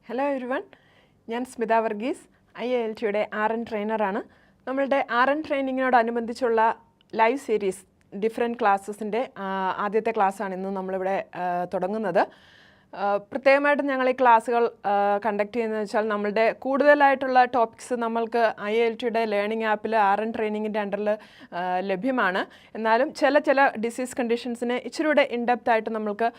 Hello everyone, I am Smitha Varghese, IILT RN trainer. നമ്മളുടെ RN ട്രെയിനിങ്ങിനോടനുബന്ധിച്ചുള്ള live series different ക്ലാസ്സസിൻ്റെ ആദ്യത്തെ ക്ലാസ്സാണ് ഇന്ന് നമ്മളിവിടെ തുടങ്ങുന്നത്. പ്രത്യേകമായിട്ട് ഞങ്ങൾ ഈ ക്ലാസ്സുകൾ കണ്ടക്ട് ചെയ്യുന്നതെന്ന് വെച്ചാൽ നമ്മളുടെ കൂടുതലായിട്ടുള്ള ടോപ്പിക്സ് നമ്മൾക്ക് IILTയുടെ ലേണിംഗ് ആപ്പിൽ RN ട്രെയിനിങ്ങിൻ്റെ അണ്ടറിൽ ലഭ്യമാണ്. എന്നാലും ചില ഡിസീസ് കണ്ടീഷൻസിനെ ഇച്ചിരൂടെ ഇൻഡെപ്ത് ആയിട്ട് നമ്മൾക്ക്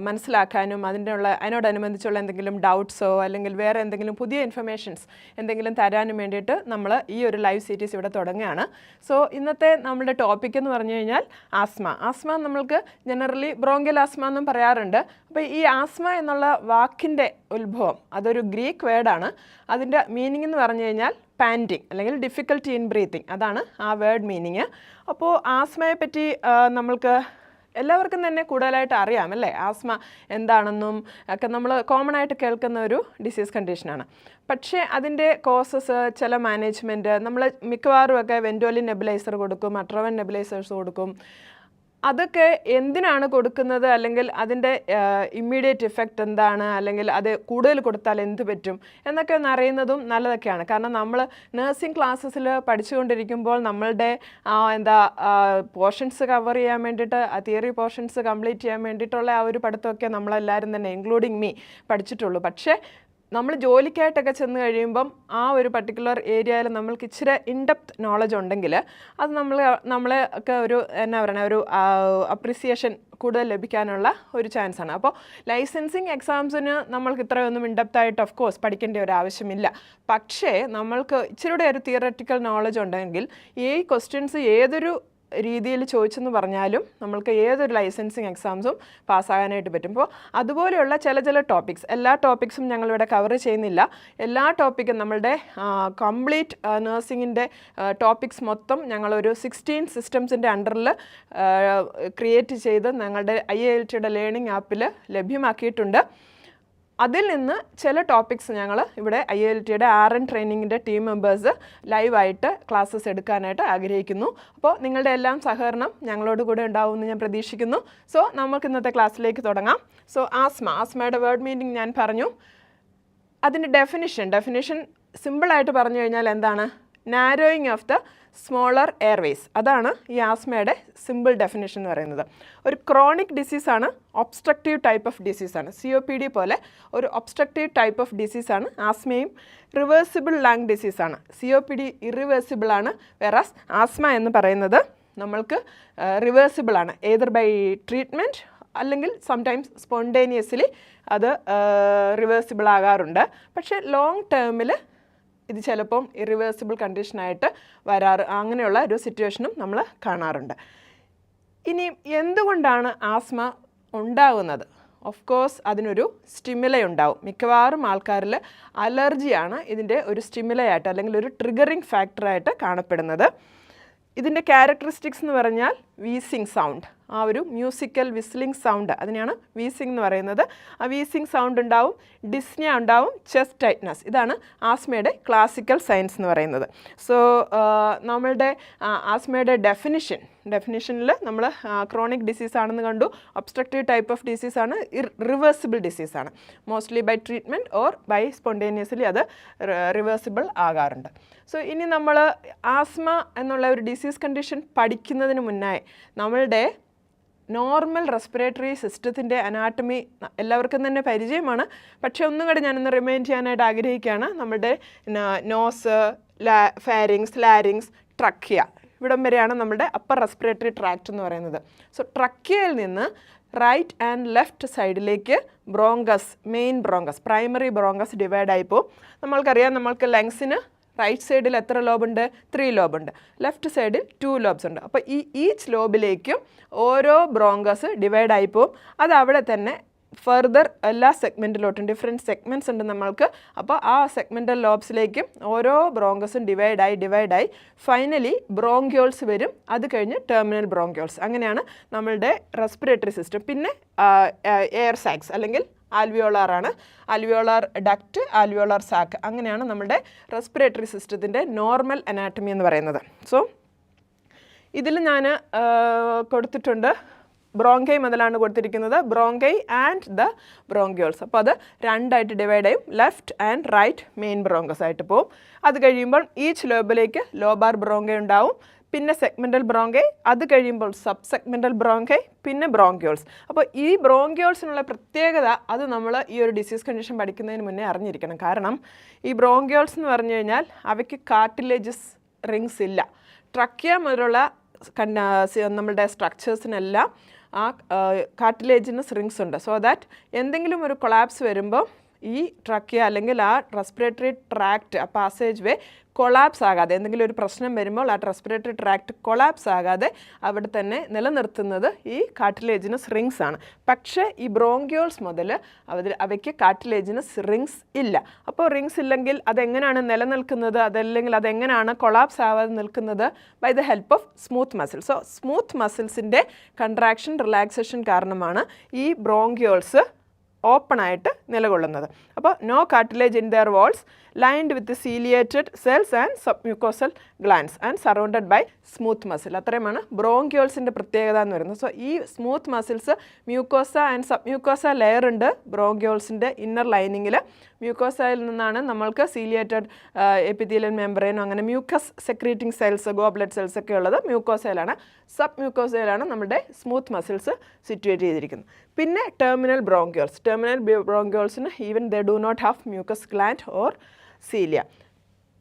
മനസ്സിലാക്കാനും അതിനോടനുബന്ധിച്ചുള്ള എന്തെങ്കിലും ഡൗട്ട്സോ അല്ലെങ്കിൽ വേറെ എന്തെങ്കിലും പുതിയ ഇൻഫർമേഷൻസ് എന്തെങ്കിലും തരാനും വേണ്ടിയിട്ട് നമ്മൾ ഈ ഒരു ലൈവ് സീരീസ് ഇവിടെ തുടങ്ങുകയാണ്. സോ ഇന്നത്തെ നമ്മുടെ ടോപ്പിക് എന്ന് പറഞ്ഞു കഴിഞ്ഞാൽ ആസ്മ നമ്മൾക്ക് ജനറലി ബ്രോങ്കിയൽ ആസ്മ എന്നും പറയാറുണ്ട്. അപ്പോൾ ഈ ആസ്മ എന്നുള്ള വാക്കിൻ്റെ ഉത്ഭവം അതൊരു ഗ്രീക്ക് വേർഡാണ്. അതിൻ്റെ മീനിങ് എന്ന് പറഞ്ഞു കഴിഞ്ഞാൽ പാൻറ്റിങ് അല്ലെങ്കിൽ ഡിഫിക്കൽട്ടി ഇൻ ബ്രീത്തിങ്, അതാണ് ആ വേർഡ് മീനിങ്. അപ്പോൾ ആസ്മയെ പറ്റി നമ്മൾക്ക് എല്ലാവർക്കും തന്നെ കൂടുതലായിട്ട് അറിയാം അല്ലേ, ആസ്മ എന്താണെന്നും ഒക്കെ നമ്മൾ കോമൺ ആയിട്ട് കേൾക്കുന്ന ഒരു ഡിസീസ് കണ്ടീഷനാണ്. പക്ഷേ അതിൻ്റെ കോസസ്, ചില മാനേജ്മെൻറ്റ്, നമ്മൾ മിക്കവാറും ഒക്കെ വെൻറ്റോലിൻ നെബുലൈസർ കൊടുക്കും, അട്രവൻ നെബുലൈസേഴ്സ് കൊടുക്കും. അതൊക്കെ എന്തിനാണ് കൊടുക്കുന്നത്, അല്ലെങ്കിൽ അതിൻ്റെ ഇമ്മീഡിയറ്റ് ഇഫക്റ്റ് എന്താണ്, അല്ലെങ്കിൽ അത് കൂടുതൽ കൊടുത്താൽ എന്ത് പറ്റും എന്നൊക്കെ ഒന്ന് അറിയുന്നതും നല്ലതൊക്കെയാണ്. കാരണം നമ്മൾ നഴ്സിംഗ് ക്ലാസ്സസിൽ പഠിച്ചുകൊണ്ടിരിക്കുമ്പോൾ നമ്മളുടെ പോർഷൻസ് കവർ ചെയ്യാൻ വേണ്ടിയിട്ട്, തിയറി പോർഷൻസ് കംപ്ലീറ്റ് ചെയ്യാൻ വേണ്ടിയിട്ടുള്ള ആ ഒരു പഠിത്തമൊക്കെ നമ്മളെല്ലാവരും തന്നെ ഇൻക്ലൂഡിങ് മീ പഠിച്ചിട്ടുള്ളൂ. പക്ഷേ നമ്മൾ ജോലിക്കായിട്ടൊക്കെ ചെന്ന് കഴിയുമ്പം ആ ഒരു പർട്ടിക്കുലർ ഏരിയയിൽ നമ്മൾക്ക് ഇച്ചിരി ഇൻഡെപ്ത് നോളജ് ഉണ്ടെങ്കിൽ അത് നമ്മളെ ഒക്കെ ഒരു ഒരു അപ്രിസിയേഷൻ കൂടുതൽ ലഭിക്കാനുള്ള ഒരു ചാൻസാണ്. അപ്പോൾ ലൈസൻസിങ് എക്സാംസിന് നമ്മൾക്ക് ഇത്രയൊന്നും ഇൻഡെപ്തായിട്ട് ഓഫ് കോഴ്സ് പഠിക്കേണ്ട ഒരു ആവശ്യമില്ല. പക്ഷേ നമ്മൾക്ക് ഇച്ചിരിയുടെ ഒരു തിയററ്റിക്കൽ നോളജ് ഉണ്ടെങ്കിൽ ഈ ക്വസ്റ്റ്യൻസ് ഏതൊരു രീതിയിൽ ചോദിച്ചെന്ന് പറഞ്ഞാലും നമ്മൾക്ക് ഏതൊരു ലൈസൻസിങ് എക്സാംസും പാസ്സാകാനായിട്ട് പറ്റും. അപ്പോൾ അതുപോലെയുള്ള ചില ടോപ്പിക്സ്, എല്ലാ ടോപ്പിക്സും ഞങ്ങളിവിടെ കവർ ചെയ്യുന്നില്ല. എല്ലാ ടോപ്പിക്കും നമ്മളുടെ കംപ്ലീറ്റ് നഴ്സിങ്ങിൻ്റെ ടോപ്പിക്സ് മൊത്തം ഞങ്ങളൊരു 16 സിസ്റ്റംസിൻ്റെ അണ്ടറിൽ ക്രിയേറ്റ് ചെയ്ത് ഞങ്ങളുടെ IILTയുടെ ലേണിംഗ് ആപ്പിൽ ലഭ്യമാക്കിയിട്ടുണ്ട്. അതിൽ നിന്ന് ചില ടോപ്പിക്സ് ഞങ്ങൾ ഇവിടെ IILTയുടെ RN ട്രെയിനിങ്ങിൻ്റെ ടീം മെമ്പേഴ്സ് ലൈവായിട്ട് ക്ലാസ്സസ് എടുക്കാനായിട്ട് ആഗ്രഹിക്കുന്നു. അപ്പോൾ നിങ്ങളുടെ എല്ലാം സഹകരണം ഞങ്ങളോട് കൂടെ ഉണ്ടാവുമെന്ന് ഞാൻ പ്രതീക്ഷിക്കുന്നു. സോ നമുക്ക് ഇന്നത്തെ ക്ലാസ്സിലേക്ക് തുടങ്ങാം. സോ ആസ്മയുടെ വേർഡ് മീനിങ് ഞാൻ പറഞ്ഞു. അതിൻ്റെ ഡെഫിനിഷൻ സിമ്പിളായിട്ട് പറഞ്ഞു കഴിഞ്ഞാൽ എന്താണ്? Narrowing of the smaller airways. അതാണ് ഈ ആസ്മയുടെ സിമ്പിൾ ഡെഫിനിഷൻ എന്ന് പറയുന്നത്. ഒരു ക്രോണിക് ഡിസീസാണ്, ഒബ്സ്ട്രക്റ്റീവ് ടൈപ്പ് ഓഫ് ഡിസീസാണ്. COPD പോലെ ഒരു ഒബ്സ്ട്രക്റ്റീവ് ടൈപ്പ് ഓഫ് ഡിസീസാണ് ആസ്മയും. റിവേഴ്സിബിൾ ലങ് ഡിസീസാണ്. COPD ഇറിവേഴ്സിബിൾ ആണ്, വേറാസ് ആസ്മ എന്ന് പറയുന്നത് നമ്മൾക്ക് റിവേഴ്സിബിൾ ആണ്, ഏതർ ബൈ ട്രീറ്റ്മെൻറ്റ് അല്ലെങ്കിൽ സംടൈംസ് സ്പോണ്ടേനിയസ്ലി അത് റിവേഴ്സിബിൾ ആകാറുണ്ട്. പക്ഷേ ലോങ് ടേമിൽ ഇത് ചിലപ്പം ഇറിവേഴ്സിബിൾ കണ്ടീഷനായിട്ട് അങ്ങനെയുള്ള ഒരു സിറ്റുവേഷനും നമ്മൾ കാണാറുണ്ട്. ഇനി എന്തുകൊണ്ടാണ് ആസ്മ ഉണ്ടാകുന്നത്? ഓഫ് കോഴ്സ് അതിനൊരു സ്റ്റിമുലൈ ഉണ്ടാവും. മിക്കവാറും ആൾക്കാരിൽ അലർജിയാണ് ഇതിൻ്റെ ഒരു സ്റ്റിമുലൈ ആയിട്ട് അല്ലെങ്കിൽ ഒരു ട്രിഗറിങ് ഫാക്ടറായിട്ട് കാണപ്പെടുന്നത്. ഇതിൻ്റെ ക്യാരക്ടറിസ്റ്റിക്സ് എന്ന് പറഞ്ഞാൽ വീസിങ് സൗണ്ട്, ആ ഒരു മ്യൂസിക്കൽ വിസ്ലിംഗ് സൗണ്ട്, അതിനെയാണ് വീസിങ് എന്ന് പറയുന്നത്. ആ വീസിങ് സൗണ്ട് ഉണ്ടാവും, ഡിസ്നിയ ഉണ്ടാവും, ചെസ്റ്റ് ടൈറ്റ്നസ്. ഇതാണ് ആസ്മയുടെ ക്ലാസിക്കൽ സയൻസ് എന്ന് പറയുന്നത്. സോ നമ്മളുടെ ആസ്മയുടെ ഡെഫിനിഷനിൽ നമ്മൾ ക്രോണിക് ഡിസീസ് ആണെന്ന് കണ്ടു, ഒബ്സ്ട്രക്റ്റീവ് ടൈപ്പ് ഓഫ് ഡിസീസാണ്, റിവേഴ്സിബിൾ ഡിസീസാണ്. Mostly by treatment or by spontaneously അത് റിവേഴ്സിബിൾ ആകാറുണ്ട്. സോ ഇനി നമ്മൾ ആസ്മ എന്നുള്ള ഒരു ഡിസീസ് കണ്ടീഷൻ പഠിക്കുന്നതിന് മുന്നായി നമ്മളുടെ നോർമൽ റെസ്പിറേറ്ററി സിസ്റ്റത്തിൻ്റെ അനാട്ടമി എല്ലാവർക്കും തന്നെ പരിചയമാണ്. പക്ഷേ ഒന്നും കൂടെ ഞാനൊന്ന് റിമൈൻഡ് ചെയ്യാനായിട്ട് ആഗ്രഹിക്കുകയാണ്. നമ്മുടെ നോസ്, ഫാരിങ്സ്, ലാരിങ്സ്, ട്രക്കിയ, ഇവിടം വരെയാണ് നമ്മുടെ അപ്പർ റെസ്പിറേറ്ററി ട്രാക്റ്റ് എന്ന് പറയുന്നത്. സോ ട്രക്കിയയിൽ നിന്ന് റൈറ്റ് ആൻഡ് ലെഫ്റ്റ് സൈഡിലേക്ക് മെയിൻ ബ്രോങ്കസ്, പ്രൈമറി ബ്രോങ്കസ് ഡിവൈഡായി പോകും. നമ്മൾക്കറിയാം, നമ്മൾക്ക് ലങ്സിന് റൈറ്റ് സൈഡിൽ എത്ര ലോബുണ്ട്? 3 ലോബുണ്ട്. ലെഫ്റ്റ് സൈഡിൽ 2 ലോബ്സ് ഉണ്ട്. അപ്പോൾ ഈച്ച് ലോബിലേക്കും ഓരോ ബ്രോങ്കസ് ഡിവൈഡായി പോവും. അത് അവിടെ തന്നെ ഫർദർ എല്ലാ സെഗ്മെൻറ്റിലോട്ടും ഡിഫറെൻറ്റ് സെഗ്മെൻറ്റ്സ് ഉണ്ട് നമ്മൾക്ക്. അപ്പോൾ ആ സെഗ്മെൻ്റൽ ലോബ്സിലേക്കും ഓരോ ബ്രോങ്കസും ഡിവൈഡായി ഫൈനലി ബ്രോങ്കിയോൾസ് വരും. അത് കഴിഞ്ഞ് ടെർമിനൽ ബ്രോങ്കിയോൾസ്. അങ്ങനെയാണ് നമ്മളുടെ റെസ്പിറേറ്ററി സിസ്റ്റം. പിന്നെ എയർ സാക്സ് അല്ലെങ്കിൽ ആൽവിയോളാർ ആണ്, ആൽവിയോളാർ ഡക്റ്റ്, ആൽവിയോളാർ സാക്ക്. അങ്ങനെയാണ് നമ്മുടെ റെസ്പിറേറ്ററി സിസ്റ്റത്തിൻ്റെ നോർമൽ അനാട്ടമി എന്ന് പറയുന്നത്. സോ ഇതിൽ ഞാൻ കൊടുത്തിട്ടുണ്ട് ബ്രോങ്കൈ മുതലാണ് കൊടുത്തിരിക്കുന്നത്, ബ്രോങ്കൈ ആൻഡ് ദ ബ്രോങ്ക്യോൾസ്. അപ്പോൾ അത് രണ്ടായിട്ട് ഡിവൈഡ് ചെയ്യും, left and right main bronchus ആയിട്ട് പോകും. അത് കഴിയുമ്പോൾ ഈച്ച് ലോബിലേക്ക് ലോബാർ ബ്രോങ്കൈ ഉണ്ടാവും, പിന്നെ സെഗ്മെൻ്റൽ ബ്രോങ്കൈ, അത് കഴിയുമ്പോൾ സബ് സെഗ്മെൻ്റൽ ബ്രോങ്കൈ, പിന്നെ ബ്രോങ്ക്യോൾസ്. അപ്പോൾ ഈ ബ്രോങ്ക്യോൾസിനുള്ള പ്രത്യേകത അത് നമ്മൾ ഈ ഒരു ഡിസീസ് കണ്ടീഷൻ പഠിക്കുന്നതിന് മുന്നേ അറിഞ്ഞിരിക്കണം. കാരണം ഈ ബ്രോങ്ക്യോൾസ് എന്ന് പറഞ്ഞു കഴിഞ്ഞാൽ അവയ്ക്ക് കാർട്ടിലേജസ് റിങ്സ് ഇല്ല. ട്രക്കിയ മുതലുള്ള നമ്മളുടെ സ്ട്രക്ചേഴ്സിനെല്ലാം ആ കാർട്ടിലേജിനസ് റിങ്സ് ഉണ്ട്. സോ ദാറ്റ് എന്തെങ്കിലും ഒരു കൊളാപ്സ് വരുമ്പോൾ ഈ ട്രക്കിയ അല്ലെങ്കിൽ ആ റെസ്പിറേറ്ററി ട്രാക്റ്റ്, ആ പാസേജ് വേ കൊളാപ്സ് ആകാതെ, എന്തെങ്കിലും ഒരു പ്രശ്നം വരുമ്പോൾ ആ റെസ്പിറേറ്ററി ട്രാക്റ്റ് കൊളാപ്സ് ആകാതെ അവിടെ തന്നെ നിലനിർത്തുന്നത് ഈ കാർട്ടിലേജിനസ് റിങ്സ് ആണ്. പക്ഷേ ഈ ബ്രോങ്ക്യോൾസ് മുതൽ അവയ്ക്ക് കാർട്ടിലേജിനസ് റിങ്സ് ഇല്ല. അപ്പോൾ റിങ്സ് ഇല്ലെങ്കിൽ അതെങ്ങനെയാണ് നിലനിൽക്കുന്നത്, അതല്ലെങ്കിൽ അതെങ്ങനെയാണ് കൊളാപ്സ് ആവാതെ നിൽക്കുന്നത്? By the help of smooth muscles. So smooth മസിൽസിൻ്റെ കൺട്രാക്ഷൻ റിലാക്സേഷൻ കാരണമാണ് ഈ ബ്രോങ്ക്യോൾസ് ഓപ്പൺ ആയിട്ട് നിലകൊള്ളുന്നത്. അപ്പോൾ no cartilage in their walls, lined with the ciliated cells and submucosal glands and surrounded by smooth muscle. അത്രയുമാണ് ബ്രോങ്ക്യോൾസിൻ്റെ പ്രത്യേകത എന്ന് പറയുന്നത്. സോ ഈ smooth muscles mucosa and submucosa layer ഉണ്ട് ബ്രോങ്ക്യോൾസിൻ്റെ ഇന്നർ ലൈനിങ്ങിൽ. മ്യൂക്കോസയിൽ നിന്നാണ് നമ്മൾക്ക് സീലിയേറ്റഡ് എപ്പിത്തീലിയൽ മെംബ്രെയിനും അങ്ങനെ mucus secreting cells, goblet cells ഒക്കെ ഉള്ളത് മ്യൂക്കോസയിലാണ്. സബ് മ്യൂക്കോസയിലാണ് നമ്മുടെ സ്മൂത്ത് മസിൽസ് സിറ്റുവേറ്റ് ചെയ്തിരിക്കുന്നത്. പിന്നെ ടെർമിനൽ ബ്രോങ്ക്യോൾസ്. ടെർമിനൽ ബ്രോങ്ക്യോൾസിന് even they do not have mucus gland or cilia.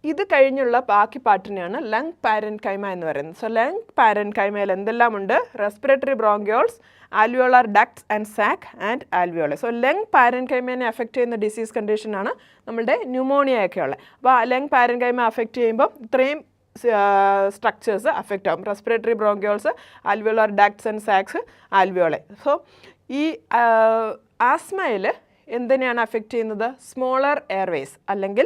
ഇത് കഴിഞ്ഞുള്ള ബാക്കി പാർട്ടിനെയാണ് ലങ് പാരൻകൈമ എന്ന് പറയുന്നത്. സോ ലങ് പാരൻകൈമയിൽ എന്തെല്ലാം ഉണ്ട്? Respiratory bronchioles, alveolar ducts and sac and alveoli. So lung പാരൻകൈമയെ അഫക്റ്റ് ചെയ്യുന്ന ഡിസീസ് കണ്ടീഷനാണ് നമ്മുടെ ന്യൂമോണിയ ഒക്കെ ഉള്ളത്. അപ്പോൾ ആ ലങ് പാരൻകൈമ അഫക്റ്റ് ചെയ്യുമ്പോൾ ഇത്രയും സ്ട്രക്ചേഴ്സ് അഫക്റ്റ് ആകും. Respiratory bronchioles, alveolar ducts and sacs, alveoli. So ഈ ആസ്മയിൽ എന്തിനെയാണ് അഫക്റ്റ് ചെയ്യുന്നത്? സ്മോളർ എയർവേസ് അല്ലെങ്കിൽ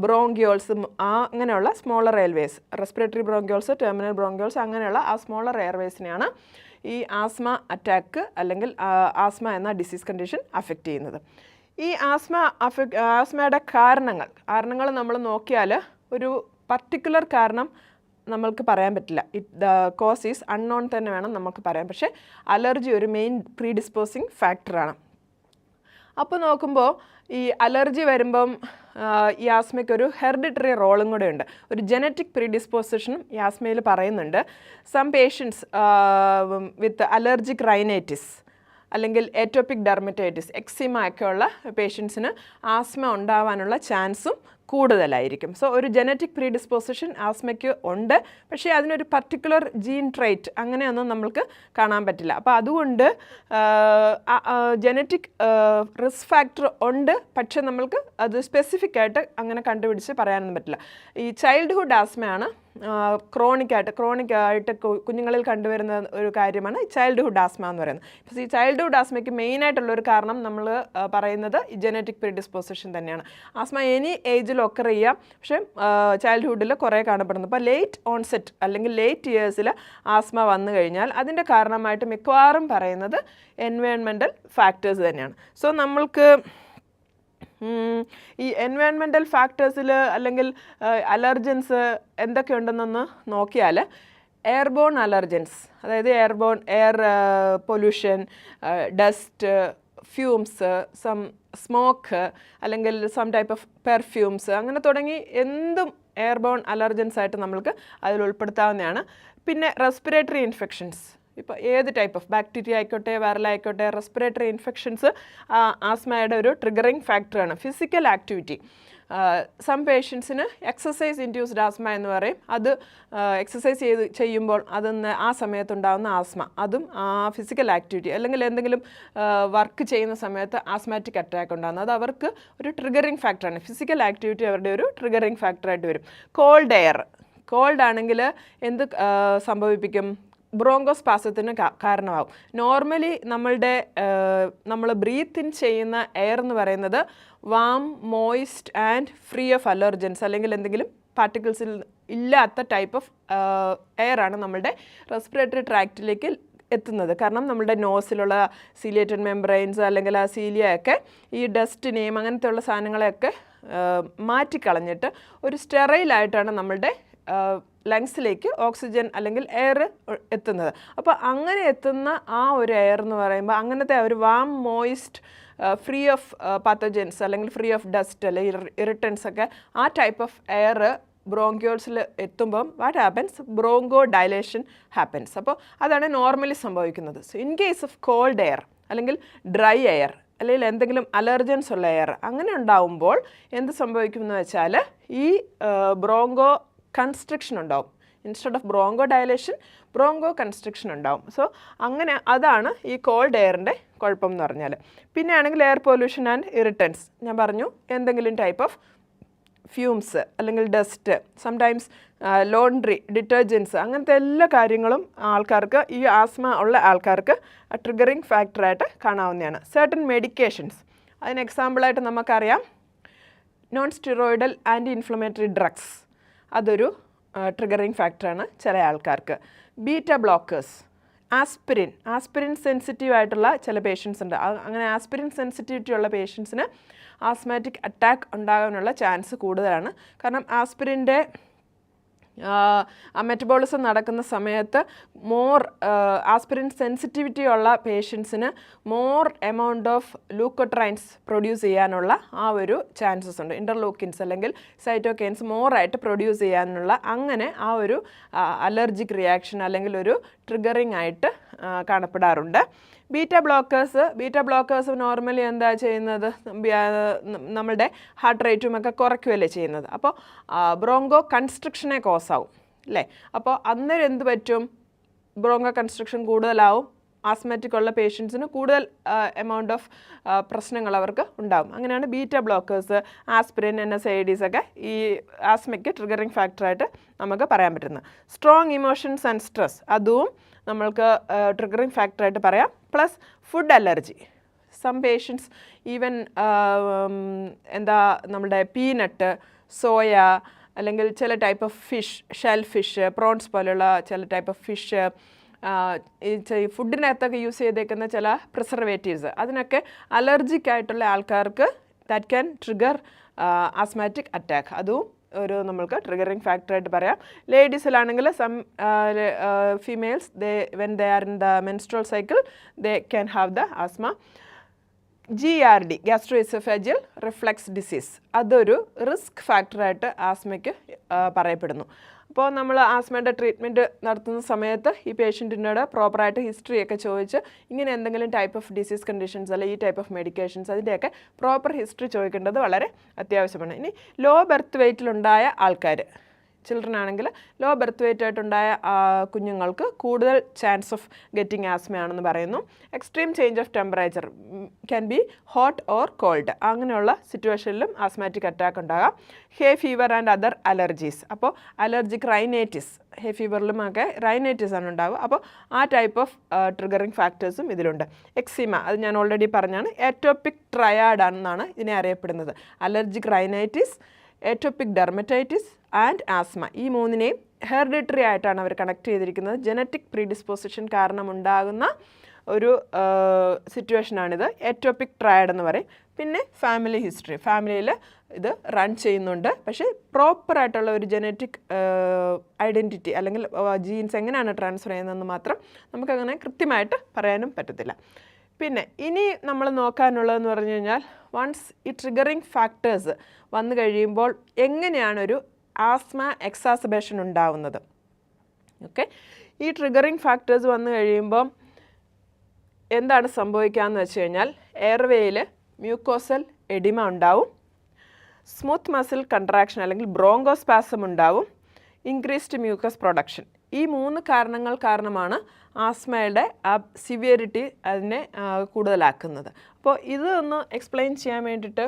ബ്രോങ്ക്യോൾസ്, അങ്ങനെയുള്ള സ്മോളർ എയർവേസ്, റെസ്പിറേറ്ററി ബ്രോങ്ക്യോൾസ്, ടെർമിനൽ ബ്രോങ്ക്യോൾസ്, അങ്ങനെയുള്ള ആ സ്മോളർ എയർവേസിനെയാണ് ഈ ആസ്മ അറ്റാക്ക് അല്ലെങ്കിൽ ആസ്മ എന്ന ഡിസീസ് കണ്ടീഷൻ അഫക്റ്റ് ചെയ്യുന്നത്. ഈ ആസ്മയുടെ കാരണങ്ങൾ നമ്മൾ നോക്കിയാൽ ഒരു പർട്ടിക്കുലർ കാരണം നമ്മൾക്ക് പറയാൻ പറ്റില്ല. ദ കോസ് ഈസ് അൺനോൺ തന്നെ വേണം നമുക്ക് പറയാൻ. പക്ഷേ അലർജി ഒരു മെയിൻ പ്രീഡിസ്പോസിങ് ഫാക്ടറാണ്. അപ്പോൾ നോക്കുമ്പോൾ ഈ അലർജി വരുമ്പം ഈ ആസ്മയ്ക്കൊരു ഹെറിഡിറ്ററി റോളും കൂടെ ഉണ്ട്. ഒരു ജനറ്റിക് പ്രീഡിസ്പോസിഷനും ഈ ആസ്മയിൽ പറയുന്നുണ്ട്. സം പേഷ്യൻസ് വിത്ത് അലർജിക് റൈനൈറ്റിസ് അല്ലെങ്കിൽ എറ്റോപിക് ഡെർമറ്റൈറ്റിസ്, എക്സിമ ഒക്കെ ഉള്ള പേഷ്യൻസിന് ആസ്മ ഉണ്ടാവാനുള്ള ചാൻസും കൂടുതലായിരിക്കും. സോ ഒരു ജനറ്റിക് പ്രീഡിസ്പോസിഷൻ ആസ്മയ്ക്ക് ഉണ്ട്. പക്ഷേ അതിനൊരു പർട്ടിക്കുലർ ജീൻ ട്രൈറ്റ് അങ്ങനെയൊന്നും നമ്മൾക്ക് കാണാൻ പറ്റില്ല. അപ്പോൾ അതുകൊണ്ട് ജനറ്റിക് റിസ്ക് ഫാക്ടർ ഉണ്ട്. പക്ഷേ നമ്മൾക്ക് അത് സ്പെസിഫിക് ആയിട്ട് അങ്ങനെ കണ്ടുപിടിച്ച് പറയാനൊന്നും പറ്റില്ല. ഈ ചൈൽഡ്ഹുഡ് ആസ്മയാണ് ക്രോണിക് ആയിട്ട് കുഞ്ഞുങ്ങളിൽ കണ്ടുവരുന്ന ഒരു കാര്യമാണ് ചൈൽഡ്ഹുഡ് ആസ്മ എന്ന് പറയുന്നത്. പക്ഷേ ഈ ചൈൽഡ്ഹുഡ് ആസ്മയ്ക്ക് മെയിനായിട്ടുള്ളൊരു കാരണം നമ്മൾ പറയുന്നത് ഈ ജനറ്റിക് പ്രീഡിസ്പോസിഷൻ തന്നെയാണ്. ആസ്മ എനി ഏജിൽ ഒക്കർ ചെയ്യാം, പക്ഷേ ചൈൽഡ്ഹുഡിൽ കുറേ കാണപ്പെടുന്നു. അപ്പോൾ ലേറ്റ് ഓൺസെറ്റ് അല്ലെങ്കിൽ ലേറ്റ് ഇയേഴ്സിൽ ആസ്മ വന്നു കഴിഞ്ഞാൽ അതിൻ്റെ കാരണമായിട്ട് മിക്കവാറും പറയുന്നത് എൻവയോൺമെൻറ്റൽ ഫാക്ടേഴ്സ് തന്നെയാണ്. സോ നമ്മൾക്ക് ഈ എൻവയോൺമെൻറ്റൽ ഫാക്ടേഴ്സിൽ അല്ലെങ്കിൽ അലർജൻസ് എന്തൊക്കെയുണ്ടെന്നൊന്ന് നോക്കിയാൽ എയർബോൺ അലർജൻസ്, അതായത് air pollution, dust, fumes, smoke അല്ലെങ്കിൽ സം ടൈപ്പ് ഓഫ് പെർഫ്യൂംസ്, അങ്ങനെ തുടങ്ങി എന്തും എയർബോൺ അലർജൻസ് ആയിട്ട് നമ്മൾക്ക് അതിൽ ഉൾപ്പെടുത്താവുന്നതാണ്. പിന്നെ റെസ്പിറേറ്ററി ഇൻഫെക്ഷൻസ്, ഇപ്പോൾ ഏത് ടൈപ്പ് ഓഫ് ബാക്ടീരിയ ആയിക്കോട്ടെ, വൈറൽ ആയിക്കോട്ടെ, റെസ്പിറേറ്ററി ഇൻഫെക്ഷൻസ് ആസ്മയുടെ ഒരു ട്രിഗറിങ് ഫാക്ടറാണ്. ഫിസിക്കൽ ആക്ടിവിറ്റി, സം പേഷ്യൻസിന് എക്സസൈസ് ഇൻഡ്യൂസ്ഡ് ആസ്മ എന്ന് പറയും. അത് എക്സസൈസ് ചെയ്യുമ്പോൾ ആ സമയത്തുണ്ടാകുന്ന ആസ്മ, അതും ഫിസിക്കൽ ആക്ടിവിറ്റി അല്ലെങ്കിൽ എന്തെങ്കിലും വർക്ക് ചെയ്യുന്ന സമയത്ത് ആസ്മാറ്റിക് അറ്റാക്ക് ഉണ്ടാകുന്നത് അത് അവർക്ക് ഒരു ട്രിഗറിങ് ഫാക്ടറാണ്. ഫിസിക്കൽ ആക്ടിവിറ്റി അവരുടെ ഒരു ട്രിഗറിങ് ഫാക്ടറായിട്ട് വരും. കോൾഡ് ആണെങ്കിൽ എന്ത് സംഭവിപ്പിക്കും? ബ്രോങ്കോസ്പാസത്തിന് കാരണമാകും. നോർമലി നമ്മൾ ബ്രീത്ത് ഇൻ ചെയ്യുന്ന എയർ എന്ന് പറയുന്നത് warm, moist and free of allergens അല്ലെങ്കിൽ എന്തെങ്കിലും പാർട്ടിക്കിൾസിൽ ഇല്ലാത്ത ടൈപ്പ് ഓഫ് എയറാണ് നമ്മളുടെ റെസ്പിറേറ്ററി ട്രാക്റ്റിലേക്ക് എത്തുന്നത്. കാരണം നമ്മുടെ നോസിലുള്ള സീലിയേറ്റഡ് മെംബ്രെയിൻസ് അല്ലെങ്കിൽ ആ സീലിയൊക്കെ ഈ ഡസ്റ്റിനെയും അങ്ങനത്തെ ഉള്ള സാധനങ്ങളെയൊക്കെ മാറ്റിക്കളഞ്ഞിട്ട് ഒരു സ്റ്റെറൈലായിട്ടാണ് നമ്മളുടെ ലങ്സിലേക്ക് ഓക്സിജൻ അല്ലെങ്കിൽ എയർ എത്തുന്നത്. അപ്പോൾ അങ്ങനെ എത്തുന്ന ആ ഒരു എയർ എന്ന് പറയുമ്പോൾ അങ്ങനത്തെ ഒരു warm moist free of pathogens അല്ലെങ്കിൽ ഫ്രീ ഓഫ് ഡസ്റ്റ് അല്ലെങ്കിൽ ഇറിറ്റൻസ് ഒക്കെ ആ ടൈപ്പ് ഓഫ് എയർ ബ്രോങ്ക്യോൾസിൽ എത്തുമ്പം what happens, broncho dilation happens. അപ്പോൾ അതാണ് നോർമലി സംഭവിക്കുന്നത്. So in case of called air അല്ലെങ്കിൽ ഡ്രൈ എയർ അല്ലെങ്കിൽ എന്തെങ്കിലും അലർജൻസ് ഉള്ള എയർ അങ്ങനെ ഉണ്ടാവുമ്പോൾ എന്ത് സംഭവിക്കുമെന്ന് വെച്ചാൽ ഈ ബ്രോങ്കോ കൺസ്ട്രിക്ഷൻ ഉണ്ടാവും. Instead of broncho dilation broncho constriction ഉണ്ടാവും. സോ അങ്ങനെ അതാണ് ഈ കോൾഡ് എയറിൻ്റെ കുഴപ്പം എന്ന് പറഞ്ഞാൽ. പിന്നെ ആണെങ്കിൽ എയർ പൊല്യൂഷൻ ആൻഡ് ഇറിറ്റൻസ് ഞാൻ പറഞ്ഞു, എന്തെങ്കിലും ടൈപ്പ് ഓഫ് ഫ്യൂംസ് അല്ലെങ്കിൽ ഡസ്റ്റ്, സംടൈംസ് ലോണ്ട്രി ഡിറ്റർജൻസ്, അങ്ങനത്തെ എല്ലാ കാര്യങ്ങളും ആൾക്കാർക്ക് ഈ ആസ്മ ഉള്ള ആൾക്കാർക്ക് ട്രിഗറിങ് ഫാക്ടറായിട്ട് കാണാവുന്നതാണ്. സർട്ടൻ മെഡിക്കേഷൻസ്, അതിന് എക്സാമ്പിളായിട്ട് നമുക്കറിയാം non steroidal anti inflammatory drugs, അതൊരു ട്രിഗറിങ് ഫാക്ടറാണ് ചില ആൾക്കാർക്ക്. ബീറ്റ ബ്ലോക്കേഴ്സ്, ആസ്പിരിൻ സെൻസിറ്റീവ് ആയിട്ടുള്ള ചില പേഷ്യൻസ് ഉണ്ട്. അങ്ങനെ ആസ്പിരിൻ സെൻസിറ്റിവിറ്റി ഉള്ള പേഷ്യൻസിന് ആസ്മാറ്റിക് അറ്റാക്ക് ഉണ്ടാകാനുള്ള ചാൻസ് കൂടുതലാണ്. കാരണം ആസ്പിരിൻ്റെ മെറ്റബോളിസം നടക്കുന്ന സമയത്ത് ആസ്പിരിൻ സെൻസിറ്റിവിറ്റി ഉള്ള പേഷ്യൻസിന് മോർ എമൗണ്ട് ഓഫ് ലൂക്കോട്രൈൻസ് പ്രൊഡ്യൂസ് ചെയ്യാനുള്ള ആ ഒരു ചാൻസസ് ഉണ്ട്. ഇൻ്റർലൂക്കിൻസ് അല്ലെങ്കിൽ സൈറ്റോകൈൻസ് മോറായിട്ട് പ്രൊഡ്യൂസ് ചെയ്യാനുള്ള അങ്ങനെ ആ ഒരു അലർജിക് റിയാക്ഷൻ അല്ലെങ്കിൽ ഒരു ട്രിഗറിങ് ആയിട്ട് കാണപ്പെടാറുണ്ട്. ബീറ്റ ബ്ലോക്കേഴ്സ് നോർമലി എന്താ ചെയ്യുന്നത്, നമ്മളുടെ ഹാർട്ട് റേറ്റുമൊക്കെ കുറയ്ക്കുകയല്ലേ ചെയ്യുന്നത്. അപ്പോൾ ബ്രോങ്കോ കൺസ്ട്രിക്ഷനെ കോസ് ആവും അല്ലേ. അപ്പോൾ അന്നേരം എന്ത് പറ്റും, ബ്രോങ്കോ കൺസ്ട്രിക്ഷൻ കൂടുതലാവും, ആസ്മാറ്റിക് ഉള്ള പേഷ്യൻസിന് കൂടുതൽ എമൗണ്ട് ഓഫ് പ്രശ്നങ്ങൾ അവർക്ക് ഉണ്ടാകും. അങ്ങനെയാണ് ബീറ്റ ബ്ലോക്കേഴ്സ്, ആസ്പിരിൻ, NSAIDs ഒക്കെ ഈ ആസ്മയ്ക്ക് ട്രിഗറിങ് ഫാക്ടറായിട്ട് നമുക്ക് പറയാൻ പറ്റുന്നത്. സ്ട്രോങ് ഇമോഷൻസ് ആൻഡ് സ്ട്രെസ്, അതും നമ്മൾക്ക് ട്രിഗറിങ് ഫാക്ടറായിട്ട് പറയാം. Plus food allergy, some patients even നമ്മുടെ പീനട്ട്, സോയ അല്ലെങ്കിൽ ചില type of fish, shell fish, prawns പോലുള്ള ചില ടൈപ്പ് ഓഫ് ഫിഷ്, ഈ ഫുഡിനകത്തൊക്കെ യൂസ് ചെയ്തേക്കുന്ന ചില പ്രിസർവേറ്റീവ്സ്, അതിനൊക്കെ അലർജിക് ആയിട്ടുള്ള ആൾക്കാർക്ക് that can trigger asthmatic attack. അതും ഒരു നമ്മൾക്ക് ട്രിഗറിങ് ഫാക്ടറായിട്ട് പറയാം. ലേഡീസിലാണെങ്കിൽ some females when they are in the menstrual cycle they can have the asthma. GERD, gastroesophageal reflux disease, അതൊരു റിസ്ക് ഫാക്ടറായിട്ട് ആസ്മയ്ക്ക് പറയപ്പെടുന്നു. അപ്പോൾ നമ്മൾ ആസ്മയുടെ ട്രീറ്റ്മെൻറ്റ് നടത്തുന്ന സമയത്ത് ഈ പേഷ്യൻറ്റിനോട് പ്രോപ്പറായിട്ട് ഹിസ്റ്ററിയൊക്കെ ചോദിച്ച് ഇങ്ങനെ എന്തെങ്കിലും ടൈപ്പ് ഓഫ് ഡിസീസ് കണ്ടീഷൻസ് അല്ലെങ്കിൽ ഈ ടൈപ്പ് ഓഫ് മെഡിക്കേഷൻസ് അതിൻ്റെയൊക്കെ പ്രോപ്പർ ഹിസ്റ്ററി ചോദിക്കേണ്ടത് വളരെ അത്യാവശ്യമാണ്. ഇനി ലോ ബർത്ത് വെയ്റ്റിലുണ്ടായ ആൾക്കാർ, ചിൽഡ്രൻ ആണെങ്കിൽ ലോ ബർത്ത് വെയ്റ്റ് ആയിട്ടുണ്ടായ കുഞ്ഞുങ്ങൾക്ക് കൂടുതൽ ചാൻസ് ഓഫ് ഗെറ്റിംഗ് ആസ്മയാണെന്ന് പറയുന്നു. Extreme change of temperature can be hot or called, അങ്ങനെയുള്ള സിറ്റുവേഷനിലും ആസ്മാറ്റിക് അറ്റാക്ക് ഉണ്ടാകാം. Hay fever and other allergies, അപ്പോൾ അലർജിക് റൈനൈറ്റിസ്, ഹേ ഫീവറിലും ഒക്കെ റൈനൈറ്റിസ് ആണ് ഉണ്ടാവുക. അപ്പോൾ ആ ടൈപ്പ് ഓഫ് ട്രിഗറിങ് ഫാക്ടേഴ്സും ഇതിലുണ്ട്. എക്സിമ, അത് ഞാൻ ഓൾറെഡി പറഞ്ഞാണ്, ഏറ്റോപിക് ട്രയാഡ് ആണെന്നാണ് ഇതിനെ അറിയപ്പെടുന്നത്. Allergic rhinitis, atopic dermatitis and asthma, ഈ മൂന്നിനെയും ഹെറിഡിറ്ററി ആയിട്ടാണ് അവർ കണക്ട് ചെയ്തിരിക്കുന്നത്. ജനറ്റിക് പ്രീഡിസ്പോസിഷൻ കാരണം ഉണ്ടാകുന്ന ഒരു സിറ്റുവേഷനാണിത്. ഏറ്റോപിക് ട്രയാഡ് എന്ന് പറയും. പിന്നെ ഫാമിലി ഹിസ്റ്ററി, ഫാമിലിയിൽ ഇത് റൺ ചെയ്യുന്നുണ്ട്. പക്ഷേ പ്രോപ്പറായിട്ടുള്ള ഒരു ജനറ്റിക് ഐഡൻറ്റിറ്റി അല്ലെങ്കിൽ ജീൻസ് എങ്ങനെയാണ് ട്രാൻസ്ഫർ ചെയ്യുന്നതെന്ന് മാത്രം നമുക്കങ്ങനെ കൃത്യമായിട്ട് പറയാനും പറ്റത്തില്ല. പിന്നെ ഇനി നമ്മൾ നോക്കാനുള്ളതെന്ന് പറഞ്ഞു കഴിഞ്ഞാൽ വൺസ് ഈ ട്രിഗറിങ് ഫാക്ടേഴ്സ് വന്നു കഴിയുമ്പോൾ എങ്ങനെയാണൊരു ആസ്മ എക്സാസബേഷൻ ഉണ്ടാവുന്നത്. ഓക്കെ, ഈ ട്രിഗറിങ് ഫാക്ടേഴ്സ് വന്നു കഴിയുമ്പോൾ എന്താണ് സംഭവിക്കുകയെന്ന് വെച്ച് കഴിഞ്ഞാൽ എയർവേയിൽ മ്യൂക്കോസൽ എഡിമ ഉണ്ടാവും, സ്മൂത്ത് മസിൽ കൺട്രാക്ഷൻ അല്ലെങ്കിൽ ബ്രോങ്കോസ്പാസം ഉണ്ടാവും, ഇൻക്രീസ്ഡ് മ്യൂക്കസ് പ്രൊഡക്ഷൻ. ഈ മൂന്ന് കാരണങ്ങൾ കാരണമാണ് ആസ്മയുടെ ആ സിവിയറിറ്റി അതിനെ കൂടുതലാക്കുന്നത്. അപ്പോൾ ഇത് ഒന്ന് എക്സ്പ്ലെയിൻ ചെയ്യാൻ വേണ്ടിയിട്ട്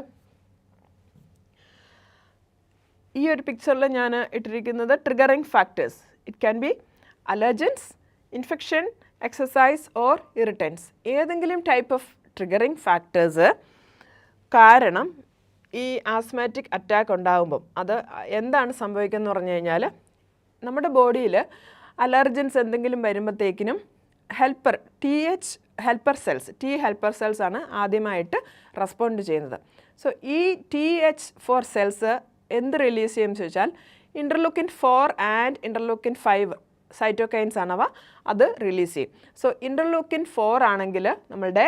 ഈ ഒരു പിക്ചറിൽ ഞാൻ ഇട്ടിരിക്കുന്നത് triggering factors. It can be allergens, infection, exercise or irritants. ഏതെങ്കിലും ടൈപ്പ് ഓഫ് ട്രിഗറിങ് ഫാക്ടേഴ്സ് കാരണം ഈ ആസ്മാറ്റിക് അറ്റാക്ക് ഉണ്ടാകുമ്പം അത് എന്താണ് സംഭവിക്കുന്നത് പറഞ്ഞു കഴിഞ്ഞാൽ നമ്മുടെ ബോഡിയിൽ അലർജൻസ് എന്തെങ്കിലും വരുമ്പോഴത്തേക്കിനും ഹെൽപ്പർ സെൽസ് ആണ് ആദ്യമായിട്ട് റെസ്പോണ്ട് ചെയ്യുന്നത്. സോ ഈ TH4 സെൽസ് എന്ത് റിലീസ് ചെയ്യുമെന്ന് ചോദിച്ചാൽ ഇൻ്റർലൂക്കിൻ 4 ആൻഡ് ഇൻ്റർലൂക്കിൻ 5 സൈറ്റോകൈൻസ് ആണവ അത് റിലീസ് ചെയ്യും. സോ ഇൻ്റർലൂക്കിൻ 4 ആണെങ്കിൽ നമ്മളുടെ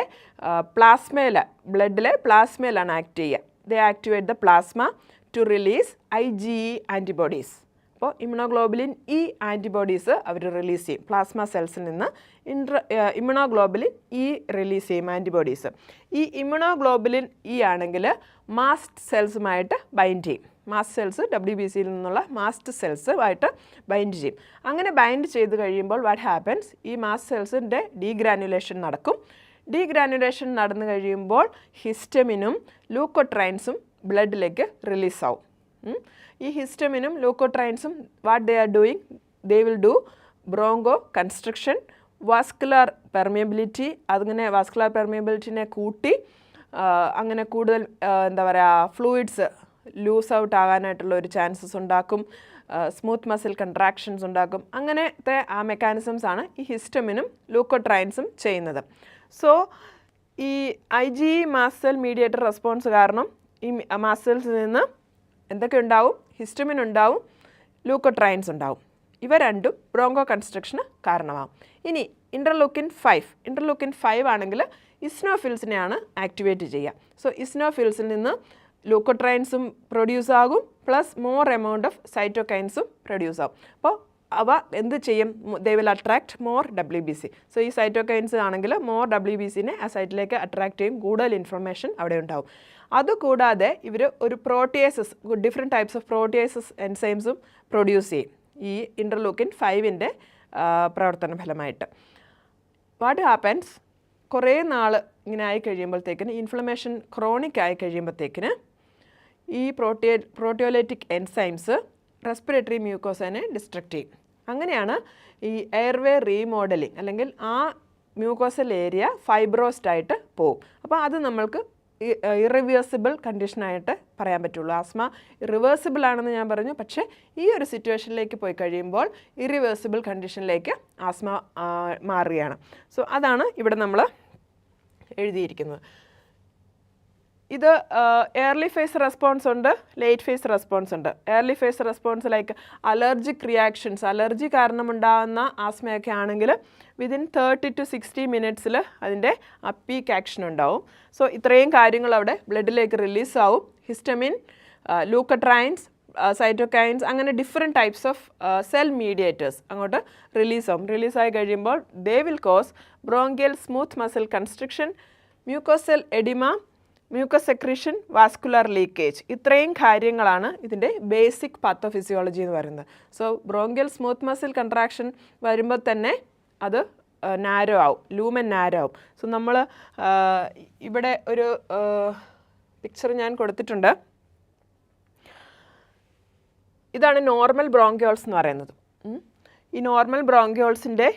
പ്ലാസ്മയിൽ ബ്ലഡിലെ പ്ലാസ്മയിലാണ് ആക്ട് ചെയ്യുക. They activate the plasma to release IgE antibodies. അപ്പോൾ ഇമ്മ്യൂണോഗ്ലോബുലിൻ ഇ ആൻറ്റിബോഡീസ് അവർ റിലീസ് ചെയ്യും. പ്ലാസ്മ സെൽസിൽ നിന്ന് ഇമ്മ്യൂണോഗ്ലോബുലിൻ ഇ റിലീസ് ചെയ്യും ആൻറ്റിബോഡീസ്. ഈ ഇമ്മ്യൂണോഗ്ലോബുലിൻ ഇ ആണെങ്കിൽ മാസ്റ്റ് സെൽസുമായിട്ട് ബൈൻഡ് ചെയ്യും. മാസ്റ്റ് സെൽസ് WBCയിൽ നിന്നുള്ള മാസ്റ്റ് സെൽസുമായിട്ട് ബൈൻഡ് ചെയ്യും. അങ്ങനെ ബൈൻഡ് ചെയ്ത് കഴിയുമ്പോൾ വാട്ട് ഹാപ്പൻസ്, ഈ മാസ്റ്റ് സെൽസിൻ്റെ ഡീഗ്രാനുലേഷൻ നടക്കും. ഡീഗ്രാനുലേഷൻ നടന്നു കഴിയുമ്പോൾ ഹിസ്റ്റമിനും ലൂക്കോട്രൈൻസും ബ്ലഡിലേക്ക് റിലീസാവും. ഈ ഹിസ്റ്റമിനും ലൂക്കോട്രൈൻസും what they are doing, they will do broncho construction, vascular permeability, അങ്ങനെ വാസ്കുലർ പെർമിയബിലിറ്റിനെ കൂട്ടി അങ്ങനെ കൂടുതൽ എന്താ പറയുക ഫ്ലൂയിഡ്സ് ലൂസ് ഔട്ട് ആകാനായിട്ടുള്ള ഒരു ചാൻസസ് ഉണ്ടാക്കും. സ്മൂത്ത് മസിൽ കൺട്രാക്ഷൻസ് ഉണ്ടാക്കും. അങ്ങനത്തെ ആ മെക്കാനിസംസ് ആണ് ഈ ഹിസ്റ്റമിനും ലൂക്കോട്രൈൻസും ചെയ്യുന്നത്. സോ ഈ IgE mast cell mediator response കാരണം ഈ മാസ്റ്റ് സെൽസിൽ നിന്ന് എന്തൊക്കെ ഉണ്ടാവും, ഹിസ്റ്റമിൻ ഉണ്ടാവും, ലൂക്കോട്രൈൻസ് ഉണ്ടാവും. ഇവ രണ്ടും ബ്രോങ്കോ കൺസ്ട്രക്ഷന് കാരണമാകും. ഇനി ഇൻ്റർലൂക്കിൻ 5 ആണെങ്കിൽ ഇസ്നോഫിൽസിനെയാണ് ആക്ടിവേറ്റ് ചെയ്യുക. സോ ഇസ്നോഫിൽസിൽ നിന്ന് ലൂക്കോട്രൈൻസും പ്രൊഡ്യൂസ് ആകും, പ്ലസ് മോർ എമൗണ്ട് ഓഫ് സൈറ്റോകൈൻസും പ്രൊഡ്യൂസ് ആകും. അപ്പോൾ അവ എന്ത് ചെയ്യും, they will attract more WBC. So ഈ സൈറ്റോകൈൻസ് ആണെങ്കിൽ മോർ WBCനെ ആ സൈറ്റിലേക്ക് അട്രാക്ട് ചെയ്യും, കൂടുതൽ ഇൻഫർമേഷൻ അവിടെ ഉണ്ടാവും. അതുകൂടാതെ ഇവർ ഒരു proteases, different types of proteases എൻസൈംസും പ്രൊഡ്യൂസ് ചെയ്യും ഈ ഇൻ്റർലൂക്കിൻ 5ൻ്റെ പ്രവർത്തന ഫലമായിട്ട്. വാട്ട് ഹാപ്പൻസ്, കുറേ നാൾ ഇങ്ങനെ ആയി കഴിയുമ്പോഴത്തേക്കിന് ഇൻഫ്ലമേഷൻ ക്രോണിക് ആയി കഴിയുമ്പോഴത്തേക്കിന് ഈ പ്രോട്ടിയോലൈറ്റിക് എൻസൈംസ് റെസ്പിറേറ്ററി മ്യൂക്കോസനെ ഡിസ്ട്രക്റ്റ് ചെയ്യും. അങ്ങനെയാണ് ഈ എയർവേ റീമോഡലിംഗ്, അല്ലെങ്കിൽ ആ മ്യൂക്കോസൽ ഏരിയ ഫൈബ്രോസ്ഡ് ആയിട്ട് പോകും. അപ്പോൾ അത് നമ്മൾക്ക് ഇറിവേഴ്സിബിൾ കണ്ടീഷനായിട്ട് പറയാൻ പറ്റുള്ളൂ. ആസ്മ റിവേഴ്സിബിൾ ആണെന്ന് ഞാൻ പറഞ്ഞു, പക്ഷേ ഈ ഒരു സിറ്റുവേഷനിലേക്ക് പോയി കഴിയുമ്പോൾ ഇറിവേഴ്സിബിൾ കണ്ടീഷനിലേക്ക് ആസ്മ മാറുകയാണ്. സോ അതാണ് ഇവിടെ നമ്മൾ എഴുതിയിരിക്കുന്നത്. ഇത് എയർലി ഫേസ് റെസ്പോൺസ് ഉണ്ട്, ലേറ്റ് ഫേസ് റെസ്പോൺസ് ഉണ്ട്. Early phase response like allergic reactions, allergy കാരണമുണ്ടാകുന്ന ആസ്മയൊക്കെ ആണെങ്കിൽ വിതിൻ 30 to 60 മിനിറ്റ്സിൽ അതിൻ്റെ പീക്ക് ആക്ഷൻ ഉണ്ടാവും. സോ ഇത്രയും കാര്യങ്ങൾ അവിടെ ബ്ലഡിലേക്ക് റിലീസാവും. ഹിസ്റ്റമിൻ, ലൂക്കട്രൈൻസ്, സൈറ്റോകൈൻസ്, അങ്ങനെ different types of cell mediators അങ്ങോട്ട് റിലീസാവും. റിലീസായി കഴിയുമ്പോൾ they will cause bronchial smooth muscle construction, mucosal oedema, mucus secretion, vascular leakage. ഇത്രയും കാര്യങ്ങളാണ് ഇതിൻ്റെ ബേസിക് പാത്തോഫിസിയോളജി എന്ന് പറയുന്നത്. So bronchial smooth muscle contraction വരുമ്പോൾ തന്നെ അത് നാരോ ആവും, ലൂമൻ നാരോ ആവും. സോ നമ്മൾ ഇവിടെ ഒരു പിക്ചർ ഞാൻ കൊടുത്തിട്ടുണ്ട്. ഇതാണ് നോർമൽ ബ്രോങ്കിയോൾസ് എന്ന് പറയുന്നത്. ഈ നോർമൽ ബ്രോങ്കിയോൾസിൻ്റെ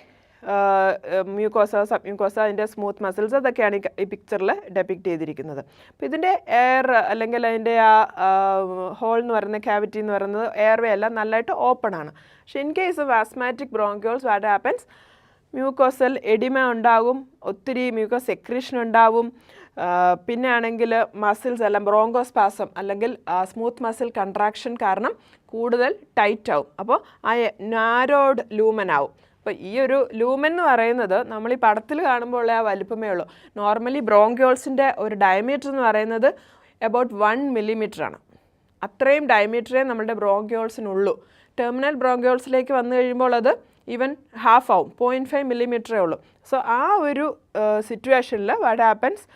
മ്യൂക്കോസ, സബ് മ്യൂക്കോസ, അതിൻ്റെ സ്മൂത്ത് മസിൽസ്, അതൊക്കെയാണ് ഈ പിക്ചറിൽ ഡെപ്പിക്റ്റ് ചെയ്തിരിക്കുന്നത്. അപ്പോൾ ഇതിൻ്റെ എയർ അല്ലെങ്കിൽ അതിൻ്റെ ആ ഹോൾ എന്ന് പറയുന്ന ക്യാവിറ്റി എന്ന് പറയുന്നത് എയർവേ എല്ലാം നല്ലതായിട്ട് ഓപ്പൺ ആണ്. പക്ഷേ in case of asthmatic bronchioles what happens, mucosal oedema ഉണ്ടാകും, ഒത്തിരി മ്യൂക്കോസ് സെക്രീഷൻ ഉണ്ടാവും. പിന്നെ ആണെങ്കിൽ മസിൽസ് എല്ലാം ബ്രോങ്കോസ്പാസം അല്ലെങ്കിൽ സ്മൂത്ത് മസിൽ കൺട്രാക്ഷൻ കാരണം കൂടുതൽ ടൈറ്റ് ആവും. അപ്പോൾ ആ നാരോഡ് ലൂമൻ ആവും. അപ്പോൾ ഈ ഒരു ലൂമൻ എന്ന് പറയുന്നത് നമ്മൾ ഈ പടത്തിൽ കാണുമ്പോൾ ഉള്ള ആ വലിപ്പമേ ഉള്ളൂ. നോർമലി ബ്രോങ്കിയോൾസിൻ്റെ ഒരു ഡയമീറ്റർ എന്ന് പറയുന്നത് എബൌട്ട് 1 millimeter ആണ്. അത്രയും ഡയമീറ്ററേ നമ്മുടെ ബ്രോങ്കിയോൾസിനുള്ളൂ. ടെർമിനൽ ബ്രോങ്കിയോൾസിലേക്ക് വന്നു കഴിയുമ്പോൾ അത് ഈവൻ ഹാഫ് ആവും, 0.5 millimeter ഉള്ളൂ. സോ ആ ഒരു സിറ്റുവേഷനിൽ വാട്ട് ഹാപ്പൻസ്,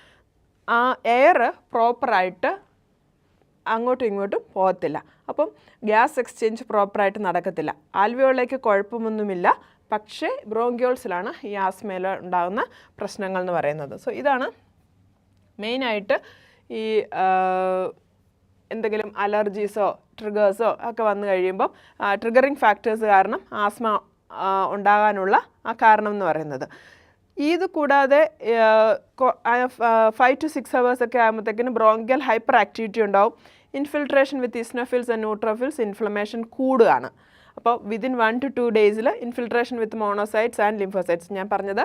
ആ എയർ പ്രോപ്പറായിട്ട് അങ്ങോട്ടും ഇങ്ങോട്ടും പോകത്തില്ല. അപ്പം ഗ്യാസ് എക്സ്ചേഞ്ച് പ്രോപ്പറായിട്ട് നടക്കത്തില്ല. ആൽവിയോളിലേക്ക് കുഴപ്പമൊന്നുമില്ല, പക്ഷേ ബ്രോങ്കിയോൾസിലാണ് ഈ ആസ്മയിൽ ഉണ്ടാകുന്ന പ്രശ്നങ്ങൾ എന്ന് പറയുന്നത്. സോ ഇതാണ് മെയിനായിട്ട് ഈ എന്തെങ്കിലും അലർജീസോ ട്രിഗേഴ്സോ ഒക്കെ വന്നു കഴിയുമ്പം ട്രിഗറിങ് ഫാക്ടേഴ്സ് കാരണം ആസ്മ ഉണ്ടാകാനുള്ള ആ കാരണം എന്ന് പറയുന്നത്. ഇത് കൂടാതെ 5 to 6 hours ഒക്കെ ആകുമ്പോഴത്തേക്കിന് ബ്രോങ്കിയൽ ഹൈപ്പർ ആക്ടിവിറ്റി ഉണ്ടാവും. Infiltration with eosinophils and neutrophils, inflammation കൂടുകയാണ്. അപ്പോൾ within 1 to 2 days infiltration with monocytes and lymphocytes, ഞാൻ പറഞ്ഞത്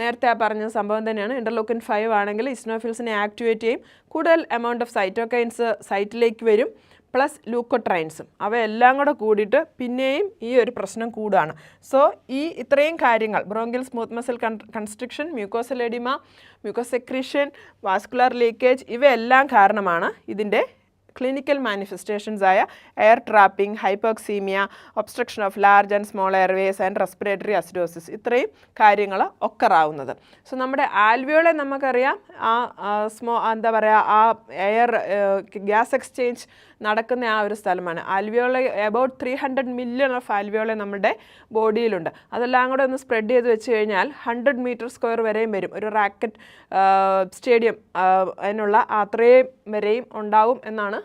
നേരത്തെ ആ പറഞ്ഞ സംഭവം തന്നെയാണ്. ഇൻ്റർലൂക്കിൻ 5 ആണെങ്കിൽ ഇസ്നോഫിൽസിനെ ആക്ടിവേറ്റ് ചെയ്യും, കൂടുതൽ എമൗണ്ട് ഓഫ് സൈറ്റോകൈൻസ് സൈറ്റിലേക്ക് വരും, പ്ലസ് ലൂക്കോട്രൈൻസും അവയെല്ലാം കൂടെ കൂടിയിട്ട് പിന്നെയും ഈ ഒരു പ്രശ്നം കൂടുകയാണ്. സോ ഇത്രയും കാര്യങ്ങൾ bronchial smooth muscle constriction, mucosal oedema, mucus secretion, vascular leakage ഇവയെല്ലാം കാരണമാണ് ഇതിൻ്റെ ക്ലിനിക്കൽ മാനിഫെസ്റ്റേഷൻസ് ആയ air trapping, hypoxaemia, obstruction of large and small airways and respiratory acidosis ഇത്രയും കാര്യങ്ങൾ ഒക്കറാവുന്നത്. സോ നമ്മുടെ ആൽവിയോളെ നമുക്കറിയാം എന്താ പറയുക ആ എയർ ഗ്യാസ് എക്സ്ചേഞ്ച് നടക്കുന്ന ആ ഒരു സ്ഥലമാണ്. Alveoli about 300 million of alveoli നമ്മുടെ ബോഡിയിലുണ്ട്. അതെല്ലാം കൂടെ ഒന്ന് സ്പ്രെഡ് ചെയ്ത് വെച്ച് കഴിഞ്ഞാൽ 100 മീറ്റർ സ്ക്വയർ വരെയും വരും. ഒരു റാക്കറ്റ് സ്റ്റേഡിയം അതിനുള്ള അത്രയും വരെയും ഉണ്ടാവും എന്നാണ്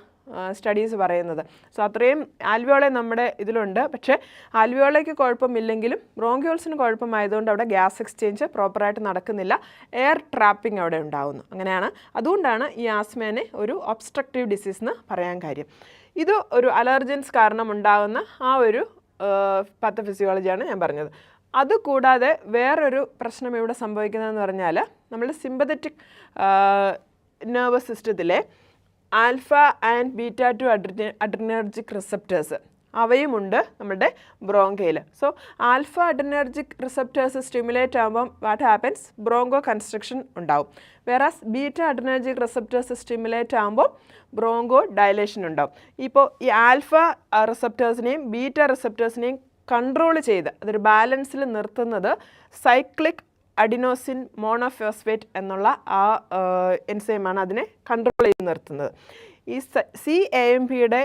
സ്റ്റഡീസ് പറയുന്നത്. സോ അത്രയും ആൽവിയോളെ നമ്മുടെ ഇതിലുണ്ട്. പക്ഷേ ആൽവിയോളയ്ക്ക് കുഴപ്പമില്ലെങ്കിലും ബ്രോങ്കിയോൾസിന് കുഴപ്പമായതുകൊണ്ട് അവിടെ ഗ്യാസ് എക്സ്ചേഞ്ച് പ്രോപ്പറായിട്ട് നടക്കുന്നില്ല, എയർ ട്രാപ്പിംഗ് അവിടെ ഉണ്ടാകുന്നു. അങ്ങനെയാണ്, അതുകൊണ്ടാണ് ഈ ആസ്മേനെ ഒരു ഒബ്സ്ട്രക്റ്റീവ് ഡിസീസ് എന്ന് പറയാൻ കാര്യം. ഇത് ഒരു അലർജൻസ് കാരണം ഉണ്ടാകുന്ന ആ ഒരു പത്തഫിസിയോളജിയാണ് ഞാൻ പറഞ്ഞത്. അതുകൂടാതെ വേറൊരു പ്രശ്നം ഇവിടെ സംഭവിക്കുന്നതെന്ന് പറഞ്ഞാൽ നമ്മുടെ സിമ്പതറ്റിക് നെർവസ് സിസ്റ്റത്തിലെ alpha and beta two adrenergic receptors അവയുമുണ്ട് നമ്മുടെ ബ്രോങ്കയിൽ. So alpha adrenergic receptors stimulate ആകുമ്പം വാട്ട് ഹാപ്പൻസ്, ബ്രോങ്കോ കൺസ്ട്രക്ഷൻ ഉണ്ടാവും. Whereas beta adrenergic receptors stimulate ആകുമ്പോൾ ബ്രോങ്കോ ഡയലേഷൻ ഉണ്ടാവും. ഇപ്പോൾ ഈ ആൽഫ റിസപ്റ്റേഴ്സിനെയും ബീറ്റ റിസപ്റ്റേഴ്സിനെയും കൺട്രോൾ ചെയ്ത് അതൊരു ബാലൻസിൽ നിർത്തുന്നത് സൈക്ലിക് അഡിനോസിൻ മോണോഫോസ്ഫേറ്റ് എന്നുള്ള ആ എൻസൈമാണ് അതിനെ കൺട്രോൾ ചെയ്ത് നിർത്തുന്നത്. ഈ CAMPയുടെ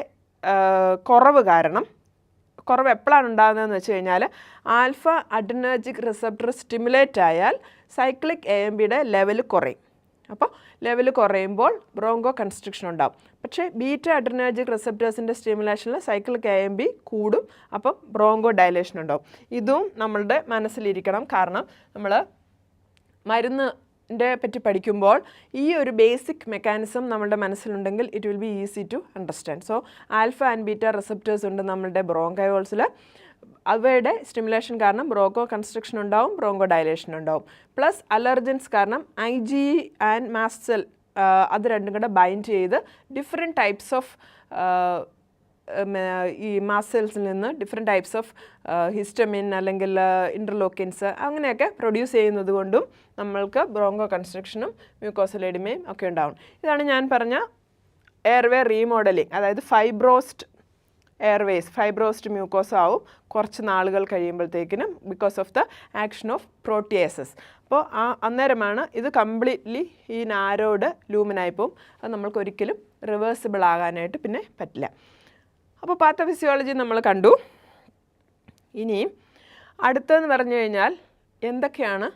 കുറവ് കാരണം, കുറവ് എപ്പോഴാണ് ഉണ്ടാകുന്നതെന്ന് വെച്ച് കഴിഞ്ഞാൽ ആൽഫ അഡ്രിനർജിക് റിസപ്റ്റർ സ്റ്റിമുലേറ്റ് ആയാൽ സൈക്ലിക് AMPയുടെ ലെവൽ കുറയും. അപ്പോൾ ലെവൽ കുറയുമ്പോൾ ബ്രോങ്കോ കൺസ്ട്രിക്ഷൻ ഉണ്ടാവും. പക്ഷേ ബീറ്റ അഡ്രിനർജിക് റിസപ്റ്റേഴ്സിൻ്റെ സ്റ്റിമുലേഷനിൽ സൈക്ലിക് AMP കൂടും, അപ്പം ബ്രോങ്കോ ഡയലേഷൻ ഉണ്ടാവും. ഇതും നമ്മളുടെ മനസ്സിലിരിക്കണം. കാരണം നമ്മൾ മരുന്നിൻ്റെ പറ്റി പഠിക്കുമ്പോൾ ഈ ഒരു ബേസിക് മെക്കാനിസം നമ്മളുടെ മനസ്സിലുണ്ടെങ്കിൽ it will be easy to understand. So alpha and beta receptors ഉണ്ട് നമ്മളുടെ ബ്രോങ്കയോൾസിൽ. അവയുടെ സ്റ്റിമുലേഷൻ കാരണം ബ്രോങ്കോ കൺസ്ട്രക്ഷൻ ഉണ്ടാവും, ബ്രോങ്കോ ഡയലേഷൻ ഉണ്ടാവും. പ്ലസ് അലർജൻസ് കാരണം IgE ആൻഡ് മാസ്റ്റ് സെൽ അത് രണ്ടും കൂടെ ബൈൻഡ് ചെയ്ത് ഡിഫറെൻറ്റ് ടൈപ്സ് ഓഫ് ഈ മാസ്റ്റ് സെൽസിൽ നിന്ന് ഡിഫറെൻറ്റ് ടൈപ്സ് ഓഫ് ഹിസ്റ്റമിൻ അല്ലെങ്കിൽ ഇൻ്റർലോക്കിൻസ് അങ്ങനെയൊക്കെ പ്രൊഡ്യൂസ് ചെയ്യുന്നത് കൊണ്ടും നമ്മൾക്ക് ബ്രോങ്കോ കൺസ്ട്രക്ഷനും മ്യൂക്കോസൽ എഡിമയും ഒക്കെ ഉണ്ടാവും. ഇതാണ് ഞാൻ പറഞ്ഞ എയർവേ റീമോഡലിംഗ്. അതായത് ഫൈബ്രോസ്ഡ് എയർവേസ്, ഫൈബ്രോസ്ഡ് മ്യൂക്കോസ ആവും കുറച്ച് നാളുകൾ കഴിയുമ്പോഴത്തേക്കിനും because of the action of proteases. അപ്പോൾ അന്നേരമാണ് ഇത് കംപ്ലീറ്റ്ലി ഈ നാരോഡ് ലൂമിനായിപ്പോവും. അത് നമ്മൾക്ക് ഒരിക്കലും റിവേഴ്സിബിൾ ആകാനായിട്ട് പിന്നെ പറ്റില്ല. അപ്പോൾ പാത്തോഫിസിയോളജി നമ്മൾ കണ്ടു. ഇനിയും അടുത്തതെന്ന് പറഞ്ഞു കഴിഞ്ഞാൽ എന്തൊക്കെയാണ്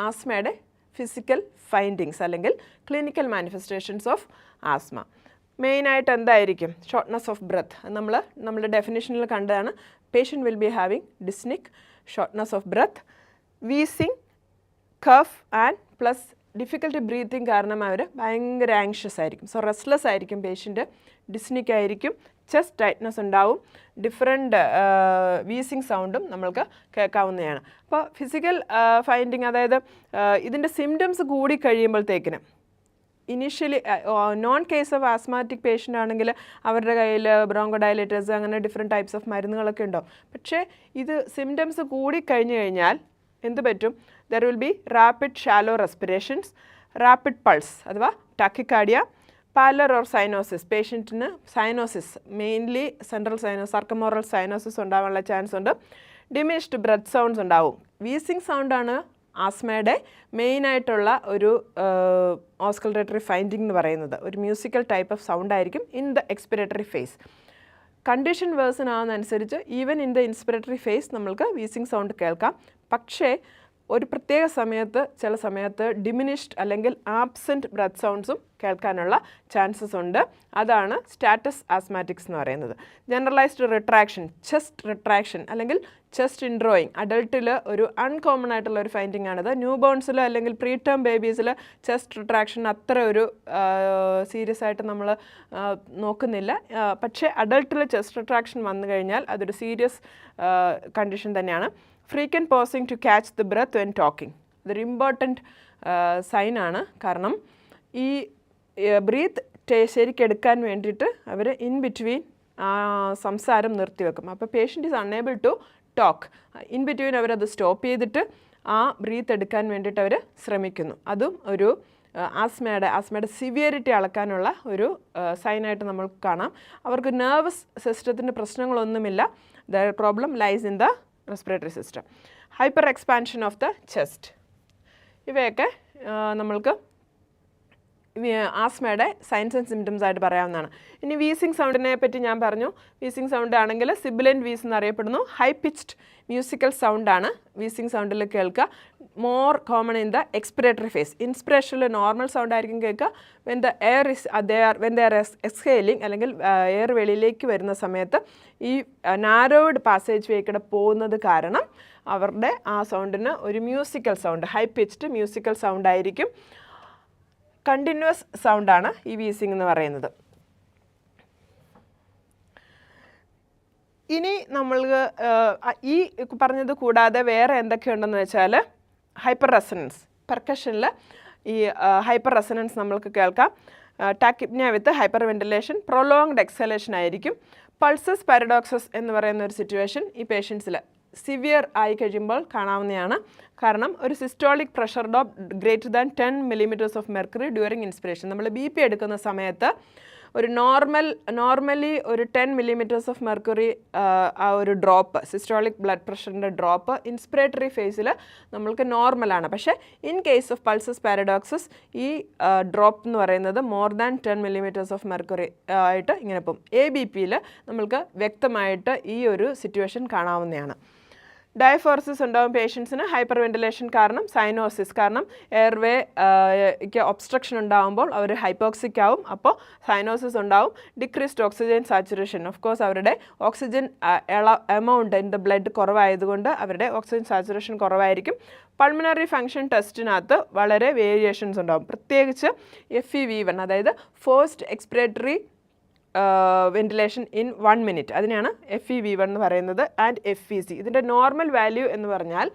ആസ്മയുടെ ഫിസിക്കൽ ഫൈൻഡിങ്സ് അല്ലെങ്കിൽ ക്ലിനിക്കൽ മാനിഫെസ്റ്റേഷൻസ് ഓഫ് ആസ്മ. മെയിനായിട്ട് എന്തായിരിക്കും? Shortness of breath. നമ്മുടെ ഡെഫിനിഷനിൽ കണ്ടതാണ്. Patient will be having dyspnoeic, shortness of breath, wheezing, cough and plus difficulty breathing കാരണം അവർ ഭയങ്കര ആങ്ഷ്യസ് ആയിരിക്കും. സോ റെസ്റ്റ്ലെസ് ആയിരിക്കും പേഷ്യൻറ്റ്, ഡിസ്നിക് ആയിരിക്കും, ചെസ്റ്റ് ടൈറ്റ്നസ് ഉണ്ടാവും, ഡിഫറെൻറ്റ് വീസിങ് സൗണ്ടും നമ്മൾക്ക് കേൾക്കാവുന്നതാണ്. അപ്പോൾ ഫിസിക്കൽ ഫൈൻഡിങ്, അതായത് ഇതിൻ്റെ സിംറ്റംസ് കൂടി കഴിയുമ്പോഴത്തേക്കിന് initially non case of asthmatic patient ആണെങ്കിൽ അവരുടെ കയ്യിൽ ബ്രോങ്കോഡൈലേറ്റേഴ്സ് അങ്ങനെ ഡിഫറെൻറ്റ് ടൈപ്സ് ഓഫ് മരുന്നുകളൊക്കെ ഉണ്ടാവും. പക്ഷേ ഇത് സിംറ്റംസ് കൂടി കഴിഞ്ഞു കഴിഞ്ഞാൽ എന്ത് പറ്റും? There will be rapid shallow respirations, rapid pulse അഥവാ ടാക്കിക്കാർഡിയ, പാലർ ഓർ സൈനോസിസ്. പേഷ്യൻറ്റിന് cyanosis, mainly central circumoral cyanosis ഉണ്ടാവാനുള്ള ചാൻസ് ഉണ്ട്. ഡിമിനിഷ്ഡ് ബ്രെത്ത് സൗണ്ട്സ് ഉണ്ടാവും. വീസിങ് സൗണ്ടാണ് ആസ്മയുടെ മെയിനായിട്ടുള്ള ഒരു ഓസ്കൾട്ടേറ്ററി ഫൈൻഡിങ് എന്ന് പറയുന്നത്. ഒരു മ്യൂസിക്കൽ ടൈപ്പ് ഓഫ് സൗണ്ട് ആയിരിക്കും in the expiratory phase. Condition worsen ആവുന്നതനുസരിച്ച് even in the inspiratory phase നമ്മൾക്ക് വീസിങ് സൗണ്ട് കേൾക്കാം. പക്ഷേ ഒരു പ്രത്യേക സമയത്ത്, ചില സമയത്ത് ഡിമിനിഷ്ഡ് അല്ലെങ്കിൽ ആബ്സെൻറ്റ് ബ്രെത്ത് സൗണ്ട്സും കേൾക്കാനുള്ള ചാൻസസ് ഉണ്ട്. അതാണ് സ്റ്റാറ്റസ് ആസ്മാറ്റിക്സ് എന്ന് പറയുന്നത്. ജനറലൈസ്ഡ് റിട്രാക്ഷൻ, ചെസ്റ്റ് റിട്രാക്ഷൻ അല്ലെങ്കിൽ ചെസ്റ്റ് ഇൻഡ്രോയിങ് അഡൾട്ടിൽ ഒരു അൺകോമൺ ആയിട്ടുള്ള ഒരു ഫൈൻഡിങ് ആണിത്. ന്യൂ ബോൺസിൽ അല്ലെങ്കിൽ പ്രീ ടേം ബേബീസിൽ ചെസ്റ്റ് റിട്രാക്ഷൻ അത്ര ഒരു സീരിയസ് ആയിട്ട് നമ്മൾ നോക്കുന്നില്ല. പക്ഷേ അഡൾട്ടിൽ ചെസ്റ്റ് റിട്രാക്ഷൻ വന്നു കഴിഞ്ഞാൽ അതൊരു സീരിയസ് കണ്ടീഷൻ തന്നെയാണ്. Frequent pausing to catch the breath when talking, ഇതൊരു ഇമ്പോർട്ടൻറ്റ് സൈനാണ്. കാരണം ഈ ബ്രീത്ത് ശരിക്കെടുക്കാൻ വേണ്ടിയിട്ട് അവർ ഇൻ ബിറ്റ്വീൻ സംസാരം നിർത്തിവെക്കും. അപ്പോൾ patient is unable to talk. In between അവരത് സ്റ്റോപ്പ് ചെയ്തിട്ട് ആ ബ്രീത്ത് എടുക്കാൻ വേണ്ടിയിട്ട് അവർ ശ്രമിക്കുന്നു. അതും ഒരു ആസ്മയുടെ സിവിയറിറ്റി അളക്കാനുള്ള ഒരു സൈനായിട്ട് നമുക്ക് കാണാം. അവർക്ക് നെർവസ് സിസ്റ്റത്തിൻ്റെ പ്രശ്നങ്ങളൊന്നുമില്ല. The problem lies in the respiratory system. Hyper expansion of the chest, ഇവയൊക്കെ നമ്മൾക്ക് ആസ്മയുടെ സൈൻസ് ആൻഡ് സിംറ്റംസ് ആയിട്ട് പറയാവുന്നതാണ്. ഇനി വീസിങ് സൗണ്ടിനെ പറ്റി ഞാൻ പറഞ്ഞു. വീസിങ് സൗണ്ട് ആണെങ്കിൽ സിബിലൻറ്റ് വീസ് എന്നറിയപ്പെടുന്നു. ഹൈ പിച്ച്ഡ് മ്യൂസിക്കൽ സൗണ്ടാണ് വീസിങ് സൗണ്ടിൽ കേൾക്കുക. More common in the expiratory phase. ഇൻസ്പിറേഷനിൽ നോർമൽ സൗണ്ട് ആയിരിക്കും കേൾക്കുക. When the air when the air exhaling അല്ലെങ്കിൽ എയർ വെളിയിലേക്ക് വരുന്ന സമയത്ത് ഈ നാരോഡ് പാസേജ് വേക്കൂടെ പോകുന്നത് കാരണം അവരുടെ ആ സൗണ്ടിന് ഒരു musical sound, high pitched musical sound ആയിരിക്കും. കണ്ടിന്യൂസ് സൗണ്ടാണ് ഈ വീസിങ് എന്ന് പറയുന്നത്. ഇനി നമ്മൾക്ക് ഈ പറഞ്ഞത് കൂടാതെ വേറെ എന്തൊക്കെയുണ്ടെന്ന് വെച്ചാൽ ഹൈപ്പർ റെസണൻസ്. പെർക്കഷനിൽ ഈ ഹൈപ്പർ റെസണൻസ് നമ്മൾക്ക് കേൾക്കാം. ടാക്കിപ്നിയ വിത്ത് ഹൈപ്പർ വെന്റിലേഷൻ, പ്രൊലോങ്ഡ് എക്സലേഷൻ ആയിരിക്കും. പൾസസ് പാരഡോക്സസ് എന്ന് പറയുന്ന ഒരു സിറ്റുവേഷൻ ഈ പേഷ്യൻസിൽ സിവിയർ ആയി കഴിയുമ്പോൾ കാണാവുന്നതാണ്. കാരണം ഒരു systolic pressure drop greater than 10 millimeters of mercury during inspiration. നമ്മൾ BP എടുക്കുന്ന സമയത്ത് ഒരു നോർമലി ഒരു 10 millimeters ഓഫ് മെർക്കുറി ആ ഒരു ഡ്രോപ്പ്, സിസ്റ്റോളിക് ബ്ലഡ് പ്രഷറിൻ്റെ ഡ്രോപ്പ് ഇൻസ്പിറേറ്ററി ഫേസിൽ നമ്മൾക്ക് നോർമലാണ്. പക്ഷേ in case of pulsus paradoxus ഈ ഡ്രോപ്പ് എന്ന് പറയുന്നത് more than 10 millimeters of mercury ആയിട്ട് ഇങ്ങനെ പോകും. ABPയിൽ നമ്മൾക്ക് വ്യക്തമായിട്ട് ഈ ഒരു സിറ്റുവേഷൻ കാണാവുന്നതാണ്. ഡയഫോർസിസ് ഉണ്ടാവും പേഷ്യൻസിന്. ഹൈപ്പർ വെന്റിലേഷൻ കാരണം, സൈനോസിസ് കാരണം എയർവേക്ക് ഒബ്സ്ട്രക്ഷൻ ഉണ്ടാകുമ്പോൾ അവർ ഹൈപ്പോക്സിക് ആവും. അപ്പോൾ സൈനോസിസ് ഉണ്ടാവും. Decreased oxygen saturation, of course അവരുടെ oxygen amount in the blood കുറവായതുകൊണ്ട് അവരുടെ ഓക്സിജൻ സാച്ചുറേഷൻ കുറവായിരിക്കും. പൾമിനറി ഫങ്ഷൻ ടെസ്റ്റിനകത്ത് വളരെ വേരിയേഷൻസ് ഉണ്ടാകും. പ്രത്യേകിച്ച് FEV1, അതായത് forced expiratory ventilation in 1 minute, അതിനെയാണ് FEV1 എന്ന് പറയുന്നത്. ആൻഡ് FVC, ഇതിൻ്റെ നോർമൽ വാല്യൂ എന്ന് പറഞ്ഞാൽ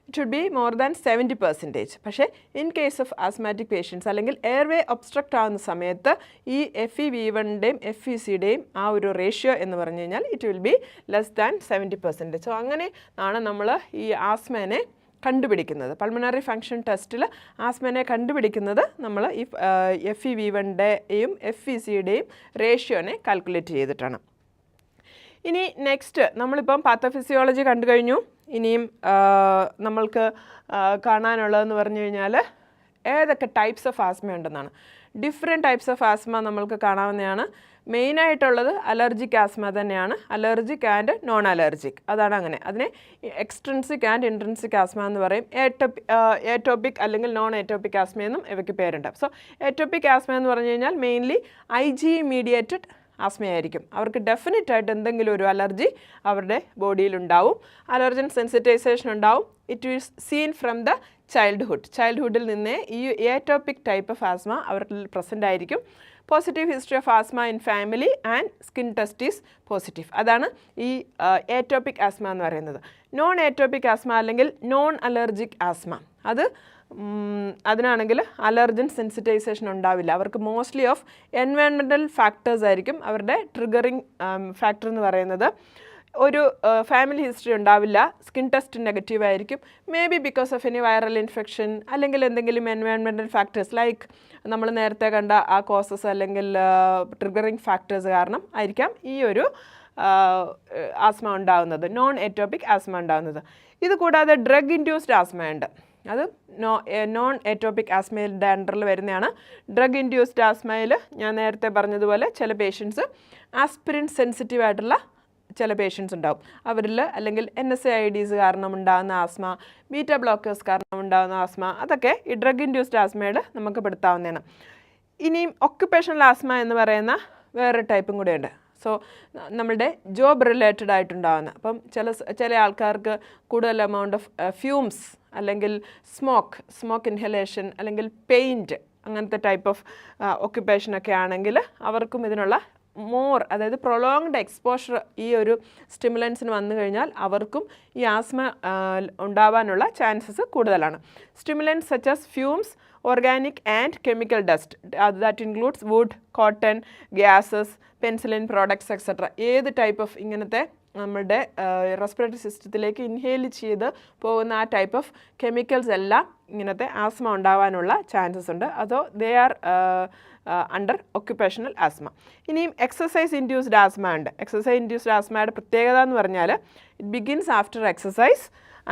it should be more than 70%. പക്ഷേ in case of asthmatic patients അല്ലെങ്കിൽ എയർവേ ഒബ്സ്ട്രക്റ്റ് ആവുന്ന സമയത്ത് ഈ FEV1ൻ്റെയും FVCയുടെയും ആ ഒരു റേഷ്യോ എന്ന് പറഞ്ഞു കഴിഞ്ഞാൽ it will be less than 70%. So അങ്ങനെ ആണ് നമ്മൾ ഈ ആസ്മേനെ കണ്ടുപിടിക്കുന്നത്. പൾമണറി ഫങ്ഷൻ ടെസ്റ്റിൽ ആസ്മനെ കണ്ടുപിടിക്കുന്നത് നമ്മൾ ഈ FEV1ൻ്റെയും FVCയുടെയും റേഷ്യോനെ കാൽക്കുലേറ്റ് ചെയ്തിട്ടാണ്. ഇനി നെക്സ്റ്റ് നമ്മളിപ്പം പാത്തോഫിസിയോളജി കണ്ടു കഴിഞ്ഞു. ഇനിയും നമ്മൾക്ക് കാണാനുള്ളതെന്ന് പറഞ്ഞു കഴിഞ്ഞാൽ ഏതൊക്കെ ടൈപ്സ് ഓഫ് ആസ്മ ഉണ്ടെന്നാണ്. ഡിഫറെൻറ്റ് ടൈപ്സ് ഓഫ് ആസ്മ നമ്മൾക്ക് കാണാവുന്നതാണ്. മെയിനായിട്ടുള്ളത് അലർജിക് ആസ്മ തന്നെയാണ്. അലർജിക് ആൻഡ് നോൺ അലർജിക്, അതാണ് അങ്ങനെ. അതിനെ എക്സ്ട്രിൻസിക് ആൻഡ് ഇൻട്രിൻസിക് ആസ്മ എന്ന് പറയും. ഏറ്റോപ്പിക് അല്ലെങ്കിൽ നോൺ ഏറ്റോപ്പിക് ആസ്മയെന്നും ഇവയ്ക്ക് പേരുണ്ട്. സോ ഏറ്റോപ്പിക് ആസ്മ എന്ന് പറഞ്ഞു കഴിഞ്ഞാൽ മെയിൻലി IgE മീഡിയേറ്റഡ് ആസ്മയായിരിക്കും. അവർക്ക് ഡെഫിനറ്റ് ആയിട്ട് എന്തെങ്കിലും ഒരു അലർജി അവരുടെ ബോഡിയിലുണ്ടാവും. അലർജൻ സെൻസിറ്റൈസേഷൻ ഉണ്ടാവും. It is seen from the ചൈൽഡ്ഹുഡിൽ നിന്നേ ഈ ഏറ്റോപ്പിക് ടൈപ്പ് ഓഫ് ആസ്മ അവരിൽ പ്രസൻ്റ് ആയിരിക്കും. Positive history of asthma in family and skin test is positive. അതാണ് ഈ ഏറ്റോപ്പിക് ആസ്മ എന്ന് പറയുന്നത്. നോൺ ഏറ്റോപ്പിക് ആസ്മ അല്ലെങ്കിൽ നോൺ അലർജിക് ആസ്മ, അതിനാണെങ്കിൽ അലർജൻ സെൻസിറ്റൈസേഷൻ ഉണ്ടാവില്ല. അവർക്ക് മോസ്റ്റ്ലി ഓഫ് എൻവയോൺമെൻറ്റൽ ഫാക്ടേഴ്സ് ആയിരിക്കും അവരുടെ ട്രിഗറിങ് ഫാക്ടർ എന്ന് പറയുന്നത്. ഒരു ഫാമിലി ഹിസ്റ്ററി ഉണ്ടാവില്ല. സ്കിൻ ടെസ്റ്റ് നെഗറ്റീവ് ആയിരിക്കും. May be because of any viral infection അല്ലെങ്കിൽ എന്തെങ്കിലും എൻവയോൺമെൻറ്റൽ ഫാക്ടേഴ്സ് ലൈക്ക് നമ്മൾ നേരത്തെ കണ്ട ആ കോസസ് അല്ലെങ്കിൽ ട്രിഗറിങ് ഫാക്ടേഴ്സ് കാരണം ആയിരിക്കാം ഈ ഒരു ആസ്മ ഉണ്ടാകുന്നത്, നോൺ ഏറ്റോപ്പിക് ആസ്മ ഉണ്ടാകുന്നത്. ഇത് കൂടാതെ ഡ്രഗ് ഇൻഡ്യൂസ്ഡ് ആസ്മയുണ്ട്. അത് നോൺ ഏറ്റോപ്പിക് ആസ്മയുടെ അണ്ടറിൽ വരുന്നതാണ്. ഡ്രഗ് ഇൻഡ്യൂസ്ഡ് ആസ്മയിൽ ഞാൻ നേരത്തെ പറഞ്ഞതുപോലെ ചില പേഷ്യൻസ് ആസ്പിരിൻ സെൻസിറ്റീവ് ആയിട്ടുള്ള ചില പേഷ്യൻസ് ഉണ്ടാവും. അവരിൽ അല്ലെങ്കിൽ NSAIDs കാരണം ഉണ്ടാകുന്ന ആസ്മ, ബീറ്റ ബ്ലോക്കേഴ്സ് കാരണം ഉണ്ടാകുന്ന ആസ്മ, അതൊക്കെ ഈ ഡ്രഗ് ഇൻഡ്യൂസ്ഡ് ആസ്മയുടെ നമുക്ക് പെടുത്താവുന്നതാണ്. ഇനിയും ഒക്യുപ്പേഷണൽ ആസ്മ എന്ന് പറയുന്ന വേറെ ടൈപ്പും കൂടെയുണ്ട്. സോ നമ്മളുടെ ജോബ് റിലേറ്റഡ് ആയിട്ടുണ്ടാകുന്ന, അപ്പം ചില ആൾക്കാർക്ക് കൂടുതൽ എമൗണ്ട് ഓഫ് ഫ്യൂംസ് അല്ലെങ്കിൽ സ്മോക്ക് ഇൻഹലേഷൻ അല്ലെങ്കിൽ പെയിൻറ്റ് അങ്ങനത്തെ ടൈപ്പ് ഓഫ് ഒക്യുപ്പേഷനൊക്കെ ആണെങ്കിൽ അവർക്കും ഇതിനുള്ള മോർ, അതായത് പ്രൊലോങ്ഡ് എക്സ്പോഷർ ഈ ഒരു സ്റ്റിമുലൻസിന് വന്നു കഴിഞ്ഞാൽ അവർക്കും ഈ ആസ്മ ഉണ്ടാവാനുള്ള ചാൻസസ് കൂടുതലാണ്. Stimulants such as fumes, organic and chemical dust, that includes wood, cotton, gases, penicillin products etcetera. ഏത് ടൈപ്പ് ഓഫ് ഇങ്ങനത്തെ നമ്മുടെ റെസ്പിറേറ്ററി സിസ്റ്റത്തിലേക്ക് ഇൻഹേൽ ചെയ്ത് പോകുന്ന ആ ടൈപ്പ് ഓഫ് കെമിക്കൽസ് എല്ലാം ഇങ്ങനത്തെ ആസ്മ ഉണ്ടാവാനുള്ള ചാൻസസ് ഉണ്ട്. അതോ they are under occupational asthma. ഇനിയും എക്സസൈസ് ഇൻഡ്യൂസ്ഡ് ആസ്മ ഉണ്ട്. എക്സസൈസ് ഇൻഡ്യൂസ്ഡ് ആസ്മയുടെ പ്രത്യേകത എന്ന് പറഞ്ഞാൽ it begins after exercise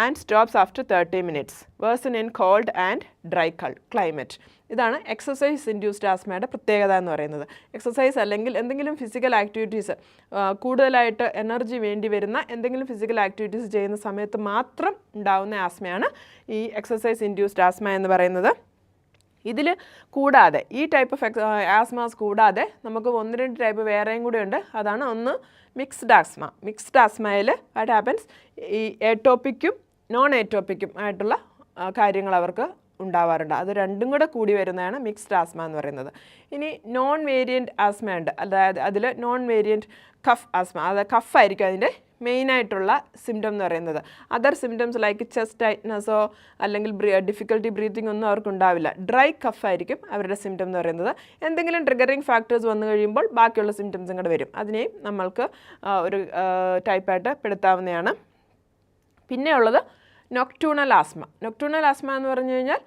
and stops after 30 minutes, version in cold and dry climate. ഇതാണ് എക്സസൈസ് ഇൻഡ്യൂസ്ഡ് ആസ്മയുടെ പ്രത്യേകത എന്ന് പറയുന്നത്. എക്സസൈസ് അല്ലെങ്കിൽ എന്തെങ്കിലും ഫിസിക്കൽ ആക്ടിവിറ്റീസ്, കൂടുതലായിട്ട് എനർജി വേണ്ടി വരുന്ന എന്തെങ്കിലും ഫിസിക്കൽ ആക്ടിവിറ്റീസ് ചെയ്യുന്ന സമയത്ത് മാത്രം ഉണ്ടാകുന്ന ആസ്മയാണ് ഈ എക്സസൈസ് ഇൻഡ്യൂസ്ഡ് ആസ്മ എന്ന് പറയുന്നത്. ഇതിൽ കൂടാതെ ഈ ടൈപ്പ് ഓഫ് ആസ്മാസ് കൂടാതെ നമുക്ക് 1-2 ടൈപ്പ് വേറെയും കൂടെ ഉണ്ട്. അതാണ് ഒന്ന് മിക്സ്ഡ് ആസ്മ. മിക്സ്ഡ് ആസ്മയിൽ വാട്ട് ഹാപ്പൻസ്, ഈ ഏറ്റോപ്പിക്കും നോൺ ഏറ്റോപ്പിക്കും ആയിട്ടുള്ള കാര്യങ്ങൾ അവർക്ക് ഉണ്ടാവാറുണ്ട്. അത് രണ്ടും കൂടെ കൂടി വരുന്നതാണ് മിക്സ്ഡ് ആസ്മ എന്ന് പറയുന്നത്. ഇനി നോൺ വേരിയൻറ്റ് ആസ്മ ഉണ്ട്. അതായത് അതിൽ നോൺ വേരിയൻറ്റ് കഫ് ആസ്മ, അതായത് കഫായിരിക്കും അതിൻ്റെ മെയിനായിട്ടുള്ള സിംറ്റം എന്ന് പറയുന്നത്. അതർ സിംറ്റംസ് ലൈക്ക് ചെസ്റ്റ് ടൈറ്റ്നസോ അല്ലെങ്കിൽ ഡിഫിക്കൽട്ടി ബ്രീത്തിങ് ഒന്നും അവർക്ക് ഉണ്ടാവില്ല. ഡ്രൈ കഫായിരിക്കും അവരുടെ സിംറ്റം എന്ന് പറയുന്നത്. എന്തെങ്കിലും ട്രിഗറിങ് ഫാക്ടേഴ്സ് വന്നു കഴിയുമ്പോൾ ബാക്കിയുള്ള സിംറ്റംസും കൂടെ വരും. അതിനെയും നമ്മൾക്ക് ഒരു ടൈപ്പായിട്ട് പെടുത്താവുന്നതാണ്. പിന്നെ ഉള്ളത് നൊക്ടൂണൽ ആസ്മ. നൊക്ടൂണൽ ആസ്മ എന്ന് പറഞ്ഞു കഴിഞ്ഞാൽ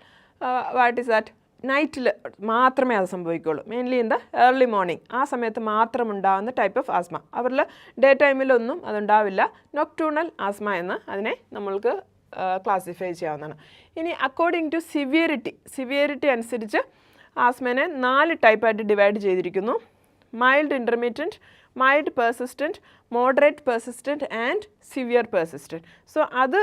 വാട്ട് ഈസ് ദാറ്റ്, നൈറ്റിൽ മാത്രമേ അത് സംഭവിക്കുകയുള്ളൂ. Mainly in the early morning, ആ സമയത്ത് മാത്രം ഉണ്ടാകുന്ന ടൈപ്പ് ഓഫ് ആസ്മ. അവരിൽ ഡേ ടൈമിലൊന്നും അതുണ്ടാവില്ല. നൊക്ടൂണൽ ആസ്മ എന്ന് അതിനെ നമ്മൾക്ക് ക്ലാസിഫൈ ചെയ്യാവുന്നതാണ്. ഇനി അക്കോർഡിംഗ് ടു സിവിയറിറ്റി അനുസരിച്ച് ആസ്മനെ 4 ടൈപ്പായിട്ട് ഡിവൈഡ് ചെയ്തിരിക്കുന്നു. Mild intermittent, mild persistent, moderate persistent and severe persistent. So അത്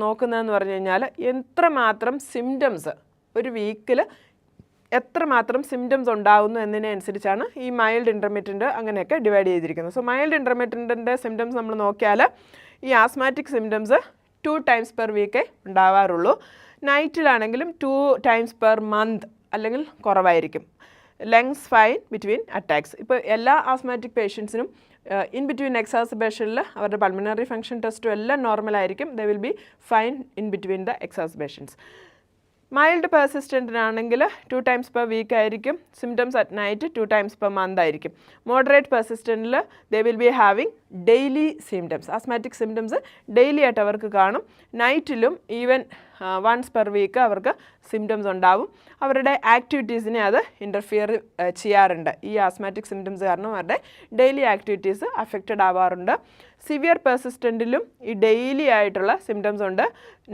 നോക്കുന്നതെന്ന് പറഞ്ഞു കഴിഞ്ഞാൽ എത്രമാത്രം സിംറ്റംസ് ഒരു വീക്കിൽ എത്രമാത്രം സിംറ്റംസ് ഉണ്ടാകുന്നു എന്നതിനെ അനുസരിച്ചാണ് ഈ മൈൽഡ് ഇൻ്റർമീഡിയൻറ്റ് അങ്ങനെയൊക്കെ ഡിവൈഡ് ചെയ്തിരിക്കുന്നത്. സോ മൈൽഡ് ഇൻ്റർമീഡിയൻറ്റിൻ്റെ സിംറ്റംസ് നമ്മൾ നോക്കിയാൽ ഈ asthmatic symptoms 2 times per week ഉണ്ടാവാറുള്ളൂ. നൈറ്റിലാണെങ്കിലും 2 times per month അല്ലെങ്കിൽ കുറവായിരിക്കും. Lungs fine between attacks. ഇപ്പോൾ എല്ലാ ആസ്മാറ്റിക് പേഷ്യൻസിനും ഇൻ ബിറ്റ്വീൻ എക്സാസിബേഷനിൽ അവരുടെ പൾമിനറി ഫംഗ്ഷൻ ടെസ്റ്റും എല്ലാം നോർമലായിരിക്കും. They will be fine in between the exacerbations. Mild പെർസിസ്റ്റൻറ്റിനാണെങ്കിൽ 2 times per week ആയിരിക്കും. Symptoms at night 2 times per month ആയിരിക്കും. മോഡറേറ്റ് പെർസിസ്റ്റൻറ്റിൽ they will be having daily symptoms. Asthmatic symptoms daily ആയിട്ട് അവർക്ക് കാണും. നൈറ്റിലും ഈവൻ once per week അവർക്ക് symptoms ഉണ്ടാവും. അവരുടെ ആക്ടിവിറ്റീസിനെ അത് ഇൻ്റർഫിയർ ചെയ്യാറുണ്ട്. ഈ ആസ്മാറ്റിക് സിംറ്റംസ് കാരണം അവരുടെ ഡെയിലി ആക്ടിവിറ്റീസ് അഫക്റ്റഡ് ആവാറുണ്ട്. സിവിയർ പെർസിസ്റ്റൻറ്റിലും ഈ ഡെയിലി ആയിട്ടുള്ള സിംറ്റംസ് ഉണ്ട്.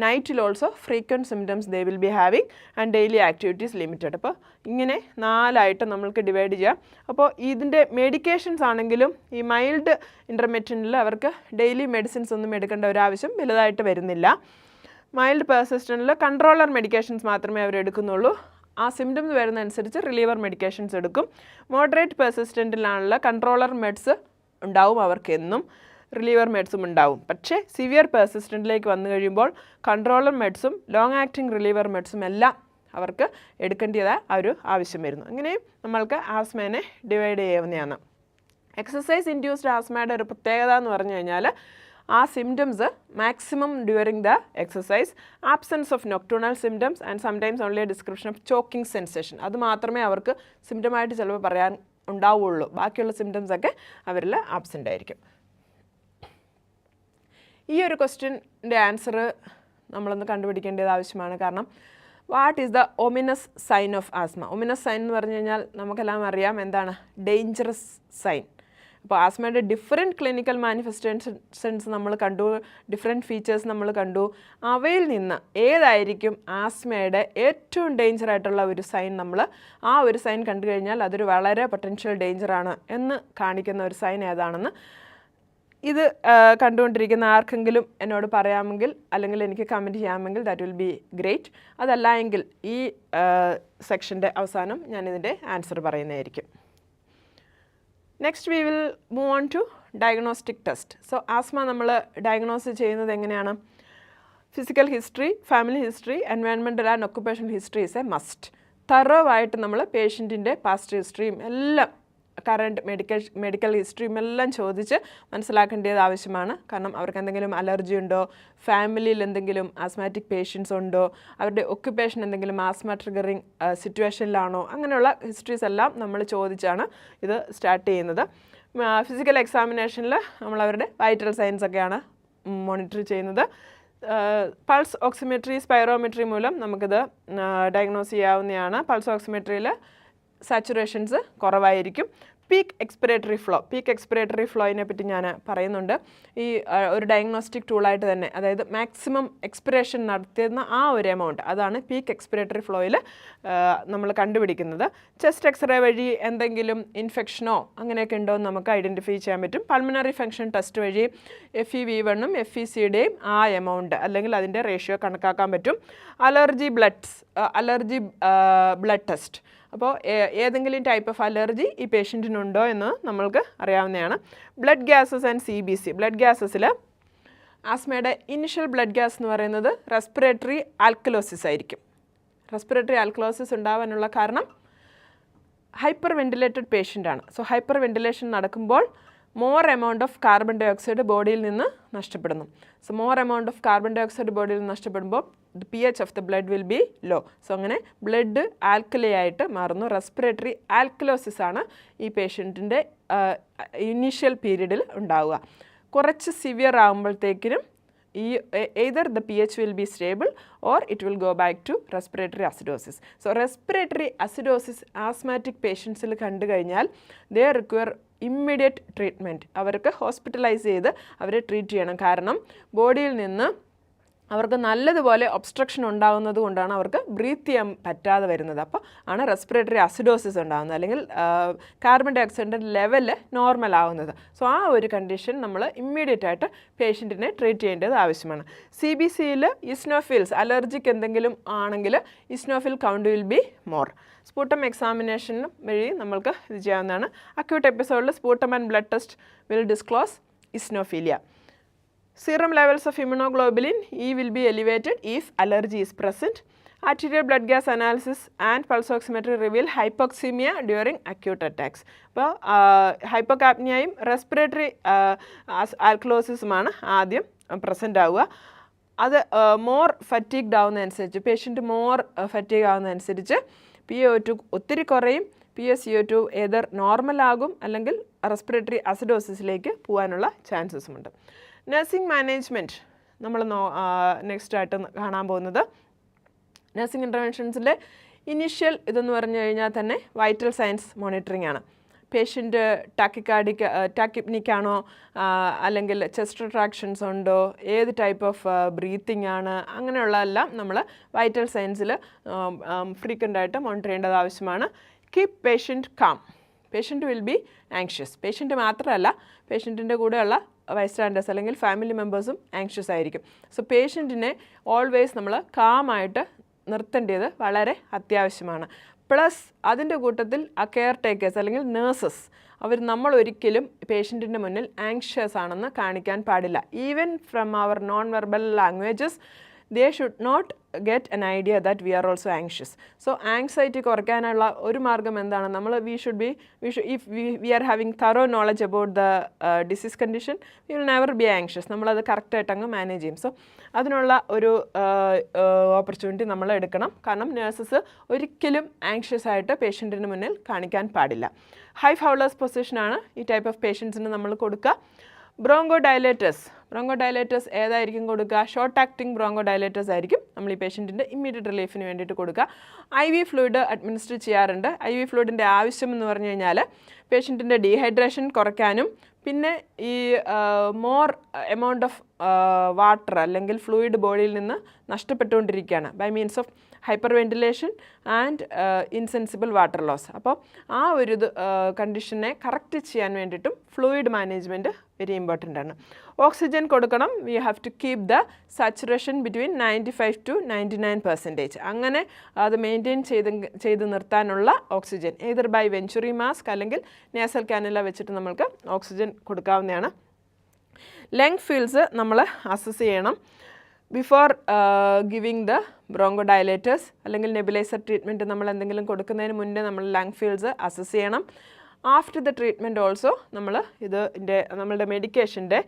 നൈറ്റിൽ also frequent symptoms they will be having and daily activities limited. അപ്പോൾ ഇങ്ങനെ 4ആയിട്ട് നമ്മൾക്ക് ഡിവൈഡ് ചെയ്യാം. അപ്പോൾ ഇതിൻ്റെ മെഡിക്കേഷൻസ് ആണെങ്കിലും ഈ മൈൽഡ് ഇൻ്റർമീഡിയൻറ്റിൽ അവർക്ക് ഡെയിലി മെഡിസിൻസ് ഒന്നും എടുക്കേണ്ട ഒരാവശ്യം വലുതായിട്ട് വരുന്നില്ല. മൈൽഡ് പെർസിസ്റ്റൻറ്റിൽ കൺട്രോളർ മെഡിക്കേഷൻസ് മാത്രമേ അവർ എടുക്കുന്നുള്ളൂ. ആ സിംറ്റംസ് വരുന്നതനുസരിച്ച് റിലീവർ മെഡിക്കേഷൻസ് എടുക്കും. മോഡറേറ്റ് പെർസിസ്റ്റൻറ്റിലാണുള്ള കൺട്രോളർ മെഡ്സ് ഉണ്ടാവും അവർക്കെന്നും, റിലീവർ മെഡ്സും ഉണ്ടാവും. പക്ഷേ സിവിയർ പെർസിസ്റ്റൻറ്റിലേക്ക് വന്നു കഴിയുമ്പോൾ കൺട്രോളർ മെഡ്സും ലോങ് ആക്ടിങ് റിലീവർ മെഡ്സും എല്ലാം അവർക്ക് എടുക്കേണ്ടതായ ഒരു ആവശ്യം വരുന്നു. അങ്ങനെയും നമ്മൾക്ക് ആസ്മേനെ ഡിവൈഡ് ചെയ്യാവുന്നതാണ്. എക്സസൈസ് ഇൻഡ്യൂസ്ഡ് ആസ്മയുടെ ഒരു പ്രത്യേകത എന്ന് പറഞ്ഞു കഴിഞ്ഞാൽ ആ symptoms maximum during the exercise, absence of nocturnal symptoms and sometimes only a description of choking sensation. അത് മാത്രമേ അവർക്ക് സിംറ്റമായിട്ട് ചിലപ്പോൾ പറയാൻ ഉണ്ടാവുള്ളൂ. ബാക്കിയുള്ള സിംറ്റംസ് ഒക്കെ അവരിൽ ആബ്സെൻ്റ് ആയിരിക്കും. ഈ ഒരു ക്വസ്റ്റ്യൻ്റെ ആൻസർ നമ്മളൊന്ന് കണ്ടുപിടിക്കേണ്ടത് ആവശ്യമാണ്. കാരണം what is the ominous sign of asthma? Ominous sign എന്ന് പറഞ്ഞു കഴിഞ്ഞാൽ നമുക്കെല്ലാം അറിയാം എന്താണ് ഡേഞ്ചറസ് സൈൻ. അപ്പോൾ ആസ്മയുടെ ഡിഫറെൻറ്റ് ക്ലിനിക്കൽ മാനിഫെസ്റ്റേഷൻസ് നമ്മൾ കണ്ടു, ഡിഫറെൻറ്റ് ഫീച്ചേഴ്സ് നമ്മൾ കണ്ടു. അവയിൽ നിന്ന് ഏതായിരിക്കും ആസ്മയുടെ ഏറ്റവും ഡേഞ്ചർ ആയിട്ടുള്ള ഒരു സൈൻ? നമ്മൾ ആ ഒരു സൈൻ കണ്ടു കഴിഞ്ഞാൽ അതൊരു വളരെ പൊട്ടൻഷ്യൽ ഡേഞ്ചറാണ് എന്ന് കാണിക്കുന്ന ഒരു സൈൻ ഏതാണെന്ന് ഇത് കണ്ടുകൊണ്ടിരിക്കുന്ന ആർക്കെങ്കിലും എന്നോട് പറയാമെങ്കിൽ അല്ലെങ്കിൽ എനിക്ക് കമൻറ്റ് ചെയ്യാമെങ്കിൽ ദാറ്റ് വിൽ ബി ഗ്രേറ്റ്. അതല്ല എങ്കിൽ ഈ സെക്ഷൻ്റെ അവസാനം ഞാനിതിൻ്റെ ആൻസർ പറയുന്നതായിരിക്കും. Next we will move on to diagnostic test. So asthma നമ്മൾ ഡയഗ്നോസ് ചെയ്യുന്നത് എങ്ങനെയാണ്? Physical history, family history, environmental and occupational history is a must. തറവായിട്ട് നമ്മൾ പേഷ്യൻറ്റിൻ്റെ പാസ്റ്റ് ഹിസ്റ്ററിയും എല്ലാം കറണ്ട് മെഡിക്കൽ ഹിസ്റ്ററിയും എല്ലാം ചോദിച്ച് മനസ്സിലാക്കേണ്ടത് ആവശ്യമാണ്. കാരണം അവർക്ക് എന്തെങ്കിലും അലർജി ഉണ്ടോ, ഫാമിലിയിൽ എന്തെങ്കിലും ആസ്മാറ്റിക് പേഷ്യൻസ് ഉണ്ടോ, അവരുടെ ഒക്യുപ്പേഷൻ എന്തെങ്കിലും ആസ്മ ട്രിഗറിങ് സിറ്റുവേഷനിലാണോ, അങ്ങനെയുള്ള ഹിസ്റ്ററീസ് എല്ലാം നമ്മൾ ചോദിച്ചാണ് ഇത് സ്റ്റാർട്ട് ചെയ്യുന്നത്. ഫിസിക്കൽ എക്സാമിനേഷനിൽ നമ്മൾ അവരുടെ വൈറ്റൽ സൈൻസ് ഒക്കെയാണ് മോണിറ്റർ ചെയ്യുന്നത്. പൾസ് ഓക്സിമെട്രി, സ്പൈറോമെട്രി മൂലം നമുക്കിത് ഡയഗ്നോസ് ചെയ്യാവുന്നതാണ്. പൾസ് ഓക്സിമെട്രിയിൽ സാച്ചുറേഷൻസ് കുറവായിരിക്കും. പീക്ക് എക്സ്പിറേറ്ററി ഫ്ലോയിനെ പറ്റി ഞാൻ പറയുന്നുണ്ട്. ഈ ഒരു ഡയഗ്നോസ്റ്റിക് ടൂളായിട്ട് തന്നെ, അതായത് മാക്സിമം എക്സ്പിറേഷൻ നടത്തുന്ന ആ ഒരു എമൗണ്ട്, അതാണ് പീക്ക് എക്സ്പിറേറ്ററി ഫ്ലോയിൽ നമ്മൾ കണ്ടുപിടിക്കുന്നത്. ചെസ്റ്റ് എക്സ്റേ വഴി എന്തെങ്കിലും ഇൻഫെക്ഷനോ അങ്ങനെയൊക്കെ ഉണ്ടോ എന്ന് നമുക്ക് ഐഡൻറ്റിഫൈ ചെയ്യാൻ പറ്റും. പൾമണറി ഫങ്ഷൻ ടെസ്റ്റ് വഴി FEV1ഉം FECയുടെയും ആ എമൗണ്ട് അല്ലെങ്കിൽ അതിൻ്റെ റേഷ്യോ കണക്കാക്കാൻ പറ്റും. അലർജി ബ്ലഡ് ടെസ്റ്റ്, അപ്പോൾ ഏതെങ്കിലും ടൈപ്പ് ഓഫ് അലർജി ഈ പേഷ്യൻറ്റിനുണ്ടോ എന്ന് നമ്മൾക്ക് അറിയാവുന്നതാണ്. Blood gases and CBC. Blood ഗ്യാസസിൽ ആസ്മയുടെ ഇനിഷ്യൽ ബ്ലഡ് ഗ്യാസ് എന്ന് പറയുന്നത് റെസ്പിറേറ്ററി ആൽക്കലോസിസ് ആയിരിക്കും. റെസ്പിറേറ്ററി ആൽക്കലോസിസ് ഉണ്ടാവാനുള്ള കാരണം ഹൈപ്പർ വെന്റിലേറ്റഡ് പേഷ്യൻ്റാണ്. സോ ഹൈപ്പർ വെന്റിലേഷൻ നടക്കുമ്പോൾ more amount of carbon dioxide ബോഡിയിൽ നിന്ന് നഷ്ടപ്പെടുന്നു. So more amount of carbon dioxide ബോഡിയിൽ നിന്ന് നഷ്ടപ്പെടുമ്പോൾ the pH of the blood will be low. So അങ്ങനെ ബ്ലഡ് ആൽക്കലി ആയിട്ട് മാറുന്നു. റെസ്പിറേറ്ററി ആൽക്കലോസിസ് ആണ് ഈ പേഷ്യൻറ്റിൻ്റെ ഇനീഷ്യൽ പീരീഡിൽ ഉണ്ടാവുക. കുറച്ച് സിവിയർ ആകുമ്പോഴത്തേക്കിനും ഈ either the pH will be stable or it will go back to respiratory acidosis. So respiratory acidosis asthmatic patientsൽ കണ്ടു കഴിഞ്ഞാൽ they require ഇമ്മീഡിയറ്റ് ട്രീറ്റ്മെൻറ്റ്. അവർക്ക് ഹോസ്പിറ്റലൈസ് ചെയ്ത് അവരെ ട്രീറ്റ് ചെയ്യണം. കാരണം ബോഡിയിൽ നിന്ന് അവർക്ക് നല്ലതുപോലെ ഒബ്സ്ട്രക്ഷൻ ഉണ്ടാകുന്നത് കൊണ്ടാണ് അവർക്ക് ബ്രീത്ത് ചെയ്യാൻ പറ്റാതെ വരുന്നത്. അപ്പോൾ ആണ് റെസ്പിറേറ്ററി അസിഡോസിസ് ഉണ്ടാകുന്നത്, അല്ലെങ്കിൽ കാർബൺ ഡൈ ഓക്സൈഡിൻ്റെ ലെവല് നോർമൽ ആവുന്നത്. സോ ആ ഒരു കണ്ടീഷൻ നമ്മൾ ഇമ്മീഡിയറ്റ് ആയിട്ട് പേഷ്യൻറ്റിനെ ട്രീറ്റ് ചെയ്യേണ്ടത് ആവശ്യമാണ്. CBCയിൽ ഇസ്നോഫിൽസ് അലർജിക്ക് എന്തെങ്കിലും ആണെങ്കിൽ eosinophil count will be more. Sputum examination വഴി നമ്മൾക്ക് ഇത് ചെയ്യാവുന്നതാണ്. അക്യൂട്ട് എപ്പിസോഡിൽ sputum and blood test will disclose eosinophilia. Serum levels of immunoglobulin E will be elevated if allergy is present. Arterial blood gas analysis and pulse oximetry reveal hypoxemia during acute attacks. അപ്പോൾ ഹൈപ്പോകാപ്നിയയും respiratory ആൽക്കലോസിസുമാണ് ആദ്യം present ആവുക. അത് more fatigued ആവുന്നതനുസരിച്ച്, patient more fatigue ആവുന്നതനുസരിച്ച് PaO2 ഒത്തിരി കുറയും. PaCO2 Ather normal ആകും അല്ലെങ്കിൽ റെസ്പിറേറ്ററി അസിഡോസിസിലേക്ക് പോകാനുള്ള ചാൻസസുമുണ്ട്. നഴ്സിംഗ് മാനേജ്മെൻറ്റ് നമ്മൾ നെക്സ്റ്റ് ആയിട്ട് കാണാൻ പോകുന്നത് നഴ്സിംഗ് ഇൻ്റർവെൻഷൻസിൻ്റെ ഇനിഷ്യൽ ഇതെന്ന് പറഞ്ഞു കഴിഞ്ഞാൽ തന്നെ വൈറ്റൽ സയൻസ് മോണിറ്ററിംഗ് ആണ്. പേഷ്യൻ്റ് ടാക്കിപ്നിക് ആണോ, അല്ലെങ്കിൽ ചെസ്റ്റ് റിട്രാക്ഷൻസ് ഉണ്ടോ, ഏത് ടൈപ്പ് ഓഫ് ബ്രീത്തിങ് ആണ്, അങ്ങനെയുള്ള എല്ലാം നമ്മൾ വൈറ്റൽ സയൻസിൽ ഫ്രീക്വൻ്റ് ആയിട്ട് മോണിറ്റർ ചെയ്യേണ്ടത് ആവശ്യമാണ്. Keep patient calm. Patient will B anxious. Patient മാത്രമല്ല, പേഷ്യൻറ്റിൻ്റെ കൂടെയുള്ള ബൈസ്റ്റാൻഡേഴ്സ് അല്ലെങ്കിൽ ഫാമിലി മെമ്പേഴ്സും ആങ്ഷ്യസ് ആയിരിക്കും. സോ പേഷ്യൻറ്റിനെ ഓൾവേസ് നമ്മൾ കാമായിട്ട് നിർത്തേണ്ടത് വളരെ അത്യാവശ്യമാണ്. പ്ലസ് അതിൻ്റെ കൂട്ടത്തിൽ ആ കെയർ ടേക്കേഴ്സ് അല്ലെങ്കിൽ നേഴ്സസ്, നമ്മൾ ഒരിക്കലും പേഷ്യൻറ്റിൻ്റെ മുന്നിൽ ആങ്ഷ്യസ് ആണെന്ന് കാണിക്കാൻ പാടില്ല. ഈവൻ ഫ്രം അവർ non verbal languages they should not get an idea that we are also anxious. So anxiety കുറയ്ക്കാനുള്ള ഒരു മാർഗ്ഗം എന്താണ്? നമ്മൾ if we are having thorough knowledge about the disease condition, we will never be anxious. നമ്മളത് കറക്റ്റായിട്ട് അങ്ങ് manage ചെയ്യും. So അതിനുള്ള ഒരു ഓപ്പർച്യൂണിറ്റി നമ്മൾ എടുക്കണം. കാരണം നഴ്സസ് ഒരിക്കലും ആങ്ഷ്യസ് ആയിട്ട് പേഷ്യൻറ്റിന് മുന്നിൽ കാണിക്കാൻ പാടില്ല. ഹൈ ഫൗളേഴ്സ് പൊസിഷനാണ് ഈ ടൈപ്പ് ഓഫ് പേഷ്യൻസിന് നമ്മൾ കൊടുക്കുക. ബ്രോങ്കോഡൈലേറ്റേഴ്സ് ഏതായിരിക്കും കൊടുക്കുക? ഷോർട്ട് ആക്ടിങ് ബ്രോങ്കോഡൈലേറ്റേഴ്സ് ആയിരിക്കും നമ്മൾ ഈ പേഷ്യൻറ്റിൻ്റെ ഇമ്മീഡിയറ്റ് റിലീഫിന് വേണ്ടിയിട്ട് കൊടുക്കുക. IV ഫ്ലൂയിഡ് അഡ്മിനിസ്റ്റർ ചെയ്യാറുണ്ട്. IV ഫ്ലൂയിഡിൻ്റെ ആവശ്യം എന്ന് പറഞ്ഞു കഴിഞ്ഞാൽ പേഷ്യൻറ്റിൻ്റെ ഡീഹൈഡ്രേഷൻ കുറയ്ക്കാനും പിന്നെ ഈ മോർ എമൗണ്ട് ഓഫ് വാട്ടർ അല്ലെങ്കിൽ ഫ്ലൂയിഡ് ബോഡിയിൽ നിന്ന് നഷ്ടപ്പെട്ടുകൊണ്ടിരിക്കുകയാണ് by means of hyperventilation and insensible water loss. അപ്പോൾ ആ ഒരു കണ്ടീഷനെ കറക്റ്റ് ചെയ്യാൻ വേണ്ടിയിട്ടും ഫ്ലൂയിഡ് മാനേജ്മെൻറ്റ് വെരി ഇമ്പോർട്ടൻ്റ് ആണ്. ഓക്സിജൻ കൊടുക്കണം. We have to keep the saturation between 95 to 99%. അങ്ങനെ അത് മെയിൻറ്റെയിൻ ചെയ്ത് നിർത്താനുള്ള oxygen either by Venturi mask അല്ലെങ്കിൽ നേസൽ കാനുല വെച്ചിട്ട് നമ്മൾക്ക് ഓക്സിജൻ കൊടുക്കാവുന്നതാണ്. ലങ് ഫീൽസ് നമ്മൾ അസസ് ചെയ്യണം ബിഫോർ ഗിവിങ് ദ ബ്രോങ്കോഡൈലേറ്റേഴ്സ് അല്ലെങ്കിൽ നെബുലൈസർ ട്രീറ്റ്മെൻറ്റ് നമ്മൾ എന്തെങ്കിലും കൊടുക്കുന്നതിന് മുന്നേ നമ്മൾ ലങ് ഫീൽസ് അസസ് ചെയ്യണം. ആഫ്റ്റർ ദ ട്രീറ്റ്മെൻറ്റ് ഓൾസോ നമ്മളുടെ മെഡിക്കേഷൻ്റെ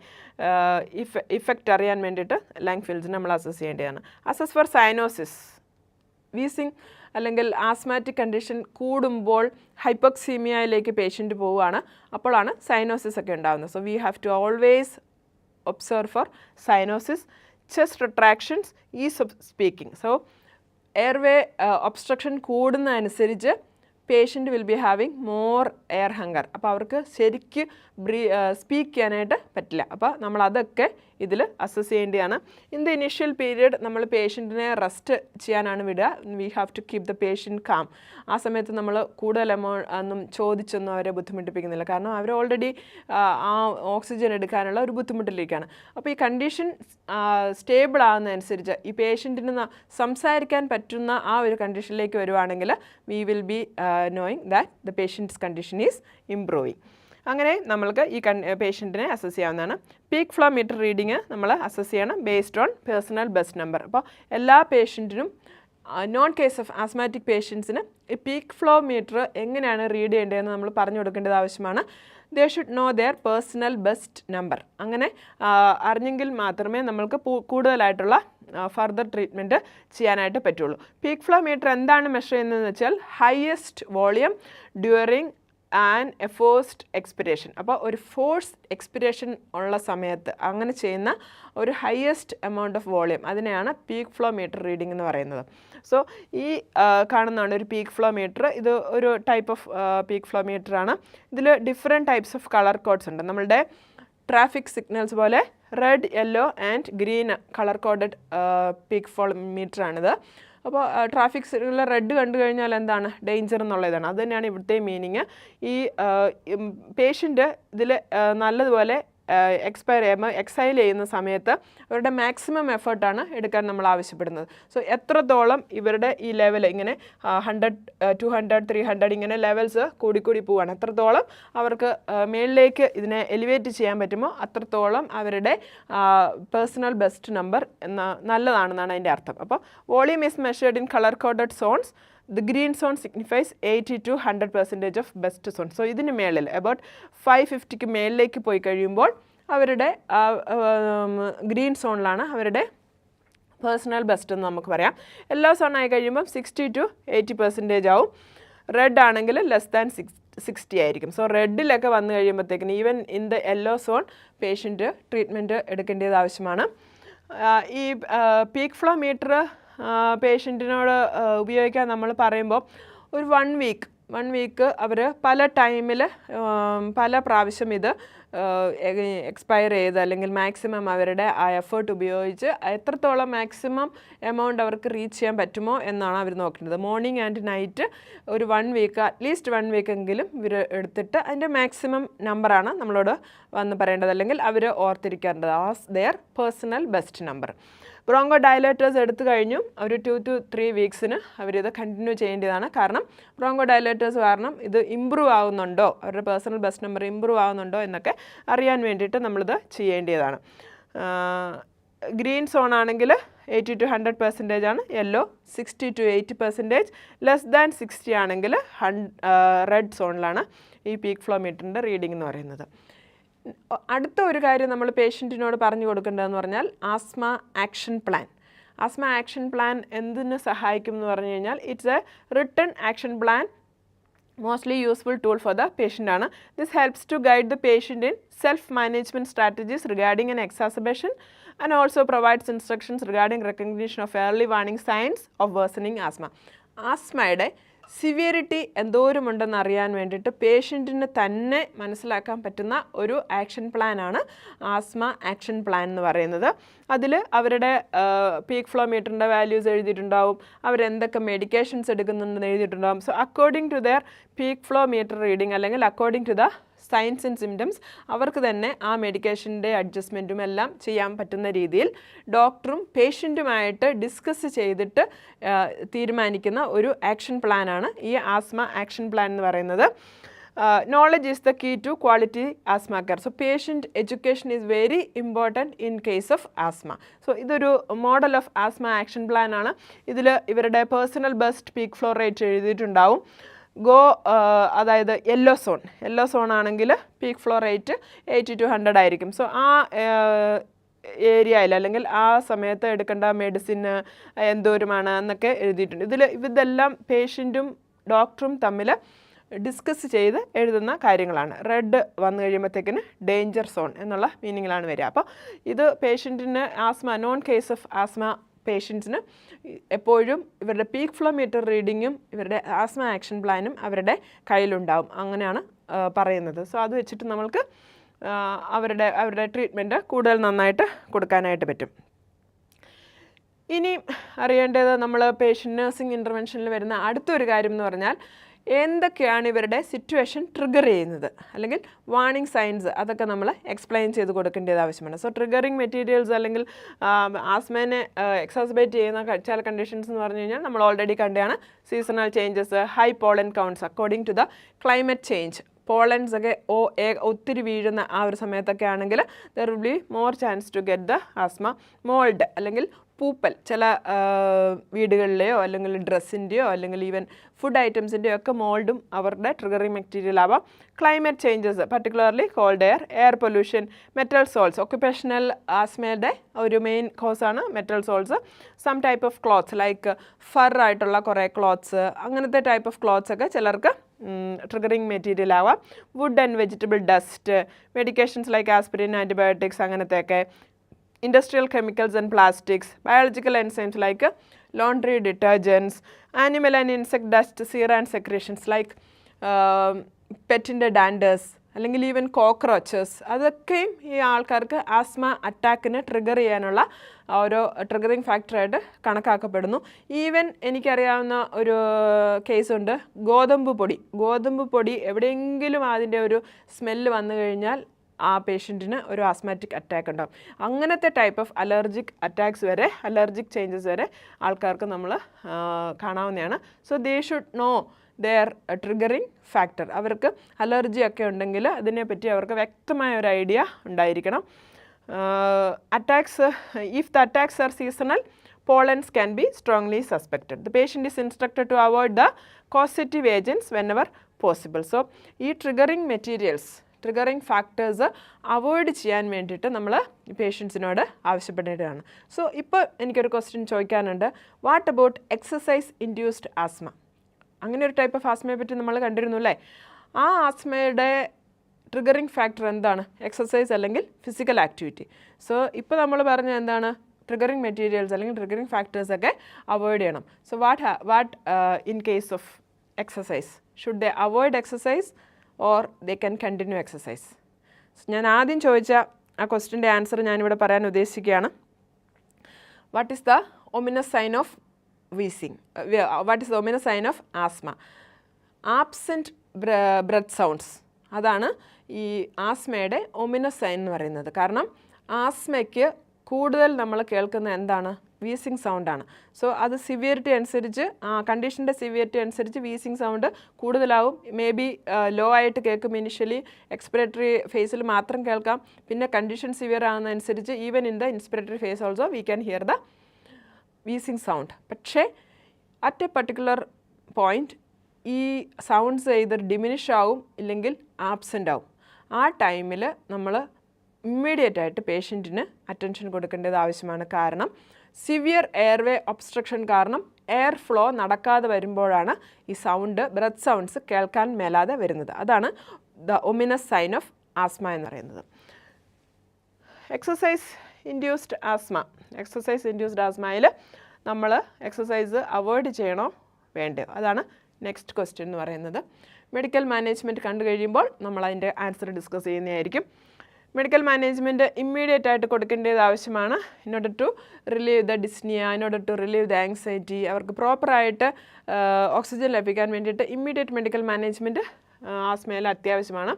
ഇഫക്റ്റ് അറിയാൻ വേണ്ടിയിട്ട് ലങ് ഫിൽസിന് നമ്മൾ അസസ് ചെയ്യേണ്ടതാണ്. അസസ് ഫോർ സൈനോസിസ്, വീസിങ് അല്ലെങ്കിൽ ആസ്മാറ്റിക് കണ്ടീഷൻ കൂടുമ്പോൾ ഹൈപ്പോക്സീമിയയിലേക്ക് പേഷ്യൻറ്റ് പോവുകയാണ്, അപ്പോഴാണ് സൈനോസിസ് ഒക്കെ ഉണ്ടാകുന്നത്. So we have to always observe for cyanosis. Chest retractions, ease of speaking. So airway obstruction കൂടുന്നതനുസരിച്ച് patient will be having more air hunger. അപ്പോൾ അവർക്ക് ശരിക്ക് സ്പീക്ക് ചെയ്യാനായിട്ട് പറ്റില്ല. അപ്പോൾ നമ്മൾ അതൊക്കെ ഇതിൽ അസസ് ചെയ്യേണ്ടതാണ്. ഇൻ ദ ഇനീഷ്യൽ പീരിയഡ് നമ്മൾ പേഷ്യൻറ്റിനെ റെസ്റ്റ് ചെയ്യാനാണ് വിടുക. We have to keep the patient calm. ആ സമയത്ത് നമ്മൾ കൂടുതൽ ഒന്നും ചോദിച്ചൊന്നും അവരെ ബുദ്ധിമുട്ടിപ്പിക്കുന്നില്ല. കാരണം അവർ ഓൾറെഡി ആ ഓക്സിജൻ എടുക്കാനുള്ള ഒരു ബുദ്ധിമുട്ടിലേക്കാണ്. അപ്പോൾ ഈ കണ്ടീഷൻ സ്റ്റേബിൾ ആകുന്നതനുസരിച്ച് ഈ പേഷ്യൻറ്റിന് സംസാരിക്കാൻ പറ്റുന്ന ആ ഒരു കണ്ടീഷനിലേക്ക് വരുവാണെങ്കിൽ we will be knowing that the patients condition is improving. അങ്ങനെ നമ്മൾക്ക് ഈ പേഷ്യൻറ്റിനെ അസസ് ചെയ്യാവുന്നതാണ്. പീക്ക് ഫ്ലോ മീറ്റർ റീഡിങ് നമ്മൾ അസസ് ചെയ്യണം based on personal best number. അപ്പോൾ എല്ലാ പേഷ്യൻറ്റിനും നോൺ കേസ് ഓഫ് ആസ്മാറ്റിക് പേഷ്യൻസിന് ഈ പീക്ക് ഫ്ലോ മീറ്റർ എങ്ങനെയാണ് റീഡ് ചെയ്യേണ്ടതെന്ന് നമ്മൾ പറഞ്ഞു കൊടുക്കേണ്ടത് ആവശ്യമാണ്. ദേ should know there personal best number. അങ്ങനെ അറിഞ്ഞെങ്കിൽ മാത്രമേ നമ്മൾക്ക് കൂടുതലായിട്ടുള്ള ഫർദർ ട്രീറ്റ്മെൻറ്റ് ചെയ്യാനായിട്ട് പറ്റുള്ളൂ. പീക്ക് ഫ്ലോ മീറ്റർ എന്താണ് മെഷർ ചെയ്യുന്നതെന്ന് വെച്ചാൽ highest volume during and A forced expiration. അപ്പോൾ ഒരു ഫോഴ്സ്ഡ് എക്സ്പിരേഷൻ ഉള്ള സമയത്ത് അങ്ങനെ ചെയ്യുന്ന ഒരു ഹയസ്റ്റ് എമൗണ്ട് ഓഫ് വോളിയം, അതിനെയാണ് പീക്ക് ഫ്ലോ മീറ്റർ റീഡിംഗ് എന്ന് പറയുന്നത്. സോ ഈ കാണുന്നതാണ് ഒരു പീക്ക് ഫ്ലോ മീറ്റർ. ഇത് ഒരു type of peak flow meter ആണ്. ഇതിൽ different types of colour codes ഉണ്ട്. നമ്മളുടെ ട്രാഫിക് സിഗ്നൽസ് പോലെ red, yellow and green colour coded peak flow മീറ്ററാണിത്. അപ്പോൾ ട്രാഫിക് സിഗ്നൽ റെഡ് കണ്ടു കഴിഞ്ഞാൽ എന്താണ് ഡേഞ്ചർ എന്നുള്ളതാണ്. അത് തന്നെയാണ് ഇവിടുത്തെ മീനിങ്. ഈ പേഷ്യൻ്റ് ഇതിൽ നല്ലതുപോലെ എക്സൈൽ ചെയ്യുന്ന സമയത്ത് അവരുടെ മാക്സിമം എഫേർട്ടാണ് എടുക്കാൻ നമ്മൾ ആവശ്യപ്പെടുന്നത്. സോ എത്രത്തോളം ഇവരുടെ ഈ ലെവൽ ഇങ്ങനെ 100, 200, 300 ഇങ്ങനെ ലെവൽസ് കൂടിക്കൂടി പോവുകയാണ്, എത്രത്തോളം അവർക്ക് മേളിലേക്ക് ഇതിനെ എലിവേറ്റ് ചെയ്യാൻ പറ്റുമോ അത്രത്തോളം അവരുടെ പേഴ്സണൽ ബെസ്റ്റ് നമ്പർ നല്ലതാണെന്നാണ് അതിൻ്റെ അർത്ഥം. അപ്പോൾ volume is measured in colour coded zones. The green zone signifies 80 to 100% of best zone. So ഇതിന് മേളിൽ about 550ക്ക് മേളിലേക്ക് പോയി കഴിയുമ്പോൾ അവരുടെ ഗ്രീൻ സോണിലാണ് അവരുടെ പേഴ്സണൽ ബെസ്റ്റ് എന്ന് നമുക്ക് പറയാം. യെല്ലോ സോൺ ആയി കഴിയുമ്പം 60 to 80% ആവും. റെഡ് ആണെങ്കിൽ ലെസ് ദാൻ 60 ആയിരിക്കും. സോ റെഡിലൊക്കെ വന്നു കഴിയുമ്പോഴത്തേക്കിന് even in the yellow zone patient treatment എടുക്കേണ്ടത് ആവശ്യമാണ്. ഈ പീക്ക് ഫ്ലോ മീറ്റർ പേഷ്യൻറ്റിനോട് ഉപയോഗിക്കാൻ നമ്മൾ പറയുമ്പോൾ ഒരു 1 വീക്ക് അവർ പല ടൈമിൽ പല പ്രാവശ്യം ഇത് എക്സ്പയർ ചെയ്ത് അല്ലെങ്കിൽ മാക്സിമം അവരുടെ ആ എഫേർട്ട് ഉപയോഗിച്ച് എത്രത്തോളം മാക്സിമം എമൗണ്ട് അവർക്ക് റീച്ച് ചെയ്യാൻ പറ്റുമോ എന്നാണ് അവർ നോക്കേണ്ടത്. മോർണിംഗ് ആൻഡ് നൈറ്റ് ഒരു 1 വീക്ക് അറ്റ്ലീസ്റ്റ് 1 വീക്കെങ്കിലും ഇവർ എടുത്തിട്ട് അതിൻ്റെ മാക്സിമം നമ്പറാണ് നമ്മളോട് വന്ന് പറയേണ്ടത്, അല്ലെങ്കിൽ അവർ ഓർത്തിരിക്കേണ്ടത് as their personal best number. Bronchodilators എടുത്തു കഴിഞ്ഞു ഒരു 2 to 3 വീക്സിന് അവരിത് കണ്ടിന്യൂ ചെയ്യേണ്ടതാണ്. കാരണം ബ്രോങ്കോഡൈലേറ്റേഴ്സ് കാരണം ഇത് ഇമ്പ്രൂവ് ആവുന്നുണ്ടോ, അവരുടെ പേഴ്സണൽ ബെസ്റ്റ് നമ്പർ ഇമ്പ്രൂവ് ആവുന്നുണ്ടോ എന്നൊക്കെ അറിയാൻ വേണ്ടിയിട്ട് നമ്മളിത് ചെയ്യേണ്ടതാണ്. ഗ്രീൻ സോൺ ആണെങ്കിൽ 80 to 100% ആണ്. Yellow 60 to 80%. ലെസ് ദാൻ 60 ആണെങ്കിൽ റെഡ് സോണിലാണ് ഈ പീക്ക് ഫ്ലോ മീറ്ററിൻ്റെ റീഡിംഗ് എന്ന് പറയുന്നത്. അടുത്ത ഒരു കാര്യം നമ്മൾ പേഷ്യൻറ്റിനോട് പറഞ്ഞു കൊടുക്കേണ്ടതെന്ന് പറഞ്ഞാൽ asthma action plan. Asthma action plan എന്തിനു സഹായിക്കും എന്ന് പറഞ്ഞു കഴിഞ്ഞാൽ it's a written action plan, mostly useful tool for the patient ആണ്. This helps to guide the patient in self management strategies regarding an exacerbation and also provides instructions regarding recognition of early warning signs of worsening asthma. ആസ്മയുടെ severity എന്തോരമുണ്ടെന്ന് അറിയാൻ വേണ്ടിയിട്ട് പേഷ്യൻറ്റിന് തന്നെ മനസ്സിലാക്കാൻ പറ്റുന്ന ഒരു action പ്ലാനാണ് ആസ്മ ആക്ഷൻ പ്ലാൻ എന്ന് പറയുന്നത്. അതിൽ അവരുടെ പീക്ക് ഫ്ലോ മീറ്ററിൻ്റെ വാല്യൂസ് എഴുതിയിട്ടുണ്ടാവും, അവരെന്തൊക്കെ മെഡിക്കേഷൻസ് എടുക്കുന്നുണ്ടെന്ന് എഴുതിയിട്ടുണ്ടാവും. So according to their peak flow meter reading അല്ലെങ്കിൽ according to the signs and symptoms അവർക്ക് തന്നെ ആ മെഡിക്കേഷൻ്റെ അഡ്ജസ്റ്റ്മെൻറ്റും എല്ലാം ചെയ്യാൻ പറ്റുന്ന രീതിയിൽ ഡോക്ടറും പേഷ്യൻറ്റുമായിട്ട് ഡിസ്കസ് ചെയ്തിട്ട് തീരുമാനിക്കുന്ന ഒരു ആക്ഷൻ പ്ലാനാണ് ഈ ആസ്മ ആക്ഷൻ പ്ലാൻ എന്ന് പറയുന്നത്. knowledge is the key to quality asthma care. So patient education is very important in case of asthma. So ഇതൊരു model of asthma action plan ആണ്. ഇതിൽ ഇവരുടെ personal best peak flow rate എഴുതിയിട്ടുണ്ടാവും. Go അതായത് yellow zone ആണെങ്കിൽ peak flow rate 80 to 100 ആയിരിക്കും. So ആ ഏരിയയിൽ അല്ലെങ്കിൽ ആ സമയത്ത് എടുക്കേണ്ട മെഡിസിന് എന്തോരമാണ് എന്നൊക്കെ എഴുതിയിട്ടുണ്ട്. ഇതെല്ലാം പേഷ്യൻറ്റും ഡോക്ടറും തമ്മിൽ ഡിസ്കസ് ചെയ്ത് എഴുതുന്ന കാര്യങ്ങളാണ്. റെഡ് വന്നു കഴിയുമ്പോഴത്തേക്കിന് ഡേഞ്ചർ സോൺ എന്നുള്ള മീനിങ്ങിലാണ് വരിക. അപ്പോൾ ഇത് പേഷ്യൻറ്റിന് asthma known case of asthma പേഷ്യൻസിന് എപ്പോഴും ഇവരുടെ പീക്ക് ഫ്ലോ മീറ്റർ റീഡിങ്ങും ഇവരുടെ ആസ്മ ആക്ഷൻ പ്ലാനും അവരുടെ കയ്യിലുണ്ടാവും, അങ്ങനെയാണ് പറയുന്നത്. സോ അത് വെച്ചിട്ട് നമ്മൾക്ക് അവരുടെ ട്രീറ്റ്മെൻറ്റ് കൂടുതൽ നന്നായിട്ട് കൊടുക്കാനായിട്ട് പറ്റും. ഇനി അറിയേണ്ടത് നമ്മൾ പേഷ്യൻ്റ് നഴ്സിംഗ് ഇൻ്റർവെൻഷനിൽ വരുന്ന അടുത്തൊരു കാര്യം എന്ന് പറഞ്ഞാൽ എന്തൊക്കെയാണ് ഇവരുടെ സിറ്റുവേഷൻ ട്രിഗർ ചെയ്യുന്നത്, അല്ലെങ്കിൽ വാർണിംഗ് സൈൻസ്, അതൊക്കെ നമ്മൾ എക്സ്പ്ലെയിൻ ചെയ്ത് കൊടുക്കേണ്ടത് ആവശ്യമാണ്. സോ ട്രിഗറിങ് മെറ്റീരിയൽസ് അല്ലെങ്കിൽ ആസ്മേനെ എക്സാസ്ബേറ്റ് ചെയ്യുന്ന ചില കണ്ടീഷൻസ് എന്ന് പറഞ്ഞു കഴിഞ്ഞാൽ നമ്മൾ ഓൾറെഡി കണ്ടാണ്. Seasonal changes, high pollen counts according to the climate change. Pollens ഒക്കെ ഒത്തിരി വീഴുന്ന ആ ഒരു സമയത്തൊക്കെ ആണെങ്കിൽ there will be more chance to get the asthma. Mould അല്ലെങ്കിൽ പൂപ്പൽ ചില വീടുകളിലെയോ അല്ലെങ്കിൽ ഡ്രസ്സിൻ്റെയോ അല്ലെങ്കിൽ ഈവൻ ഫുഡ് ഐറ്റംസിൻ്റെയോ ഒക്കെ മോൾഡും അവരുടെ ട്രിഗറിങ് മെറ്റീരിയൽ ആവാം. Climate changes, particularly cold air pollution, metal salts. Occupational ആസ്മയുടെ ഒരു മെയിൻ കോസാണ് metal salts. Some type of clothes like fur ആയിട്ടുള്ള കുറേ ക്ലോത്ത്സ്, അങ്ങനത്തെ ടൈപ്പ് ഓഫ് ക്ലോത്ത്സ് ഒക്കെ ചിലർക്ക് ട്രിഗറിങ് മെറ്റീരിയൽ ആവാം. Wood and vegetable dust, medications like aspirin, antibiotics, അങ്ങനത്തെയൊക്കെ. Industrial chemicals and plastics, biological enzymes like laundry detergents, animal and insect dust, sera and secretions like പെറ്റിൻ്റെ ഡാൻഡേഴ്സ് അല്ലെങ്കിൽ even cockroaches, അതൊക്കെയും ഈ ആൾക്കാർക്ക് asthma അറ്റാക്കിന് trigger ചെയ്യാനുള്ള ഓരോ triggering ഫാക്ടറായിട്ട് കണക്കാക്കപ്പെടുന്നു. Even എനിക്കറിയാവുന്ന ഒരു കേസുണ്ട്, ഗോതമ്പ് പൊടി എവിടെയെങ്കിലും അതിൻ്റെ ഒരു സ്മെല്ല് വന്നു കഴിഞ്ഞാൽ ആ പേഷ്യൻറ്റിന് ഒരു ആസ്മാറ്റിക് അറ്റാക്ക് ഉണ്ടാകും. അങ്ങനത്തെ ടൈപ്പ് ഓഫ് അലർജിക് അറ്റാക്സ് വരെ, അലർജിക് ചേഞ്ചസ് വരെ ആൾക്കാർക്ക് നമ്മൾ കാണാവുന്നതാണ്. So they should know their triggering factor. അവർക്ക് അലർജി ഒക്കെ ഉണ്ടെങ്കിൽ അതിനെപ്പറ്റി അവർക്ക് വ്യക്തമായ ഒരു ഐഡിയ ഉണ്ടായിരിക്കണം. Attacks, if the attacks are seasonal, pollens can be strongly suspected. The patient is instructed to avoid the causative agents whenever possible. So ഈ triggering materials, triggering factors avoid ചെയ്യാൻ വേണ്ടിയിട്ട് നമ്മൾ പേഷ്യൻസിനോട് ആവശ്യപ്പെടേണ്ടതാണ്. സോ ഇപ്പോൾ എനിക്കൊരു ക്വസ്റ്റ്യൻ ചോദിക്കാനുണ്ട്, what about exercise induced asthma? അങ്ങനെ ഒരു type of ആസ്മയെ പറ്റി നമ്മൾ കണ്ടിരുന്നു അല്ലേ? ആ ആസ്മയുടെ ട്രിഗറിങ് ഫാക്ടർ എന്താണ്? എക്സസൈസ് അല്ലെങ്കിൽ ഫിസിക്കൽ ആക്ടിവിറ്റി. സോ ഇപ്പോൾ നമ്മൾ പറഞ്ഞ എന്താണ്? ട്രിഗറിങ് മെറ്റീരിയൽസ് അല്ലെങ്കിൽ ട്രിഗറിങ് ഫാക്ടേഴ്സൊക്കെ അവോയ്ഡ് ചെയ്യണം. So what in case of exercise? Should they avoid exercise or they can continue exercise? ഞാൻ ആദ്യം ചോദിച്ച ആ ക്വസ്റ്റ്യൻ്റെ ആൻസർ ഞാനിവിടെ പറയാൻ ഉദ്ദേശിക്കുകയാണ്. What is the ominous sign of wheezing? What is the ominous sign of asthma? Absent breath sounds, അതാണ് ഈ ആസ്മയുടെ ഒമിനസ് സൈൻ എന്ന് പറയുന്നത്. കാരണം ആസ്മയ്ക്ക് കൂടുതൽ നമ്മൾ കേൾക്കുന്ന എന്താണ്? വീസിങ് സൗണ്ടാണ്. സോ അത് സിവിയറിറ്റി അനുസരിച്ച്, കണ്ടീഷൻ്റെ സിവിയറിറ്റി അനുസരിച്ച് വീസിങ് സൗണ്ട് കൂടുതലാവും. മേ ബി ലോ ആയിട്ട് കേൾക്കും ഇനിഷ്യലി, എക്സ്പിറേറ്ററി ഫേസിൽ മാത്രം കേൾക്കാം. പിന്നെ കണ്ടീഷൻ സിവിയർ ആകുന്നതനുസരിച്ച് even in the inspiratory phase also we can hear the wheezing sound. പക്ഷേ അറ്റ് എ പർട്ടിക്കുലർ പോയിൻറ്റ് ഈ സൗണ്ട്സ് either ഡിമിനിഷ് ആവും ഇല്ലെങ്കിൽ ആബ്സെൻ്റ് ആവും. ആ ടൈമിൽ നമ്മൾ ഇമ്മീഡിയറ്റ് ആയിട്ട് പേഷ്യൻറ്റിന് അറ്റൻഷൻ കൊടുക്കേണ്ടത് ആവശ്യമാണ്. കാരണം സിവിയർ എയർവേ ഒബ്സ്ട്രക്ഷൻ കാരണം എയർ ഫ്ലോ നടക്കാതെ വരുമ്പോഴാണ് ഈ ബ്രെത്ത് സൗണ്ട്സ് കേൾക്കാൻ മേലാതെ വരുന്നത്. അതാണ് the ominous sign of asthma എന്ന് പറയുന്നത്. എക്സസൈസ് ഇൻഡ്യൂസ്ഡ് ആസ്മയിൽ നമ്മൾ എക്സസൈസ് അവോയ്ഡ് ചെയ്യണോ വേണ്ടയോ? അതാണ് നെക്സ്റ്റ് ക്വസ്റ്റ്യൻ എന്ന് പറയുന്നത്. മെഡിക്കൽ മാനേജ്മെൻറ്റ് കണ്ടു കഴിയുമ്പോൾ നമ്മൾ അതിൻ്റെ ആൻസർ ഡിസ്കസ് ചെയ്യുന്നതായിരിക്കും. മെഡിക്കൽ മാനേജ്മെൻറ്റ് ഇമ്മീഡിയറ്റ് ആയിട്ട് കൊടുക്കേണ്ടത് ആവശ്യമാണ്. In order to relieve the dyspnoea, in order to relieve the anxiety. അവർക്ക് പ്രോപ്പറായിട്ട് ഓക്സിജൻ ലഭിക്കാൻ വേണ്ടിയിട്ട് ഇമ്മീഡിയറ്റ് മെഡിക്കൽ മാനേജ്മെൻറ്റ് ആസ്മയിൽ അത്യാവശ്യമാണ്.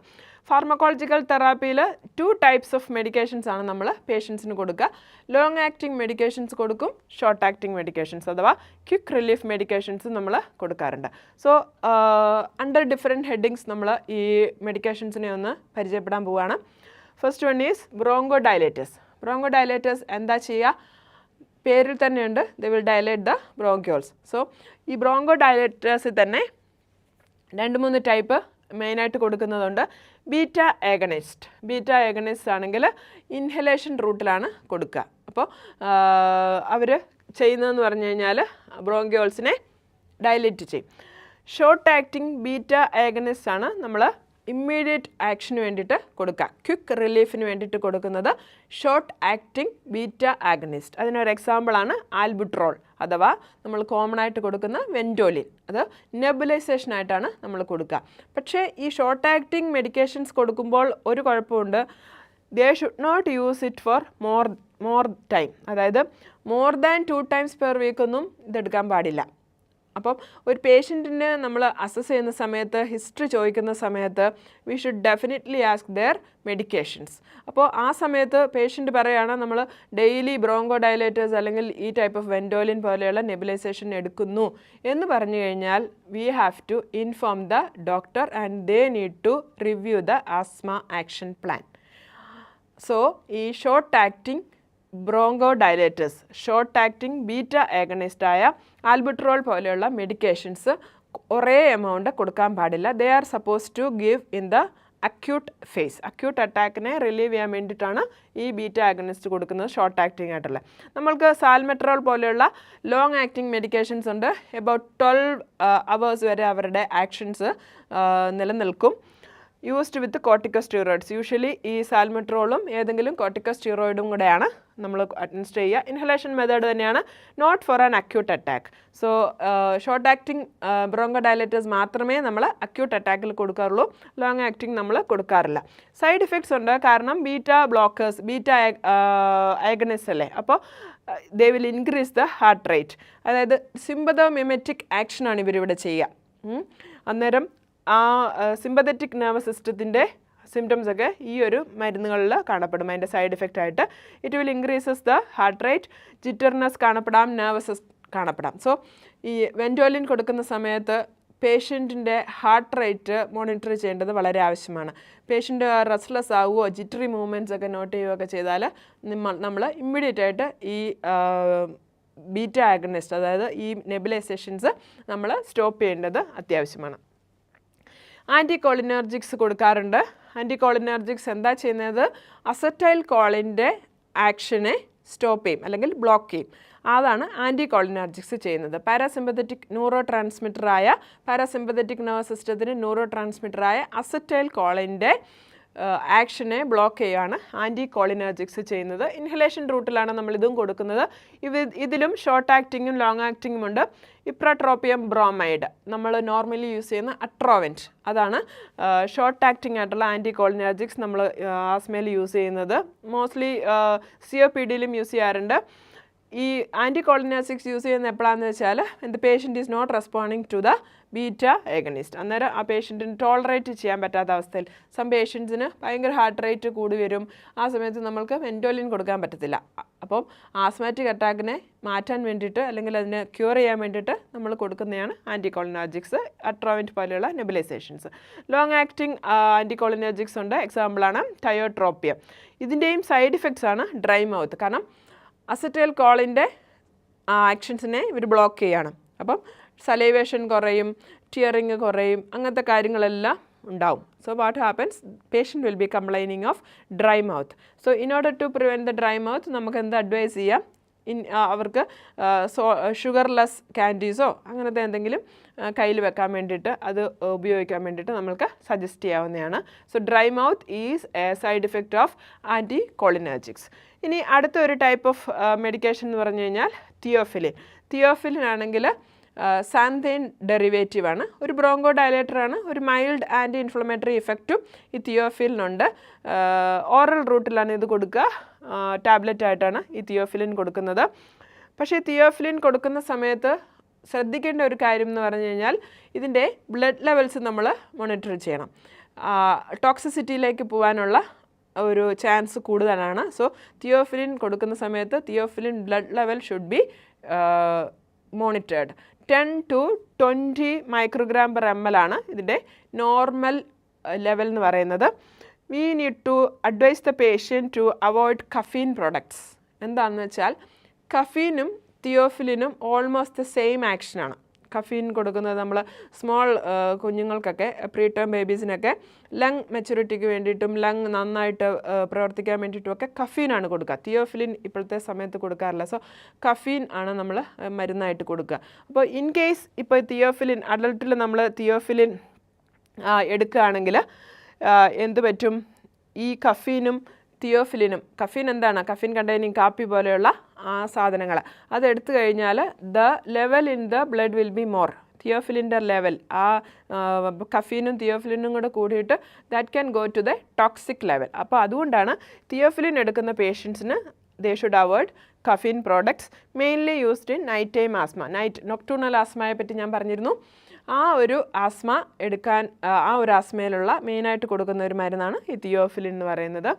ഫാർമക്കോളജിക്കൽ തെറാപ്പിയിൽ 2 types ഓഫ് മെഡിക്കേഷൻസ് ആണ് നമ്മൾ പേഷ്യൻസിന് കൊടുക്കുക. ലോങ് ആക്ടിങ് മെഡിക്കേഷൻസ് കൊടുക്കും, ഷോർട്ട് ആക്ടിങ് മെഡിക്കേഷൻസ് അഥവാ ക്വിക്ക് റിലീഫ് മെഡിക്കേഷൻസ് നമ്മൾ കൊടുക്കാറുണ്ട്. സോ അണ്ടർ ഡിഫറെൻറ്റ് ഹെഡിങ്സ് നമ്മൾ ഈ മെഡിക്കേഷൻസിനെ ഒന്ന് പരിചയപ്പെടാൻ പോവുകയാണ്. First one is bronchodilators. Bronchodilators എന്താ ചെയ്യുക? പേരിൽ തന്നെയുണ്ട്, they will dilate the bronchioles. So ഈ ബ്രോങ്കോഡൈലേറ്റേഴ്സിൽ തന്നെ 2-3 ടൈപ്പ് മെയിനായിട്ട് കൊടുക്കുന്നതുണ്ട്. ബീറ്റ ഏഗണിസ്റ്റ് ആണെങ്കിൽ ഇൻഹലേഷൻ റൂട്ടിലാണ് കൊടുക്കുക. അപ്പോൾ അവർ ചെയ്യുന്നതെന്ന് പറഞ്ഞു കഴിഞ്ഞാൽ ബ്രോങ്കിയോൾസിനെ ഡയലേറ്റ് ചെയ്യും. ഷോർട്ട് ആക്ടിങ് ബീറ്റ ഏഗണിസ്റ്റ് ആണ് നമ്മൾ ഇമ്മീഡിയറ്റ് ആക്ഷന് വേണ്ടിയിട്ട് കൊടുക്കുക. ക്വിക്ക് റിലീഫിന് വേണ്ടിയിട്ട് കൊടുക്കുന്നത് ഷോർട്ട് ആക്ടിങ് ബീറ്റ ആഗണിസ്റ്റ്. അതിനൊരു എക്സാമ്പിളാണ് ആൽബുട്രോൾ അഥവാ നമ്മൾ കോമൺ ആയിട്ട് കൊടുക്കുന്ന വെൻറ്റോലിൻ. അത് നെബുലൈസേഷനായിട്ടാണ് നമ്മൾ കൊടുക്കുക. പക്ഷേ ഈ ഷോർട്ട് ആക്ടിങ് മെഡിക്കേഷൻസ് കൊടുക്കുമ്പോൾ ഒരു കുഴപ്പമുണ്ട്. They should not use it for more time. അതായത് more than 2 times per week ഒന്നും ഇതെടുക്കാൻ പാടില്ല. അപ്പം ഒരു പേഷ്യൻറ്റിന് നമ്മൾ അസസ് ചെയ്യുന്ന സമയത്ത്, ഹിസ്റ്ററി ചോദിക്കുന്ന സമയത്ത് we should definitely ask their medications. അപ്പോൾ ആ സമയത്ത് പേഷ്യൻ്റ് പറയുകയാണ് നമ്മൾ ഡെയിലി ബ്രോങ്കോഡൈലേറ്റേഴ്സ് അല്ലെങ്കിൽ ഈ ടൈപ്പ് ഓഫ് വെൻറ്റോലിൻ പോലെയുള്ള നെബുലൈസേഷൻ എടുക്കുന്നു എന്ന് പറഞ്ഞു കഴിഞ്ഞാൽ we have to inform the doctor and they need to review the asthma action plan. So ഈ short acting bronchodilators, short acting beta ഏഗണിസ്റ്റായ ആൽബുട്രോൾ പോലെയുള്ള മെഡിക്കേഷൻസ് ഒരേ എമൗണ്ട് കൊടുക്കാൻ പാടില്ല. They are suppose to give in the acute phase. Acute അറ്റാക്കിനെ relieve ചെയ്യാൻ വേണ്ടിയിട്ടാണ് ഈ ബീറ്റ ആഗണിസ്റ്റ് കൊടുക്കുന്നത്, ഷോർട്ട് ആക്ടിങ് ആയിട്ടുള്ള. നമ്മൾക്ക് സാൽമെട്രോൾ പോലെയുള്ള ലോങ് ആക്ടിങ് മെഡിക്കേഷൻസ് ഉണ്ട്. എബൌട്ട് 12 hours വരെ അവരുടെ ആക്ഷൻസ് നിലനിൽക്കും. യൂസ്ഡ് വിത്ത് കോർട്ടിക്കോസ്റ്റീറോയിഡ്സ്. യൂഷ്വലി ഈ സാൽമെട്രോളും ഏതെങ്കിലും കോർട്ടിക്കോസ്റ്റീറോയിഡും കൂടെയാണ് നമ്മൾ അഡ്മിനിസ്റ്റർ ചെയ്യുക. ഇൻഹലേഷൻ മെത്തേഡ് തന്നെയാണ്, not for an acute attack. So short acting bronchodilators മാത്രമേ നമ്മൾ അക്യൂട്ട് അറ്റാക്കിൽ കൊടുക്കാറുള്ളൂ. ലോങ് ആക്ടിങ് നമ്മൾ കൊടുക്കാറില്ല. സൈഡ് ഇഫക്ട്സ് ഉണ്ട്. കാരണം ബീറ്റ ബ്ലോക്കേഴ്സ്, ബീറ്റ ആഗണിസ്റ്റ് അല്ലേ, അപ്പോൾ they will increase the heart rate. അതായത് സിമ്പതോമിമെറ്റിക് ആക്ഷനാണ് ഇവരിവിടെ ചെയ്യുക. അന്നേരം ആ സിമ്പതറ്റിക് നെർവസ് സിസ്റ്റത്തിൻ്റെ സിംറ്റംസ് ഒക്കെ ഈ ഒരു മരുന്നുകളിൽ കാണപ്പെടും. അതിൻ്റെ സൈഡ് എഫക്റ്റ് ആയിട്ട് it will increases the heart rate, jitteriness കാണപ്പെടാം, നെർവസ് കാണപ്പെടാം. സോ ഈ വെൻറ്റോലിൻ കൊടുക്കുന്ന സമയത്ത് പേഷ്യൻറ്റിൻ്റെ ഹാർട്ട് റേറ്റ് മോണിറ്റർ ചെയ്യേണ്ടത് വളരെ ആവശ്യമാണ്. പേഷ്യൻ്റ് റെസ്റ്റ്ലെസ് ആവുകയോ ജിറ്ററി മൂവ്മെൻറ്റ്സ് ഒക്കെ നോട്ട് ചെയ്യുകയൊക്കെ ചെയ്താൽ നമ്മൾ ഇമ്മീഡിയറ്റ് ആയിട്ട് ഈ ബീറ്റ ആഗണിസ്റ്റ്, അതായത് ഈ നെബുലൈസേഷൻസ് നമ്മൾ സ്റ്റോപ്പ് ചെയ്യേണ്ടത് അത്യാവശ്യമാണ്. ആൻറ്റികോളിനർജിക്സ് കൊടുക്കാറുണ്ട്. ആൻറ്റികോളിനർജിക്സ് എന്താ ചെയ്യുന്നത്? അസറ്റൈൽ കോളിൻ്റെ ആക്ഷനെ സ്റ്റോപ്പ് ചെയ്യും അല്ലെങ്കിൽ ബ്ലോക്ക് ചെയ്യും. അതാണ് ആൻറ്റികോളിനർജിക്സ് ചെയ്യുന്നത്. പാരാസിമ്പത്തറ്റിക് ന്യൂറോ ട്രാൻസ്മിറ്ററായ, പാരാസിമ്പത്തറ്റിക് നെർവസ് സിസ്റ്റത്തിന് ന്യൂറോ ട്രാൻസ്മിറ്ററായ അസറ്റൈൽ കോളിൻ്റെ ആക്ഷനെ ബ്ലോക്ക് ചെയ്യുകയാണ് ആൻറ്റികോളിനർജിക്സ് ചെയ്യുന്നത്. ഇൻഹലേഷൻ റൂട്ടിലാണ് നമ്മളിതും കൊടുക്കുന്നത്. ഇതിലും ഷോർട്ട് ആക്ടിങ്ങും ലോങ് ആക്ടിങ്ങും ഉണ്ട്. ഇപ്രട്രോപ്പിയം ബ്രോമൈഡ് നമ്മൾ നോർമലി യൂസ് ചെയ്യുന്ന അട്രോവെൻറ്റ്, അതാണ് ഷോർട്ട് ആക്ടിങ് ആയിട്ടുള്ള ആൻറ്റികോളിനർജിക്സ് നമ്മൾ ആസ്മയിൽ യൂസ് ചെയ്യുന്നത്. മോസ്റ്റ്ലി COPD-യിലും യൂസ് ചെയ്യാറുണ്ട്. ഈ ആൻറ്റികോളിനർജിക്സ് യൂസ് ചെയ്യുന്നത് എപ്പോഴാണെന്ന് വെച്ചാൽ the patient is not responding to the beta agonist. അന്നേരം ആ പേഷ്യൻറ്റിന് ടോളറേറ്റ് ചെയ്യാൻ പറ്റാത്ത അവസ്ഥയിൽ, സം പേഷ്യൻസിന് ഭയങ്കര ഹാർട്ട് റേറ്റ് കൂടി വരും. ആ സമയത്ത് നമ്മൾക്ക് വെൻറ്റോലിൻ കൊടുക്കാൻ പറ്റത്തില്ല. അപ്പം ആസ്മാറ്റിക് അറ്റാക്കിനെ മാറ്റാൻ വേണ്ടിയിട്ട് അല്ലെങ്കിൽ അതിനെ ക്യൂർ ചെയ്യാൻ വേണ്ടിയിട്ട് നമ്മൾ കൊടുക്കുന്നതാണ് ആൻറ്റികോളിനർജിക്സ്, അട്രോവെൻറ്റ് പോലെയുള്ള നെബുലൈസേഷൻസ്. ലോങ് ആക്ടിങ് ആൻറ്റികോളിനർജിക്സ് ഉണ്ട്. എക്സാമ്പിളാണ് ടയോട്രോപ്പിയം. ഇതിൻ്റെയും സൈഡ് ഇഫക്ട്സ് ആണ് ഡ്രൈ മൗത്ത്. കാരണം അസറ്റൈൽ കോളിൻ്റെ ആക്ഷൻസിനെ ഇവർ ബ്ലോക്ക് ചെയ്യാണ്. അപ്പം സലൈവേഷൻ കുറയും, ടിയറിങ് കുറയും, അങ്ങനത്തെ കാര്യങ്ങളെല്ലാം ഉണ്ടാവും. So what happens? Patient will be complaining of dry mouth. So in order to prevent the dry mouth നമുക്ക് എന്ത് അഡ്വൈസ് ചെയ്യാം? അവർക്ക് ഷുഗർലെസ് ക്യാൻഡീസോ അങ്ങനത്തെ എന്തെങ്കിലും കയ്യിൽ വെക്കാൻ വേണ്ടിയിട്ട്, അത് ഉപയോഗിക്കാൻ വേണ്ടിയിട്ട് നമ്മൾക്ക് സജസ്റ്റ് ചെയ്യാവുന്നതാണ്. So dry mouth is a side effect of anticholinergics. ഇനി അടുത്തൊരു ടൈപ്പ് ഓഫ് മെഡിക്കേഷൻ എന്ന് പറഞ്ഞു കഴിഞ്ഞാൽ തിയോഫിലിൻ. തിയോഫിലിൻ ആണെങ്കിൽ സാന്തൈൻ ഡെറിവേറ്റീവ് ആണ്, ഒരു ബ്രോങ്കോഡൈലേറ്ററാണ്. ഒരു മൈൽഡ് ആൻറ്റി ഇൻഫ്ലമേറ്ററി ഇഫക്റ്റും ഈ തിയോഫിലിനുണ്ട്. ഓറൽ റൂട്ടിലാണ് ഇത് കൊടുക്കുക, ടാബ്ലറ്റ് ആയിട്ടാണ് ഈ തിയോഫിലിൻ കൊടുക്കുന്നത്. പക്ഷേ തിയോഫിലിൻ കൊടുക്കുന്ന സമയത്ത് ശ്രദ്ധിക്കേണ്ട ഒരു കാര്യം എന്ന് പറഞ്ഞു കഴിഞ്ഞാൽ ഇതിൻ്റെ ബ്ലഡ് ലെവൽസ് നമ്മൾ മോണിറ്റർ ചെയ്യണം. ടോക്സിസിറ്റിയിലേക്ക് പോകാനുള്ള ഒരു ചാൻസ് കൂടുതലാണ്. സോ തിയോഫിലിൻ കൊടുക്കുന്ന സമയത്ത് theophylline blood level should be monitored. 10 to 20 microgram per ml ആണ് ഇതിൻ്റെ നോർമൽ ലെവൽ എന്ന് പറയുന്നത്. We need to advise the patient to avoid caffeine products. എന്താണെന്ന് വെച്ചാൽ കഫീനും തിയോഫിലിനും ഓൾമോസ്റ്റ് ദ സെയിം ആക്ഷനാണ്. കഫീൻ കൊടുക്കുന്നത് നമ്മൾ സ്മോൾ കുഞ്ഞുങ്ങൾക്കൊക്കെ പ്രീ ടേം ബേബീസിനൊക്കെ ലങ് മെച്യൂരിറ്റിക്ക് വേണ്ടിയിട്ടും ലങ് നന്നായിട്ട് പ്രവർത്തിക്കാൻ വേണ്ടിയിട്ടുമൊക്കെ കഫീനാണ് കൊടുക്കുക. തിയോഫിലിൻ ഇപ്പോഴത്തെ സമയത്ത് കൊടുക്കാറില്ല. സോ കഫീൻ ആണ് നമ്മൾ മരുന്നായിട്ട് കൊടുക്കുക. അപ്പോൾ ഇൻ കേസ് ഇപ്പോൾ തിയോഫിലിൻ അഡൾട്ടിൽ നമ്മൾ തിയോഫിലിൻ എടുക്കുകയാണെങ്കിൽ എന്ത് പറ്റും? ഈ കഫീനും തിയോഫിലിനും, കഫീൻ എന്താണ്? കഫീൻ കണ്ടെയ്നിങ് കാപ്പി പോലെയുള്ള ആ സാധനങ്ങൾ അതെടുത്തു കഴിഞ്ഞാൽ the level in the blood will be more. തിയോഫിലിൻ്റെ ലെവൽ ആ കഫീനും തിയോഫിലിനും കൂടെ കൂടിയിട്ട് that can go to the toxic level. അപ്പോൾ അതുകൊണ്ടാണ് തിയോഫിലിൻ എടുക്കുന്ന പേഷ്യൻസിന് they should avoid caffeine products mainly used in night time asthma. Nocturnal ആസ്മയെ പറ്റി ഞാൻ പറഞ്ഞിരുന്നു. ആ ഒരു ആസ്മ എടുക്കാൻ ആ ഒരു ആസ്മയിലുള്ള മെയിനായിട്ട് കൊടുക്കുന്ന ഒരു മരുന്നാണ് ഈ തിയോഫിലിൻ എന്ന് പറയുന്നത്.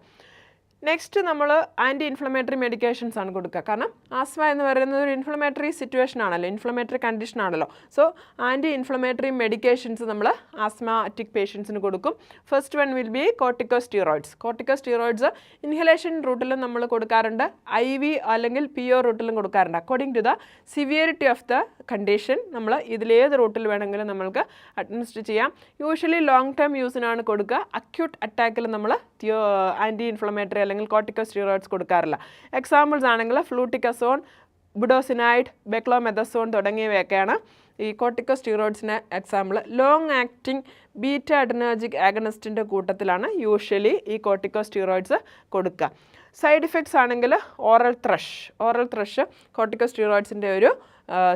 നെക്സ്റ്റ് നമ്മൾ ആൻറ്റി ഇൻഫ്ലമേറ്ററി മെഡിക്കേഷൻസ് ആണ് കൊടുക്കുക. കാരണം ആസ്മ എന്ന് പറയുന്നത് ഒരു ഇൻഫ്ലമേറ്ററി സിറ്റുവേഷൻ ആണല്ലോ, ഇൻഫ്ലമേറ്ററി കണ്ടീഷൻ ആണല്ലോ. സോ ആൻറ്റി ഇൻഫ്ലമേറ്ററി മെഡിക്കേഷൻസ് നമ്മൾ ആസ്മാറ്റിക് പേഷ്യൻസിന് കൊടുക്കും. First one will be corticosteroids. Corticosteroids inhalation റൂട്ടിലും നമ്മൾ കൊടുക്കാറുണ്ട്, IV അല്ലെങ്കിൽ PO റൂട്ടിലും കൊടുക്കാറുണ്ട്. According to the severity of the condition നമ്മൾ ഇതിലേത് റൂട്ടിൽ വേണമെങ്കിലും നമ്മൾക്ക് അഡ്മിനിസ്റ്റർ ചെയ്യാം. യൂഷ്വലി ലോങ് ടേം യൂസിനാണ് കൊടുക്കുക. അക്യൂട്ട് അറ്റാക്കിൽ നമ്മൾ ആൻറ്റി ഇൻഫ്ലമേറ്ററി അല്ലെങ്കിൽ കോർട്ടിക്കോസ്റ്റീറോയിഡ്സ് കൊടുക്കാറില്ല. എക്സാമ്പിൾസ് ആണെങ്കിൽ ഫ്ലൂട്ടിക്കസോൺ, ബുഡോസിനൈഡ്, ബെക്ലോമെഥസോൺ തുടങ്ങിയവയൊക്കെയാണ് ഈ കോർട്ടിക്കോസ്റ്റീറോയിഡ്സിന് example. Long acting beta adrenergic ആഗണിസ്റ്റിൻ്റെ കൂട്ടത്തിലാണ് യൂഷ്വലി ഈ കോർട്ടിക്കോസ്റ്റീറോയിഡ്സ് കൊടുക്കുക. സൈഡ് ഇഫക്ട്സ് ആണെങ്കിൽ ഓറൽ ത്രഷ് കോർട്ടിക്കോസ്റ്റീറോയിഡ്സിൻ്റെ ഒരു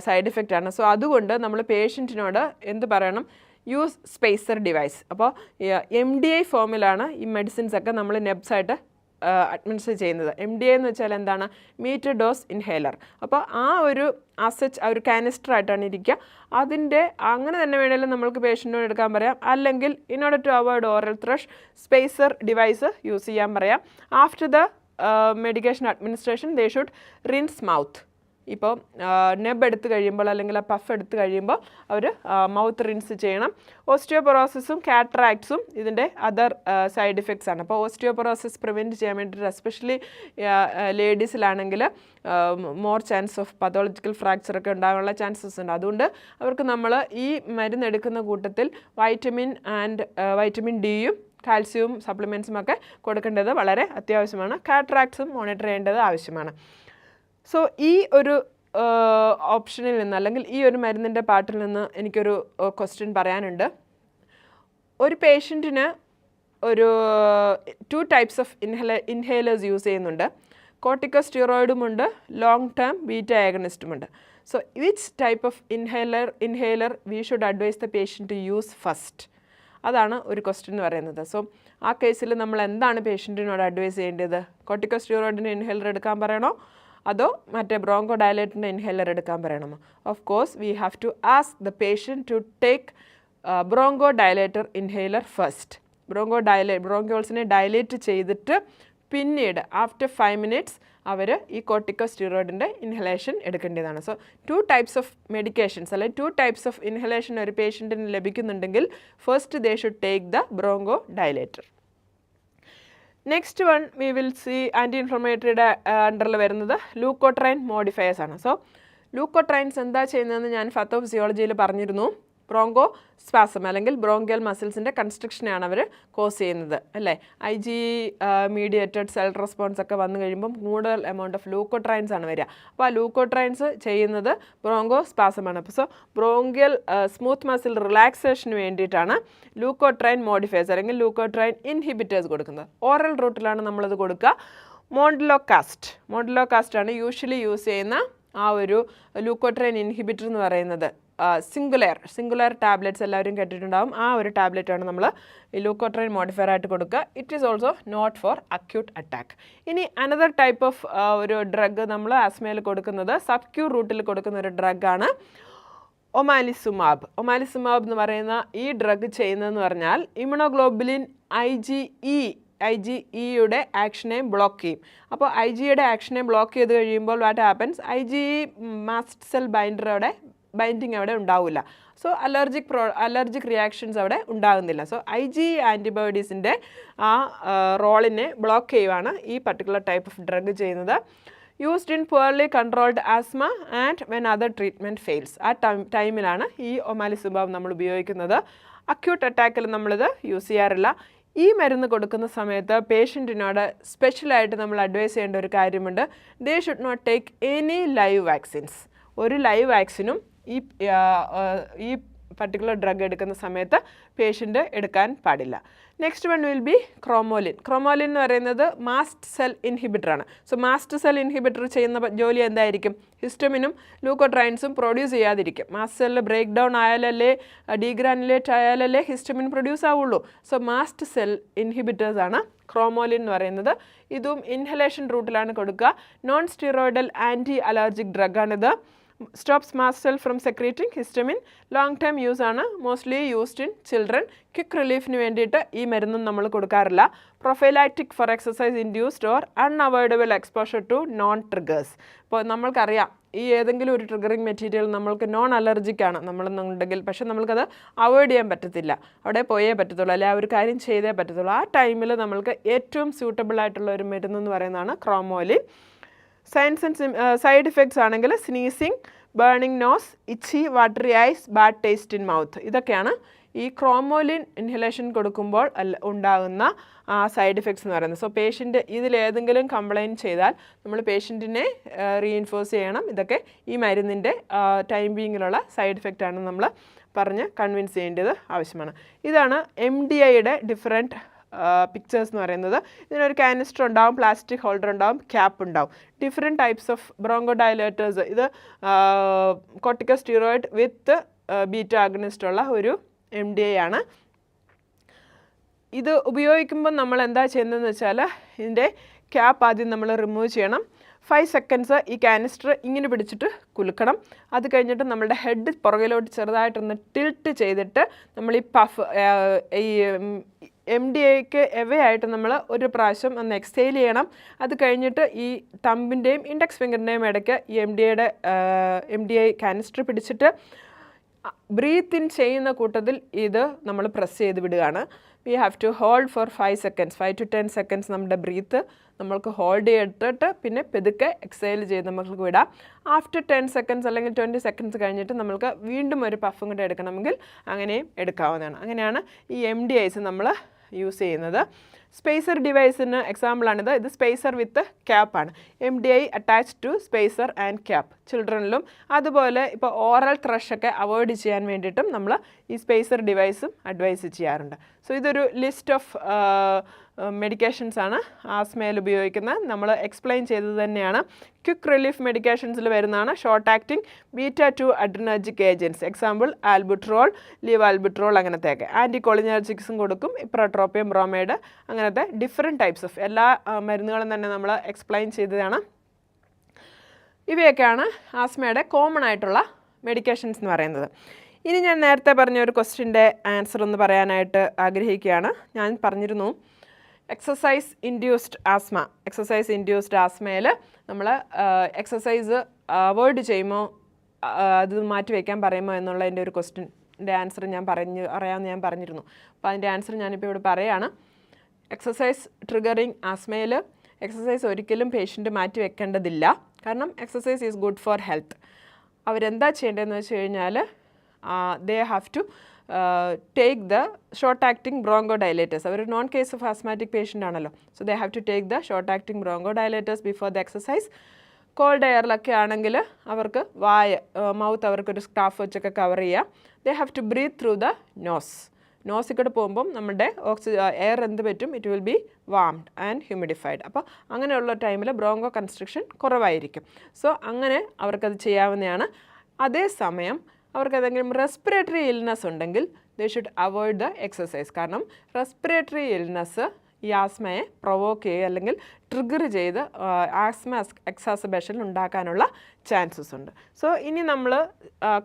സൈഡ് ഇഫക്റ്റ് ആണ്. സോ അതുകൊണ്ട് നമ്മൾ പേഷ്യൻറ്റിനോട് എന്ത് പറയണം? Use spacer device. അപ്പോൾ MDI ഫോമിലാണ് ഈ മെഡിസിൻസ് ഒക്കെ നമ്മൾ നെബ്സായിട്ട് അഡ്മിനിസ്റ്റർ ചെയ്യുന്നത്. MDI എന്ന് വെച്ചാൽ എന്താണ്? Metre dose inhaler. അപ്പോൾ ആ ഒരു അസച്ച് ഒരു കാനിസ്റ്റർ ആയിട്ടാണ് ഇരിക്കുക. അതിൻ്റെ അങ്ങനെ തന്നെ വേണമെങ്കിലും നമ്മൾക്ക് പേഷ്യൻറ്റിനോട് എടുക്കാൻ പറയാം. അല്ലെങ്കിൽ in order to avoid oral thrush spacer device use ചെയ്യാൻ പറയാം. After the medication administration they should rinse mouth. ഇപ്പോൾ നെബ് എടുത്ത് കഴിയുമ്പോൾ അല്ലെങ്കിൽ ആ പഫ് എടുത്ത് കഴിയുമ്പോൾ അവർ മൗത്ത് റിൻസ് ചെയ്യണം. ഓസ്റ്റിയോപൊറോസിസും കാറ്ററാക്ട്സും ഇതിൻ്റെ അതർ സൈഡ് ഇഫക്ട്സ് ആണ്. അപ്പോൾ ഓസ്റ്റിയോപൊറോസിസ് പ്രിവെൻറ്റ് ചെയ്യാൻ വേണ്ടിയിട്ട് എസ്പെഷ്യലി ലേഡീസിലാണെങ്കിൽ മോർ ചാൻസ് ഓഫ് പതോളജിക്കൽ ഫ്രാക്ചറൊക്കെ ഉണ്ടാകാനുള്ള ചാൻസസ് ഉണ്ട്. അതുകൊണ്ട് അവർക്ക് നമ്മൾ ഈ മരുന്ന് എടുക്കുന്ന കൂട്ടത്തിൽ വൈറ്റമിൻ ഡിയും കാൽസ്യവും സപ്ലിമെൻറ്റ്സും ഒക്കെ കൊടുക്കേണ്ടത് വളരെ അത്യാവശ്യമാണ്. കാറ്ററാക്ട്സും മോണിറ്റർ ചെയ്യേണ്ടത് ആവശ്യമാണ്. സോ ഈ ഒരു ഓപ്ഷനിൽ നിന്ന് അല്ലെങ്കിൽ ഈ ഒരു മരുന്നിൻ്റെ പാർട്ടിൽ നിന്ന് എനിക്കൊരു ക്വസ്റ്റ്യൻ പറയാനുണ്ട്. ഒരു പേഷ്യൻറ്റിന് ഒരു 2 types ഓഫ് ഇൻഹേലേഴ്സ് യൂസ് ചെയ്യുന്നുണ്ട്. കോർട്ടിക്കോസ്റ്റീറോയിഡുമുണ്ട്, ലോങ് ടേം ബീറ്റ ആഗണിസ്റ്റുമുണ്ട്. So which type of inhaler we should advise the patient to use first? അതാണ് ഒരു ക്വസ്റ്റ്യൻ എന്ന് പറയുന്നത്. സോ ആ കേസിൽ നമ്മൾ എന്താണ് പേഷ്യൻറ്റിനോട് അഡ്വൈസ് ചെയ്യേണ്ടത്? കോർട്ടിക്കോസ്റ്റീറോയിഡിൻ്റെ ഇൻഹേലർ എടുക്കാൻ പറയണോ അതോ മറ്റേ ബ്രോങ്കോ ഡയലേറ്റിൻ്റെ ഇൻഹേലർ എടുക്കാൻ പറയണമോ? Of course we have to ask the patient to take bronchodilator inhaler first. ബ്രോങ്കിയോൾസിനെ ഡയലേറ്റ് ചെയ്തിട്ട് പിന്നീട് ആഫ്റ്റർ 5 minutes അവർ ഈ കോർട്ടിക്കോസ്റ്റീറോയിഡിൻ്റെ ഇൻഹലേഷൻ എടുക്കേണ്ടതാണ്. സോ 2 types ഓഫ് മെഡിക്കേഷൻസ് അല്ലെങ്കിൽ 2 types ഓഫ് ഇൻഹലേഷൻ ഒരു പേഷ്യൻറ്റിന് ലഭിക്കുന്നുണ്ടെങ്കിൽ first they should take the bronchodilator. Next one we will see anti ഇൻഫ്ലമേറ്ററിയുടെ അണ്ടറിൽ വരുന്നത് ലൂക്കോട്രൈൻ മോഡിഫയേഴ്സ് ആണ്. സോ ലൂക്കോട്രൈൻസ് എന്താ ചെയ്യുന്നതെന്ന് ഞാൻ ഫത്തോഫിസിയോളജിയിൽ പറഞ്ഞിരുന്നു. ബ്രോങ്കോ സ്പാസം അല്ലെങ്കിൽ ബ്രോങ്കിയൽ മസിൽസിൻ്റെ കൺസ്ട്രക്ഷനെയാണ് അവർ കോസ് ചെയ്യുന്നത് അല്ലേ. IG മീഡിയേറ്റഡ് സെൽ റെസ്പോൺസ് ഒക്കെ വന്നു കഴിയുമ്പം കൂടുതൽ എമൗണ്ട് ഓഫ് ലൂക്കോട്രൈൻസ് ആണ് വരിക. അപ്പോൾ ആ ലൂക്കോട്രൈൻസ് ചെയ്യുന്നത് ബ്രോങ്കോ സ്പാസമാണ്. സോ ബ്രോങ്കിയൽ സ്മൂത്ത് മസിൽ റിലാക്സേഷന് വേണ്ടിയിട്ടാണ് ലൂക്കോട്രൈൻ മോഡിഫയേഴ്സ് അല്ലെങ്കിൽ ലൂക്കോട്രൈൻ ഇൻഹിബിറ്റേഴ്സ് കൊടുക്കുന്നത്. ഓറൽ റൂട്ടിലാണ് നമ്മളത് കൊടുക്കുക. മോണ്ടിലോ കാസ്റ്റാണ് യൂഷ്വലി യൂസ് ചെയ്യുന്ന ആ ഒരു ലൂക്കോട്രൈൻ ഇൻഹിബിറ്റർ എന്ന് പറയുന്നത്. സിംഗുലർ ടാബ്ലറ്റ്സ് എല്ലാവരും കേട്ടിട്ടുണ്ടാകും. ആ ഒരു ടാബ്ലറ്റാണ് നമ്മൾ ഈ ലൂക്കോട്രൈൻ മോഡിഫയർ ആയിട്ട് കൊടുക്കുക. It is also not for acute attack. ഇനി അനദർ ടൈപ്പ് ഓഫ് ഒരു ഡ്രഗ് നമ്മൾ ആസ്മയിൽ കൊടുക്കുന്നത് സബ്ക്യൂ റൂട്ടിൽ കൊടുക്കുന്ന ഒരു ഡ്രഗാണ് ഒമാലിസുമാബ് എന്ന് പറയുന്ന ഈ ഡ്രഗ് ചെയ്യുന്നതെന്ന് പറഞ്ഞാൽ ഇമ്യൂണോഗ്ലോബുലിൻ IgE-യുടെ ആക്ഷനെ ബ്ലോക്ക് ചെയ്യും. അപ്പോൾ IgEയുടെ ആക്ഷനെ ബ്ലോക്ക് ചെയ്ത് കഴിയുമ്പോൾ what happens? IgE mast cell binding അവിടെ ഉണ്ടാവില്ല. സോ അലർജിക് റിയാക്ഷൻസ് അവിടെ ഉണ്ടാകുന്നില്ല. സോ IgE ആൻറ്റിബോഡീസിൻ്റെ ആ റോളിനെ ബ്ലോക്ക് ചെയ്യുവാണ് ഈ പർട്ടിക്കുലർ ടൈപ്പ് ഓഫ് ഡ്രഗ് ചെയ്യുന്നത്. Used in poorly controlled asthma and when other treatment fails. ആ ടൈമിലാണ് ഈ ഒമാലിസിബാം നമ്മൾ ഉപയോഗിക്കുന്നത്. അക്യൂട്ട് അറ്റാക്കിൽ നമ്മളിത് യൂസ് ചെയ്യാറില്ല. ഈ മരുന്ന് കൊടുക്കുന്ന സമയത്ത് പേഷ്യൻറ്റിനോട് സ്പെഷ്യലായിട്ട് നമ്മൾ അഡ്വൈസ് ചെയ്യേണ്ട ഒരു കാര്യമുണ്ട്. They should not take any live vaccines. ഒരു ലൈവ് വാക്സിനും ഈ പർട്ടിക്കുലർ ഡ്രഗ് എടുക്കുന്ന സമയത്ത് പേഷ്യൻ്റ് എടുക്കാൻ പാടില്ല. Next one will be cromolyn. Cromolyn എന്ന് പറയുന്നത് മാസ്റ്റ് സെൽ ഇൻഹിബിറ്ററാണ്. സോ മാസ്റ്റ് സെൽ ഇൻഹിബിറ്റർ ചെയ്യുന്ന ജോലി എന്തായിരിക്കും? ഹിസ്റ്റമിനും ലൂക്കോട്രൈൻസും പ്രൊഡ്യൂസ് ചെയ്യാതിരിക്കും. മാസ്റ്റ് സെല്ല് ബ്രേക്ക് ഡൗൺ ആയാലല്ലേ, ഡീഗ്രാനുലേറ്റ് ആയാലല്ലേ ഹിസ്റ്റമിൻ പ്രൊഡ്യൂസ് ആവുള്ളൂ. സോ മാസ്റ്റ് സെൽ ഇൻഹിബിറ്റേഴ്സ് ആണ് ക്രോമോലിൻ എന്ന് പറയുന്നത്. ഇതും ഇൻഹലേഷൻ റൂട്ടിലാണ് കൊടുക്കുക. Non steroidal anti allergic ഡ്രഗാണിത്. Stops mast cell from secreting histamine. Long time use ആണ്. Mostly used in children. Quick റിലീഫിന് വേണ്ടിയിട്ട് ഈ മരുന്നും നമ്മൾ കൊടുക്കാറില്ല. Prophylactic for exercise induced or unavoidable exposure to known triggers. ഇപ്പോൾ നമ്മൾക്കറിയാം ഈ ഏതെങ്കിലും ഒരു ട്രിഗറിങ് മെറ്റീരിയൽ നമ്മൾക്ക് നോൺ അലർജിക് ആണ് നമ്മളെന്നുണ്ടെങ്കിൽ, പക്ഷേ നമ്മൾക്കത് അവോയ്ഡ് ചെയ്യാൻ പറ്റത്തില്ല. അവിടെ പോയേ പറ്റത്തുള്ളൂ, അല്ലെങ്കിൽ ആ ഒരു കാര്യം ചെയ്തേ പറ്റത്തുള്ളൂ. ആ ടൈമിൽ നമ്മൾക്ക് ഏറ്റവും സ്യൂട്ടബിൾ ആയിട്ടുള്ള ഒരു മരുന്നെന്ന് പറയുന്നതാണ് cromolyn. Signs and side effects ആണെങ്കിൽ sneezing, burning nose, itchy, watery eyes, bad taste in mouth. ഇതൊക്കെയാണ് ഈ ക്രോമോലിൻ ഇൻഹലേഷൻ കൊടുക്കുമ്പോൾ ഉണ്ടാകുന്ന സൈഡ് ഇഫക്ട്സ് എന്ന് പറയുന്നത്. സോ പേഷ്യൻ്റ് ഇതിലേതെങ്കിലും കംപ്ലയിൻറ്റ് ചെയ്താൽ നമ്മൾ പേഷ്യൻറ്റിനെ റീഇൻഫോഴ്സ് ചെയ്യണം. ഇതൊക്കെ ഈ മരുന്നിൻ്റെ ടൈം ബീങ്ങിലുള്ള സൈഡ് ഇഫക്റ്റ് ആണ് നമ്മൾ പറഞ്ഞ് കൺവിൻസ് ചെയ്യേണ്ടത് ആവശ്യമാണ്. ഇതാണ് MDIയുടെ ഡിഫറെൻറ്റ് പിക്ചേഴ്സ് എന്ന് പറയുന്നത്. ഇതിനൊരു കാനിസ്റ്റർ ഉണ്ടാവും, പ്ലാസ്റ്റിക് ഹോൾഡർ ഉണ്ടാവും, ക്യാപ്പ് ഉണ്ടാവും. Different types of bronchodilators. ഇത് കോർട്ടിക്കോസ്റ്റീറോയിഡ് വിത്ത് ബീറ്റ ആഗണിസ്റ്റ് ഉള്ള ഒരു MDI ആണ്. ഇത് ഉപയോഗിക്കുമ്പോൾ നമ്മൾ എന്താ ചെയ്യുന്നതെന്ന് വെച്ചാൽ ഇതിൻ്റെ ക്യാപ്പ് ആദ്യം നമ്മൾ റിമൂവ് ചെയ്യണം. 5 സെക്കൻഡ്സ് ഈ കാനിസ്റ്റർ ഇങ്ങനെ പിടിച്ചിട്ട് കുലുക്കണം. അത് കഴിഞ്ഞിട്ട് നമ്മളുടെ ഹെഡ് പുറകിലോട്ട് ചെറുതായിട്ടൊന്ന് ടിൽറ്റ് ചെയ്തിട്ട് നമ്മൾ ഈ പഫ് ഈ MDIക്ക് എവേ ആയിട്ട് നമ്മൾ ഒരു പ്രാവശ്യം ഒന്ന് എക്സെയിൽ ചെയ്യണം. അത് കഴിഞ്ഞിട്ട് ഈ തമ്പിൻ്റെയും ഇൻഡെക്സ് ഫിംഗറിൻ്റെയും ഇടയ്ക്ക് ഈ MDI കാനിസ്റ്റർ പിടിച്ചിട്ട് ബ്രീത്ത് ഇൻ ചെയ്യുന്ന കൂട്ടത്തിൽ ഇത് നമ്മൾ പ്രസ് ചെയ്ത് വിടുകയാണ്. We have to hold for 5 seconds, 5 to 10 seconds നമ്മുടെ ബ്രീത്ത് നമ്മൾക്ക് ഹോൾഡ് ചെയ്തിട്ട് പിന്നെ പെതുക്കെ എക്സൈൽ ചെയ്ത് നമ്മൾക്ക് വിടാം. ആഫ്റ്റർ 10 സെക്കൻഡ്സ് അല്ലെങ്കിൽ 20 സെക്കൻഡ്സ് കഴിഞ്ഞിട്ട് നമ്മൾക്ക് വീണ്ടും ഒരു പഫും കൂടെ എടുക്കണമെങ്കിൽ അങ്ങനെയും എടുക്കാവുന്നതാണ്. അങ്ങനെയാണ് ഈ MDIs നമ്മൾ യൂസ് ചെയ്യുന്നത്. സ്പേസർ ഡിവൈസിന് എക്സാമ്പിളാണിത്. ഇത് സ്പേസർ വിത്ത് ക്യാപ്പാണ്. MDI attached to spacer and cap. ചിൽഡ്രനിലും അതുപോലെ ഇപ്പോൾ ഓറൽ ത്രഷൊക്കെ അവോയ്ഡ് ചെയ്യാൻ വേണ്ടിയിട്ടും നമ്മൾ ഈ സ്പേസർ ഡിവൈസും അഡ്വൈസ് ചെയ്യാറുണ്ട്. സോ ഇതൊരു ലിസ്റ്റ് ഓഫ് മെഡിക്കേഷൻസ് ആണ് ആസ്മയിൽ ഉപയോഗിക്കുന്നത്. നമ്മൾ എക്സ്പ്ലെയിൻ ചെയ്തത് തന്നെയാണ്. ക്വിക്ക് റിലീഫ് മെഡിക്കേഷൻസിൽ വരുന്നതാണ് short acting β2 adrenergic agents. Example albuterol, levalbuterol, അങ്ങനത്തെയൊക്കെ. ആൻറ്റികോളിനർജിക്സും കൊടുക്കും, ഇപ്രോട്രോപ്പിയം, ബ്രോമൈഡ്, അങ്ങനത്തെ ഡിഫറെൻറ്റ് ടൈപ്സ് ഓഫ് എല്ലാ മരുന്നുകളും തന്നെ നമ്മൾ എക്സ്പ്ലെയിൻ ചെയ്തതാണ്. ഇവയൊക്കെയാണ് ആസ്മയുടെ കോമൺ ആയിട്ടുള്ള മെഡിക്കേഷൻസ് എന്ന് പറയുന്നത്. ഇനി ഞാൻ നേരത്തെ പറഞ്ഞ ഒരു ക്വസ്റ്റ്യൻ്റെ ആൻസർ ഒന്ന് പറയാനായിട്ട് ആഗ്രഹിക്കുകയാണ്. ഞാൻ പറഞ്ഞിരുന്നു എക്സസൈസ് ഇൻഡ്യൂസ്ഡ് ആസ്മയിൽ നമ്മൾ എക്സസൈസ് അവോയ്ഡ് ചെയ്യുമോ അത് മാറ്റി വയ്ക്കാൻ പറയുമോ എന്നുള്ളതിൻ്റെ ഒരു ക്വസ്റ്റ്യൻ്റെ ആൻസർ അറിയാമെന്ന് ഞാൻ പറഞ്ഞിരുന്നു. അപ്പോൾ അതിൻ്റെ ആൻസർ ഞാനിപ്പോൾ ഇവിടെ പറയുകയാണ്. എക്സസൈസ് ട്രിഗറിങ് ആസ്മയിൽ എക്സസൈസ് ഒരിക്കലും പേഷ്യൻ്റ് മാറ്റി വെക്കേണ്ടതില്ല. കാരണം exercise is good for health. അവരെന്താ ചെയ്യേണ്ടതെന്ന് വെച്ച് കഴിഞ്ഞാൽ they have to take the short acting bronchodilators. അവർ known case of asthmatic patient ആണല്ലോ. So they have to take the short acting bronchodilators before the exercise. Cold എയറിലൊക്കെ ആണെങ്കിൽ അവർക്ക് mouth അവർക്കൊരു സ്കാർഫ് വെച്ചൊക്കെ കവർ ചെയ്യുക. they have to breathe through the nozzle കൂടെ പോകുമ്പം നമ്മുടെ എയർ എന്ത് പറ്റും, it will B വാംഡ് and humidified. അപ്പോൾ അങ്ങനെയുള്ള ടൈമിൽ ബ്രോങ്കോ കൺസ്ട്രക്ഷൻ കുറവായിരിക്കും. സോ അങ്ങനെ അവർക്കത് ചെയ്യാവുന്നതാണ്. അതേസമയം അവർക്ക് ഏതെങ്കിലും റെസ്പിറേറ്ററി ഇൽനെസ് ഉണ്ടെങ്കിൽ ദേ ഷുഡ് അവോയ്ഡ് ദ എക്സസൈസ്. കാരണം റെസ്പിറേറ്ററി ഇൽനെസ് ഈ ആസ്മയെ പ്രൊവോക്ക് ചെയ്യുക അല്ലെങ്കിൽ ട്രിഗർ ചെയ്ത് ആസ്മ എക്സാസബേഷൻ ഉണ്ടാക്കാനുള്ള ചാൻസസ് ഉണ്ട്. സോ ഇനി നമ്മൾ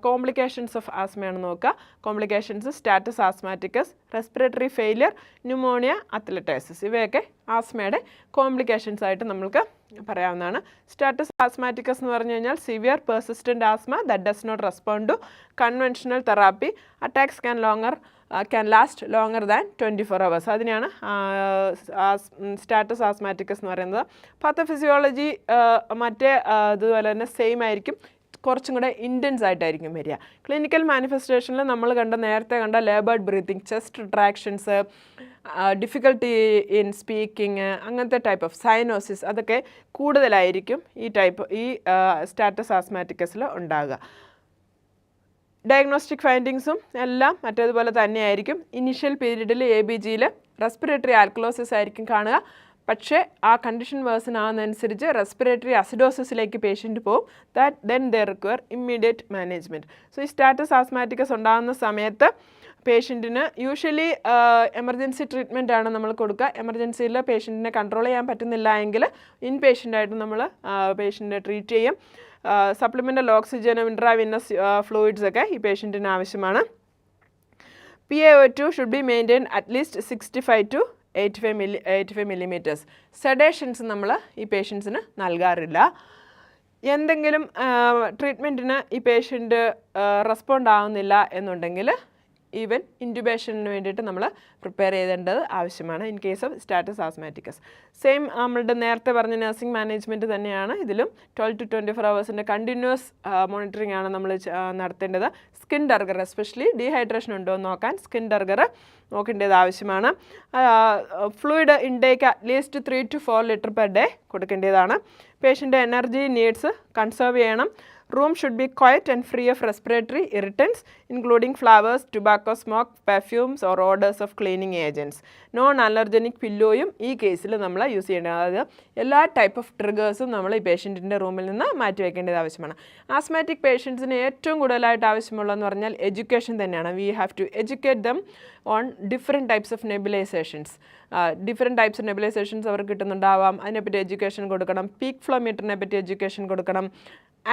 കോംപ്ലിക്കേഷൻസ് ഓഫ് ആസ്മയാണ് നോക്കുക. Complications status asthmaticus, respiratory failure, pneumonia, atelectasis. ഇവയൊക്കെ ആസ്മയുടെ കോംപ്ലിക്കേഷൻസ് ആയിട്ട് നമ്മൾക്ക് പറയാവുന്നതാണ്. സ്റ്റാറ്റസ് ആസ്മാറ്റിക്കസ് എന്ന് പറഞ്ഞു കഴിഞ്ഞാൽ severe persistent asthma that does not respond to conventional therapy. Attacks can longer can last longer than 24 hours. അതിനെയാണ് സ്റ്റാറ്റസ് ആസ്മാറ്റിക്കസ് എന്ന് പറയുന്നത്. പത്തോഫിസിയോളജി മറ്റേ അതുപോലെ തന്നെ സെയിം ആയിരിക്കും, കുറച്ചും കൂടെ ഇൻറ്റൻസ് ആയിട്ടായിരിക്കും വരിക. ക്ലിനിക്കൽ മാനിഫെസ്റ്റേഷനിൽ നമ്മൾ നേരത്തെ കണ്ട laboured breathing, chest റിട്രാക്ഷൻസ്, difficulty in speaking, അങ്ങനത്തെ ടൈപ്പ് ഓഫ് സൈനോസിസ്, അതൊക്കെ കൂടുതലായിരിക്കും ഈ സ്റ്റാറ്റസ് ആസ്മാറ്റിക്കസിൽ ഉണ്ടാകുക. ഡയഗ്നോസ്റ്റിക് ഫൈൻഡിങ്സും എല്ലാം മറ്റേതുപോലെ തന്നെയായിരിക്കും. ഇനിഷ്യൽ പീരീഡിൽ ABGയിൽ റെസ്പിറേറ്ററി ആൽക്കലോസിസ് ആയിരിക്കും കാണുക. പക്ഷേ ആ കണ്ടീഷൻ വേഴ്സൺ ആകുന്നതനുസരിച്ച് റെസ്പിറേറ്ററി അസിഡോസിസിലേക്ക് പേഷ്യൻറ്റ് പോകും. Then they require immediate management. So ഈ സ്റ്റാറ്റസ് ആസ്മാറ്റിക്കസ് ഉണ്ടാകുന്ന സമയത്ത് പേഷ്യൻറ്റിന് യൂഷ്വലി എമർജൻസി ട്രീറ്റ്മെൻ്റ് ആണ് നമ്മൾ കൊടുക്കുക. എമർജൻസിയിൽ പേഷ്യൻറ്റിനെ കൺട്രോൾ ചെയ്യാൻ പറ്റുന്നില്ല എങ്കിൽ ഇൻ പേഷ്യൻ്റായിട്ട് നമ്മൾ പേഷ്യൻറ്റിനെ ട്രീറ്റ് ചെയ്യും. സപ്ലിമെൻ്റൽ ഓക്സിജനും ഇൻട്രാവിനസ് ഫ്ലൂയിഡ്സ് ഒക്കെ ഈ പേഷ്യൻറ്റിന് ആവശ്യമാണ്. PaO2 should be maintain at least 65 to 85 millimeters. സെഡേഷൻസ് നമ്മൾ ഈ പേഷ്യൻസിന് നൽകാറില്ല. എന്തെങ്കിലും ട്രീറ്റ്മെൻറ്റിന് ഈ പേഷ്യൻ്റ് റെസ്പോണ്ട് ആവുന്നില്ല എന്നുണ്ടെങ്കിൽ ഈവൻ ഇൻറ്റുബേഷന് വേണ്ടിയിട്ട് നമ്മൾ പ്രിപ്പയർ ചെയ്തേണ്ടത് ആവശ്യമാണ് in case of status asthmaticus. Same നമ്മളുടെ നേരത്തെ പറഞ്ഞ നഴ്സിംഗ് മാനേജ്മെൻറ്റ് തന്നെയാണ് ഇതിലും. 12 to 24 hours കണ്ടിന്യൂസ് മോണിറ്ററിംഗ് ആണ് നമ്മൾ നടത്തേണ്ടത്. സ്കിൻ ഡർഗർ, എസ്പെഷ്യലി ഡീഹൈഡ്രേഷൻ ഉണ്ടോ എന്ന് നോക്കാൻ സ്കിൻ ഡർഗർ നോക്കേണ്ടത് ആവശ്യമാണ്. Fluid intake at least 3 to 4 liters per day കൊടുക്കേണ്ടതാണ്. പേഷ്യൻ്റെ എനർജി നീഡ്സ് കൺസേർവ് ചെയ്യണം. Room should be quiet and free of respiratory irritants, including flowers, tobacco smoke, perfumes or odors of cleaning agents. Non-allergenic pillow-യും ഈ കേസിൽ നമ്മൾ use ചെയ്യേണ്ടത്. അതായത് എല്ലാ type of ട്രിഗേഴ്സും നമ്മൾ ഈ പേഷ്യൻറ്റിൻ്റെ റൂമിൽ നിന്ന് മാറ്റി വയ്ക്കേണ്ടത് ആവശ്യമാണ്. ആസ്മാറ്റിക് പേഷ്യൻസിന് ഏറ്റവും കൂടുതലായിട്ട് ആവശ്യമുള്ളതെന്ന് പറഞ്ഞാൽ എഡ്യൂക്കേഷൻ തന്നെയാണ്. We have to educate them on different types of nebulisations. Different types of nebulisations അവർക്ക് കിട്ടുന്നുണ്ടാവാം. അതിനെപ്പറ്റി എഡ്യൂക്കേഷൻ കൊടുക്കണം. പീക്ക് ഫ്ലോ മീറ്ററിനെ പറ്റി എഡ്യൂക്കേഷൻ കൊടുക്കണം.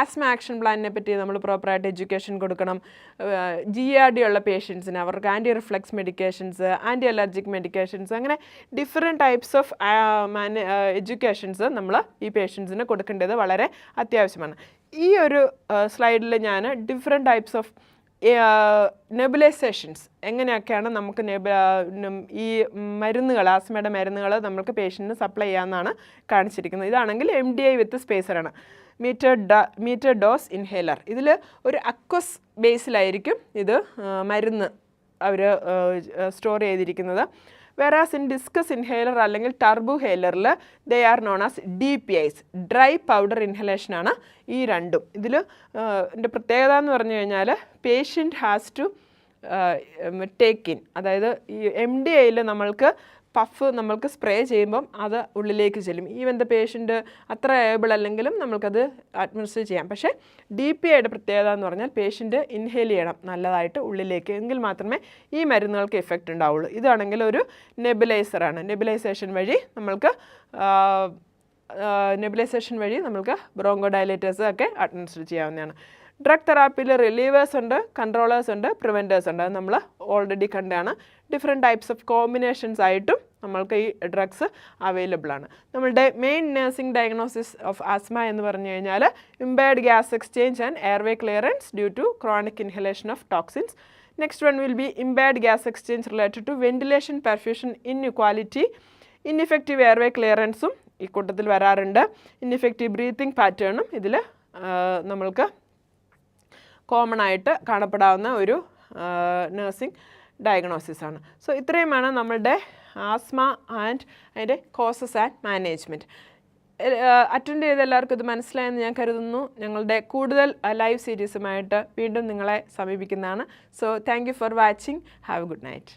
ആസ്മ ആക്ഷൻ പ്ലാനിനെ പറ്റി നമ്മൾ പ്രോപ്പറായിട്ട് എഡ്യൂക്കേഷൻ കൊടുക്കണം. GARD ഉള്ള പേഷ്യൻസിന് അവർക്ക് anti reflux medications, anti allergic medications, അങ്ങനെ ഡിഫറെൻറ്റ് ടൈപ്സ് ഓഫ് എഡ്യൂക്കേഷൻസ് നമ്മൾ ഈ പേഷ്യൻസിന് കൊടുക്കേണ്ടത് വളരെ അത്യാവശ്യമാണ്. ഈ ഒരു സ്ലൈഡിൽ ഞാൻ ഡിഫറെൻറ്റ് ടൈപ്സ് ഓഫ് നെബുലൈസേഷൻസ് എങ്ങനെയൊക്കെയാണ് നമുക്ക് ഈ മരുന്നുകൾ, ആസ്മയുടെ മരുന്നുകൾ നമുക്ക് പേഷ്യൻറ്റിന് സപ്ലൈ ചെയ്യാമെന്നാണ് കാണിച്ചിരിക്കുന്നത്. ഇതാണെങ്കിൽ MDI വിത്ത് സ്പേസറാണ്, മീറ്റർ ഡോസ് ഇൻഹേലർ. ഇതിൽ ഒരു അക്വസ് ബേസിലായിരിക്കും ഇത് മരുന്ന് അവർ സ്റ്റോർ ചെയ്തിരിക്കുന്നത്. വേറാസ് ഇൻ ഡിസ്കസ് ഇൻഹേലർ അല്ലെങ്കിൽ ടർബോ ഹേലറിൽ they are known as DPIs, dry powder ഇൻഹലേഷനാണ് ഈ രണ്ടും. ഇതിൽ എൻ്റെ പ്രത്യേകത എന്ന് പറഞ്ഞു കഴിഞ്ഞാൽ patient has to take in, അതായത് ഈ MDIയിൽ നമ്മൾക്ക് പഫ് നമ്മൾക്ക് സ്പ്രേ ചെയ്യുമ്പം അത് ഉള്ളിലേക്ക് ചെല്ലും. ഈവൻ ദ പേഷ്യൻ്റ് അത്ര ഏബിൾ അല്ലെങ്കിലും നമ്മൾക്കത് അഡ്മിനിസ്റ്റർ ചെയ്യാം. പക്ഷേ DPIയുടെ പ്രത്യേകത എന്ന് പറഞ്ഞാൽ പേഷ്യൻ്റ് ഇൻഹേൽ ചെയ്യണം നല്ലതായിട്ട് ഉള്ളിലേക്ക്, എങ്കിൽ മാത്രമേ ഈ മരുന്നുകൾക്ക് എഫക്റ്റ് ഉണ്ടാവുള്ളൂ. ഇതാണെങ്കിൽ ഒരു നെബുലൈസറാണ്. നെബുലൈസേഷൻ വഴി നമ്മൾക്ക് ബ്രോങ്കോഡൈലേറ്റേഴ്സ് ഒക്കെ അഡ്മിനിസ്റ്റർ ചെയ്യാവുന്നതാണ്. ഡ്രഗ് തെറാപ്പിയിൽ റിലീവേഴ്സ് ഉണ്ട്, കൺട്രോളേഴ്സ് ഉണ്ട്, പ്രിവെൻറ്റേഴ്സ് ഉണ്ട്. അത് നമ്മൾ ഓൾറെഡി കണ്ടാണ്. ഡിഫറെൻറ്റ് ടൈപ്സ് ഓഫ് കോമ്പിനേഷൻസ് ആയിട്ടും നമ്മൾക്ക് ഈ ഡ്രഗ്സ് അവൈലബിൾ ആണ്. നമ്മളുടെ main nursing diagnosis of asthma എന്ന് പറഞ്ഞു കഴിഞ്ഞാൽ impaired gas exchange and airway clearance due to chronic inhalation of toxins. Next one will be impaired gas exchange related to ventilation, perfusion inequality. Ineffective airway ക്ലിയറൻസും ഈ കൂട്ടത്തിൽ വരാറുണ്ട്. ഇൻഇഫക്റ്റീവ് breathing പാറ്റേണും ഇതിൽ നമ്മൾക്ക് കോമൺ ആയിട്ട് കാണപ്പെടാവുന്ന ഒരു നഴ്സിംഗ് ഡയഗ്നോസിസ് ആണ്. സോ ഇത്രയുമാണ് നമ്മളുടെ ആസ്മ ആൻഡ് അതിൻ്റെ കോസസ് ആൻഡ് മാനേജ്മെൻറ്റ്. അറ്റൻഡ് ചെയ്ത എല്ലാവർക്കും ഇത് മനസ്സിലായെന്ന് ഞാൻ കരുതുന്നു. ഞങ്ങളുടെ കൂടുതൽ ലൈവ് സീരീസുമായിട്ട് വീണ്ടും നിങ്ങളെ സമീപിക്കുന്നതാണ്. So thank you for watching. Have a good night.